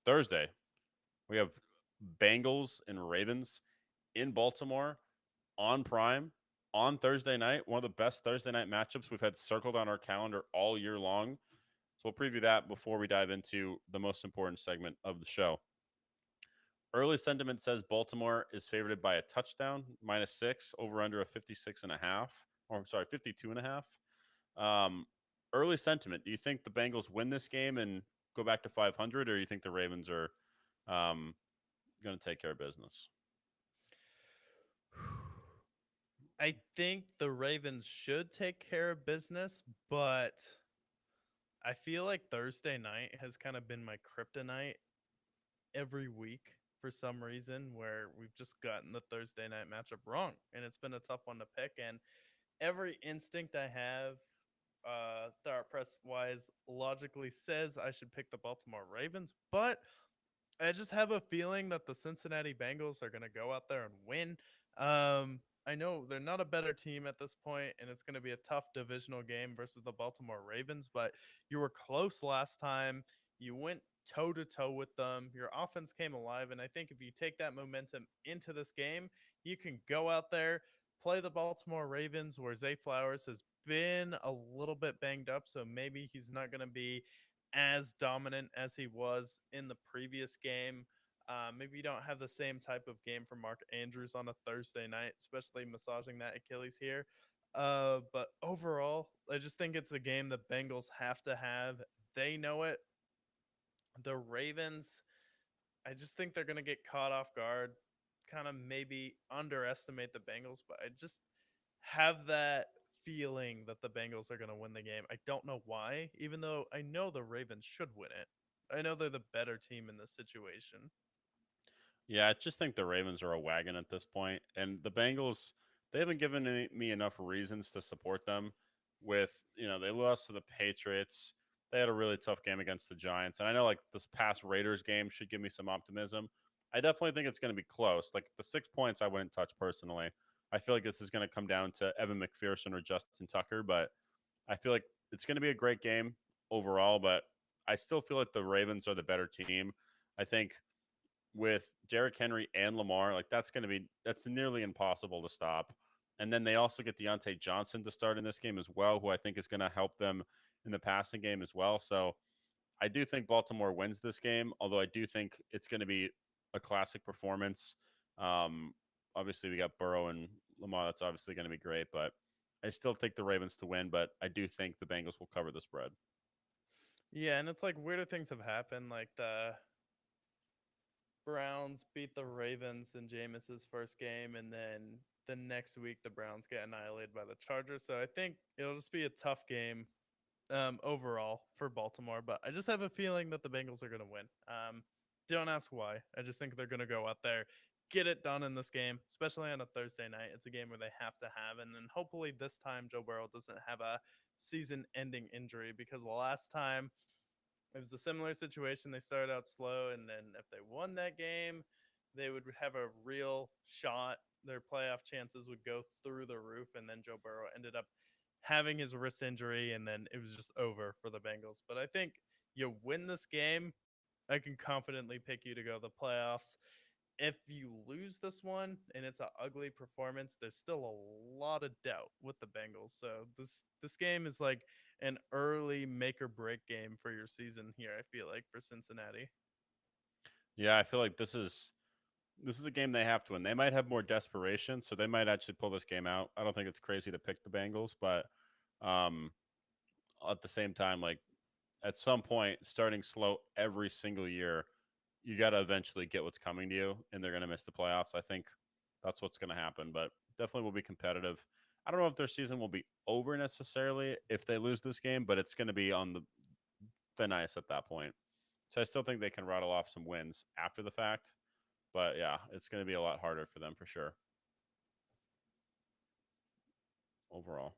Speaker 1: Thursday, we have Bengals and Ravens in Baltimore on Prime on Thursday night. One of the best Thursday night matchups we've had circled on our calendar all year long. So we'll preview that before we dive into the most important segment of the show. Early sentiment says Baltimore is favored by a touchdown, -6, over under a 56 and a half, or I'm sorry, 52 and a half. Um, Early sentiment. Do you think the Bengals win this game and go back to 500, or do you think the Ravens are going to take care of business?
Speaker 2: I think the Ravens should take care of business, but I feel like Thursday night has kind of been my kryptonite every week for some reason, where we've just gotten the Thursday night matchup wrong, and it's been a tough one to pick. And every instinct I have, Thought press wise, logically says I should pick the Baltimore Ravens, but I just have a feeling that the Cincinnati Bengals are going to go out there and win. I know they're not a better team at this point, and it's going to be a tough divisional game versus the Baltimore Ravens, but you were close last time. You went toe to toe with them. Your offense came alive, and I think if you take that momentum into this game, you can go out there, play the Baltimore Ravens, where Zay Flowers has been a little bit banged up, so maybe he's not going to be as dominant as he was in the previous game. Maybe you don't have the same type of game for Mark Andrews on a Thursday night, especially massaging that Achilles here. But overall, I just think it's a game the Bengals have to have. They know it. The Ravens, I just think they're going to get caught off guard, kind of maybe underestimate the Bengals, but I just have that feeling that the Bengals are going to win the game. I don't know why, even though I know the Ravens should win it. I know they're the better team in this situation.
Speaker 1: Yeah, I just think the Ravens are a wagon at this point, and the Bengals, they haven't given me enough reasons to support them. With they lost to the Patriots. They had a really tough game against the Giants, and I know like this past Raiders game should give me some optimism. I definitely think it's going to be close. Like the 6 points, I wouldn't touch personally. I feel like this is going to come down to Evan McPherson or Justin Tucker, but I feel like it's going to be a great game overall. But I still feel like the Ravens are the better team. I think with Derrick Henry and Lamar, like that's nearly impossible to stop. And then they also get Deontay Johnson to start in this game as well, who I think is going to help them in the passing game as well. So I do think Baltimore wins this game, although I do think it's going to be a classic performance. Um, Obviously, we got Burrow and Lamar. That's obviously going to be great, but I still take the Ravens to win. But I do think the Bengals will cover the spread.
Speaker 2: Yeah, and it's like weirder things have happened. Like the Browns beat the Ravens in Jameis's first game, and then the next week the Browns get annihilated by the Chargers. So I think it'll just be a tough game overall for Baltimore. But I just have a feeling that the Bengals are going to win. Don't ask why. I just think they're going to go out there, get it done in this game, especially on a Thursday night. It's a game where they have to have, and then hopefully this time Joe Burrow doesn't have a season-ending injury because the last time it was a similar situation. They started out slow, and then if they won that game, they would have a real shot. Their playoff chances would go through the roof, and then Joe Burrow ended up having his wrist injury, and then it was just over for the Bengals. But I think you win this game, I can confidently pick you to go to the playoffs. If you lose this one and it's an ugly performance, there's still a lot of doubt with the Bengals. So this game is like an early make or break game for your season here, I feel like, for Cincinnati.
Speaker 1: Yeah, I feel like this is a game they have to win. They might have more desperation, so they might actually pull this game out. I don't think it's crazy to pick the Bengals, but um, at the same time, like at some point, starting slow every single year, you got to eventually get what's coming to you, and they're going to miss the playoffs. I think that's what's going to happen, but definitely will be competitive. I don't know if their season will be over necessarily if they lose this game, but it's going to be on the thin ice at that point. So I still think they can rattle off some wins after the fact. But yeah, it's going to be a lot harder for them for sure overall.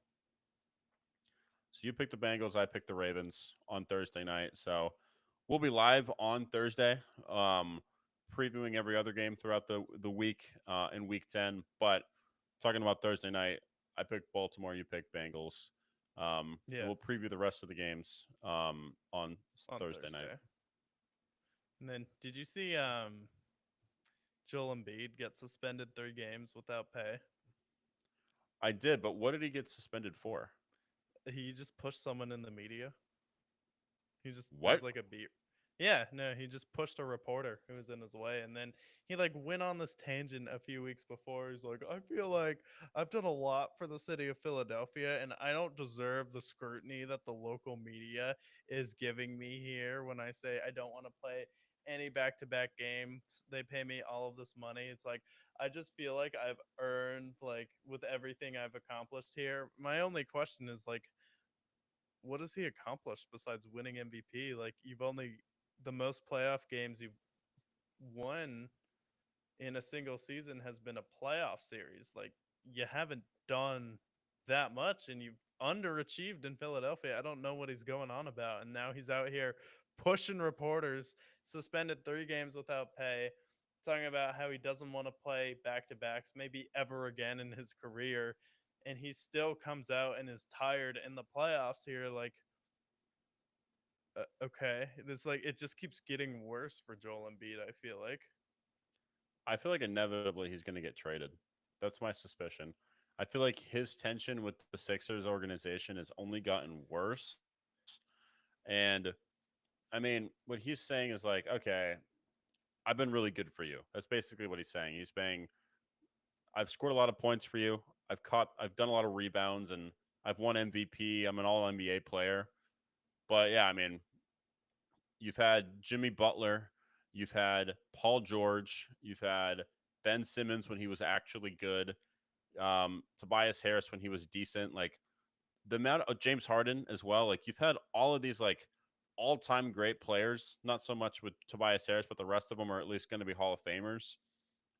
Speaker 1: So you picked the Bengals, I picked the Ravens on Thursday night. So we'll be live on Thursday, previewing every other game throughout the week in Week 10. But talking about Thursday night, I picked Baltimore, you picked Bengals. And
Speaker 2: Yeah,
Speaker 1: we'll preview the rest of the games on
Speaker 2: on
Speaker 1: Thursday night.
Speaker 2: Thursday. And then did you see Joel Embiid get suspended 3 games without pay?
Speaker 1: I did, but what did he get suspended for?
Speaker 2: He just pushed someone in the media. He just does
Speaker 1: What?
Speaker 2: like a beat. Yeah, no, he just pushed a reporter who was in his way, and then he like went on this tangent a few weeks before. He's like, "I feel like I've done a lot for the city of Philadelphia, and I don't deserve the scrutiny that the local media is giving me here when I say I don't want to play any back-to-back games. They pay me all of this money. It's like I just feel like I've earned like with everything I've accomplished here. My only question is like what has he accomplished besides winning MVP? Like you've only the most playoff games you've won in a single season has been a playoff series. Like you haven't done that much and you've underachieved in Philadelphia. I don't know what he's going on about. And now he's out here pushing reporters, suspended 3 games without pay. talking about how he doesn't want to play back to backs, maybe ever again in his career, and he still comes out and is tired in the playoffs here. Like, okay, it's like it just keeps getting worse for Joel Embiid. I feel like.
Speaker 1: I feel like inevitably he's going to get traded. That's my suspicion. I feel like his tension with the Sixers organization has only gotten worse. And I mean, what he's saying is like, okay, I've been really good for you. That's basically what he's saying. He's saying, I've scored a lot of points for you. I've done a lot of rebounds, and I've won MVP. I'm an all NBA player. But yeah, I mean, you've had Jimmy Butler, you've had Paul George, you've had Ben Simmons when he was actually good, Tobias Harris when he was decent. Like the amount of James Harden as well. Like you've had all of these like all-time great players. Not so much with Tobias Harris, but the rest of them are at least going to be Hall of Famers.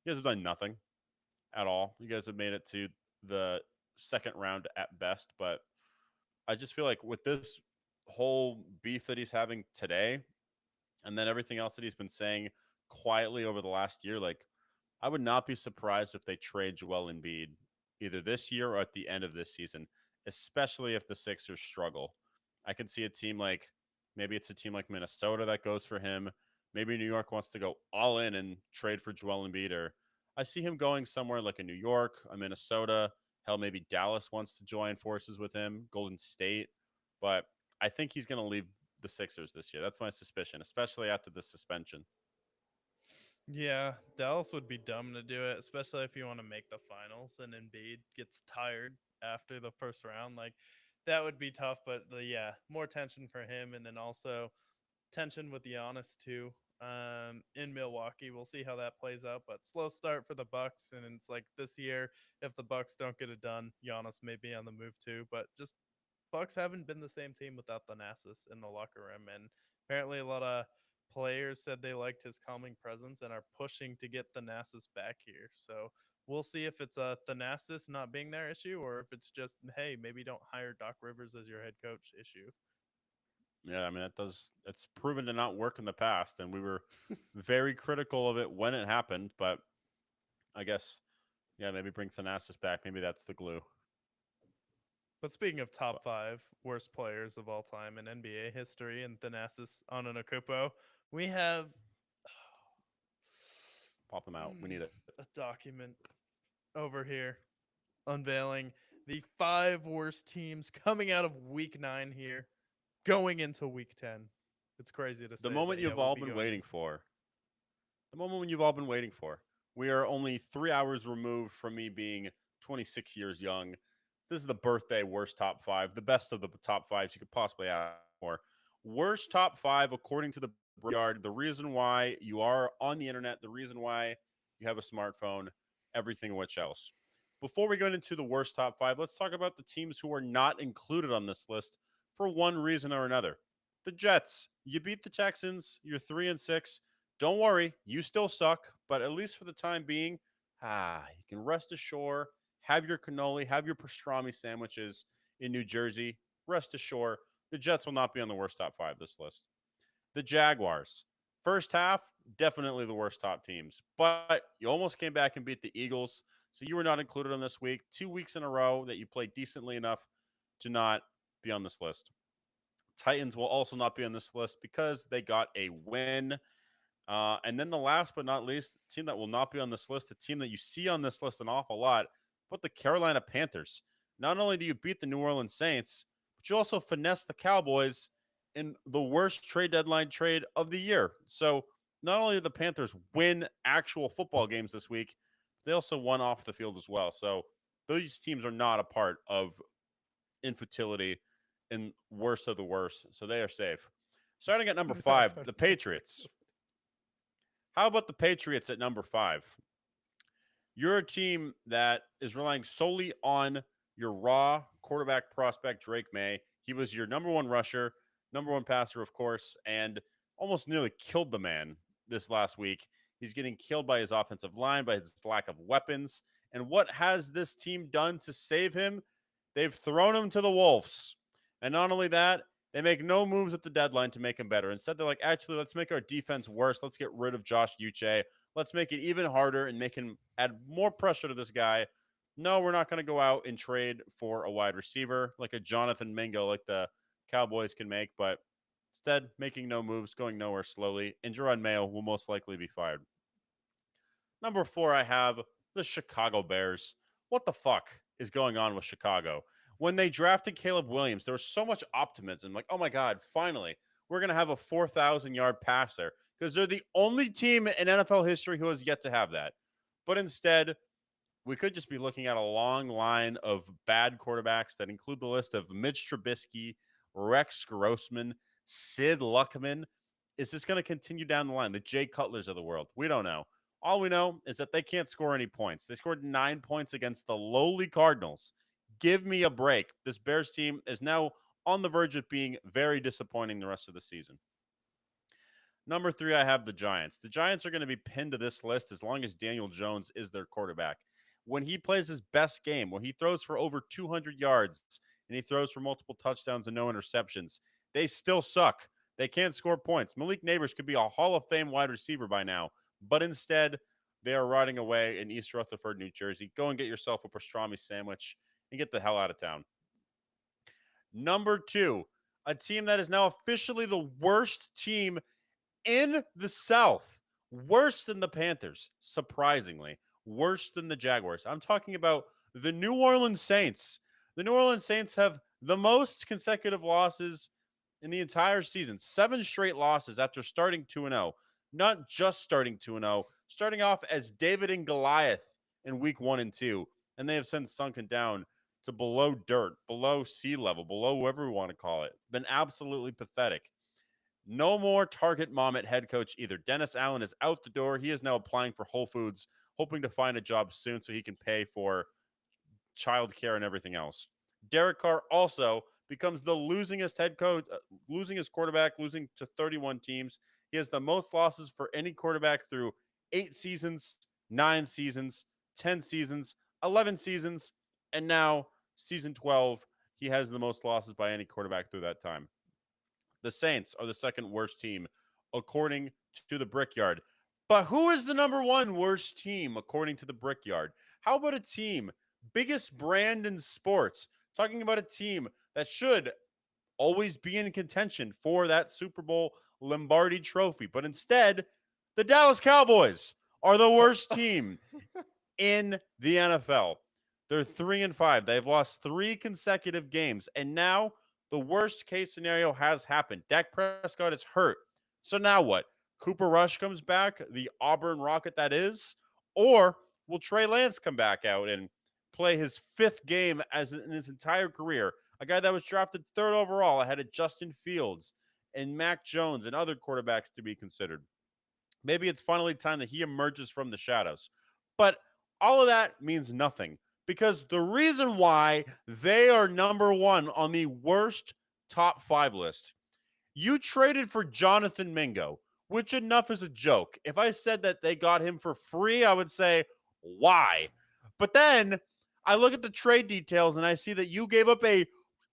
Speaker 1: You guys have done nothing at all. You guys have made it to the second round at best, but I just feel like with this whole beef that he's having today, and then everything else that he's been saying quietly over the last year, like I would not be surprised if they trade Joel Embiid either this year or at the end of this season, especially if the Sixers struggle. I can see a team like maybe it's a team like Minnesota that goes for him. Maybe New York wants to go all in and trade for Joel Embiid, or I see him going somewhere like a New York, a Minnesota. Hell, maybe Dallas wants to join forces with him, Golden State. But I think he's going to leave the Sixers this year. That's my suspicion, especially after the suspension.
Speaker 2: Yeah, Dallas would be dumb to do it, especially if you want to make the finals and Embiid gets tired after the first round. Like that would be tough, but yeah, more tension for him, and then also tension with Giannis too. In Milwaukee, we'll see how that plays out. But slow start for the Bucks, and it's like this year, if the Bucks don't get it done, Giannis may be on the move too. But just Bucks haven't been the same team without Thanasis in the locker room, and apparently a lot of players said they liked his calming presence and are pushing to get Thanasis back here. So we'll see if it's a Thanasis not being their issue or if it's just hey, maybe don't hire Doc Rivers as your head coach issue.
Speaker 1: Yeah, I mean that does. It's proven to not work in the past, and we were very critical of it when it happened. But I guess, yeah, maybe bring Thanasis back. Maybe that's the glue.
Speaker 2: But speaking of
Speaker 1: But
Speaker 2: top five worst players of all time in NBA history and Thanasis Antetokounmpo, we have
Speaker 1: pop them out. We need it.
Speaker 2: a document over here unveiling the five worst teams coming out of week 9 here, going into week 10. It's crazy to
Speaker 1: The
Speaker 2: say,
Speaker 1: moment
Speaker 2: but yeah,
Speaker 1: you've
Speaker 2: we'll
Speaker 1: all
Speaker 2: be
Speaker 1: been
Speaker 2: going
Speaker 1: waiting
Speaker 2: in.
Speaker 1: for. The moment when you've all been waiting for. We are only 3 hours removed from me being 26 years young. This is the birthday worst top five, the best of the top fives you could possibly ask for. Worst top five according to the Brickyard. The reason why you are on the internet, the reason why you have a smartphone, everything which else. Before we get into the worst top five, let's talk about the teams who are not included on this list for one reason or another. The Jets. You beat the Texans. You're 3-6. Don't worry, you still suck, but at least for the time being, you can rest ashore, have your cannoli, have your pastrami sandwiches in New Jersey. Rest ashore, the Jets will not be on the worst top five this list. The Jaguars. First half, definitely the worst top teams, but you almost came back and beat the Eagles, so you were not included on this week. 2 weeks in a row that you played decently enough to not be on this list. Titans will also not be on this list because they got a win. And then the last but not least team that will not be on this list, a team that you see on this list an awful lot, but the Carolina Panthers. Not only do you beat the New Orleans Saints, but you also finesse the Cowboys in the worst trade deadline trade of the year. So not only did the Panthers win actual football games this week, they also won off the field as well. So these teams are not a part of infertility and worst of the worst. So they are safe. Starting at number
Speaker 2: Not
Speaker 1: five,
Speaker 2: part
Speaker 1: the
Speaker 2: of the
Speaker 1: Patriots. How about the Patriots at number five? You're a team that is relying solely on your raw quarterback prospect, Drake May. He was your number one rusher, number one passer, of course, and almost nearly killed the man this last week. He's getting killed by his offensive line, by his lack of weapons. And what has this team done to save him? They've thrown him to the Wolves. And not only that, They make no moves at the deadline to make him better. Instead, they're like, actually, let's make our defense worse. Let's get rid of Josh Uche. Let's make it even harder and make him add more pressure to this guy. No, we're not going to go out and trade for a wide receiver like a Jonathan Mingo, like the Cowboys can make, but instead, making no moves, going nowhere slowly, and Jerron Mayo will most likely be fired. Number 4, I have the Chicago Bears. What the fuck is going on with Chicago? When they drafted Caleb Williams, there was so much optimism. Like, oh my God, finally, we're going to have a 4,000-yard passer because they're the only team in NFL history who has yet to have that. But instead, we could just be looking at a long line of bad quarterbacks that include the list of Mitch Trubisky, Rex Grossman, Sid Luckman. Is this going to continue down the line? The Jay Cutlers of the world? We don't know. All we know is that they can't score any points. They scored 9 points against the lowly Cardinals. Give me a break. This Bears team is now on the verge of being very disappointing the rest of the season. Number 3, I have the Giants. The Giants are going to be pinned to this list as long as Daniel Jones is their quarterback. When he plays his best game, when he throws for over 200 yards and he throws for multiple touchdowns and no interceptions, they still suck. They can't score points. Malik Neighbors could be a Hall of Fame wide receiver by now, but instead, they are riding away in East Rutherford, New Jersey. Go and get yourself a pastrami sandwich and get the hell out of town. Number 2, a team that is now officially the worst team in the South. Worse than the Panthers, surprisingly. Worse than the Jaguars. I'm talking about the New Orleans Saints. The New Orleans Saints have the most consecutive losses in the entire season. 7 straight losses after starting 2-0. Not just starting 2-0, starting off as David and Goliath in week 1 and 2. And they have since sunken down to below dirt, below sea level, below whatever we want to call it. Been absolutely pathetic. No more target mom at head coach either. Dennis Allen is out the door. He is now applying for Whole Foods, hoping to find a job soon so he can pay for childcare and everything else. Derek Carr also becomes the losingest head coach, losing his quarterback, losing to 31 teams. He has the most losses for any quarterback through 8 seasons, 9 seasons, 10 seasons, 11 seasons, and now season 12. He has the most losses by any quarterback through that time. The Saints are the second worst team, according to the Brickyard. But who is the number 1 worst team, according to the Brickyard? How about a team, biggest brand in sports, talking about a team that should always be in contention for that Super Bowl Lombardi trophy. But instead, the Dallas Cowboys are the worst team in the NFL. They're 3-5. They've lost 3 consecutive games. And now the worst case scenario has happened. Dak Prescott is hurt. So now what? Cooper Rush comes back, the Auburn Rocket that is, or will Trey Lance come back out and play his 5th game as in his entire career? A guy that was drafted 3rd overall ahead of Justin Fields and Mac Jones and other quarterbacks to be considered. Maybe it's finally time that he emerges from the shadows. But all of that means nothing because the reason why they are number 1 on the worst top 5 list, you traded for Jonathan Mingo, which enough is a joke. If I said that they got him for free, I would say, why? But then I look at the trade details and I see that you gave up a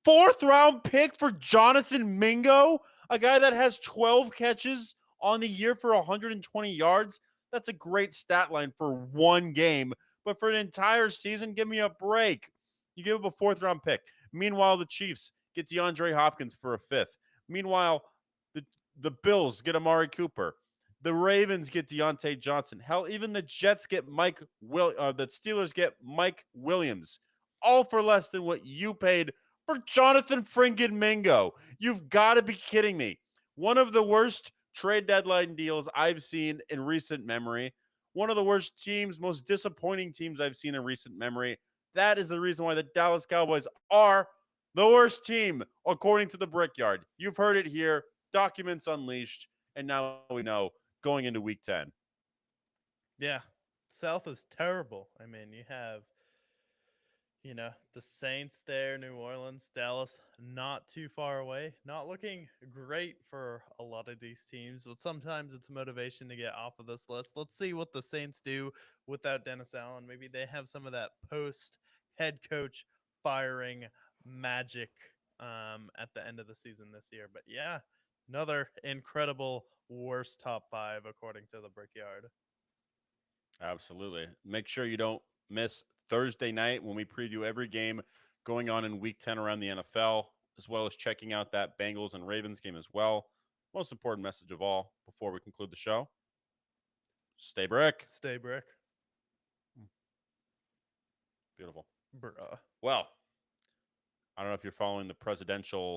Speaker 1: 4th round pick for Jonathan Mingo, a guy that has 12 catches on the year for 120 yards. That's a great stat line for one game. But for an entire season, give me a break. You give up a 4th round pick. Meanwhile, the Chiefs get DeAndre Hopkins for a 5th. Meanwhile, the Bills get Amari Cooper. The Ravens get Deontay Johnson. Hell, even the Jets get the Steelers get Mike Williams, all for less than what you paid for Jonathan Frinkin Mingo. You've got to be kidding me. One of the worst trade deadline deals I've seen in recent memory. One of the worst teams, most disappointing teams I've seen in recent memory. That is the reason why the Dallas Cowboys are the worst team, according to the Brickyard. You've heard it here. Documents unleashed. And now we know going into week 10.
Speaker 2: Yeah. South is terrible. I mean, you have, the Saints there, New Orleans, Dallas, not too far away. Not looking great for a lot of these teams, but sometimes it's motivation to get off of this list. Let's see what the Saints do without Dennis Allen. Maybe they have some of that post head coach firing magic at the end of the season this year. But yeah, another incredible worst top 5 according to the Brickyard.
Speaker 1: Absolutely. Make sure you don't miss Thursday night when we preview every game going on in Week 10 around the NFL, as well as checking out that Bengals and Ravens game as well. Most important message of all before we conclude the show: stay brick.
Speaker 2: Stay brick.
Speaker 1: Beautiful.
Speaker 2: Bruh.
Speaker 1: Well, I don't know if you're following the presidential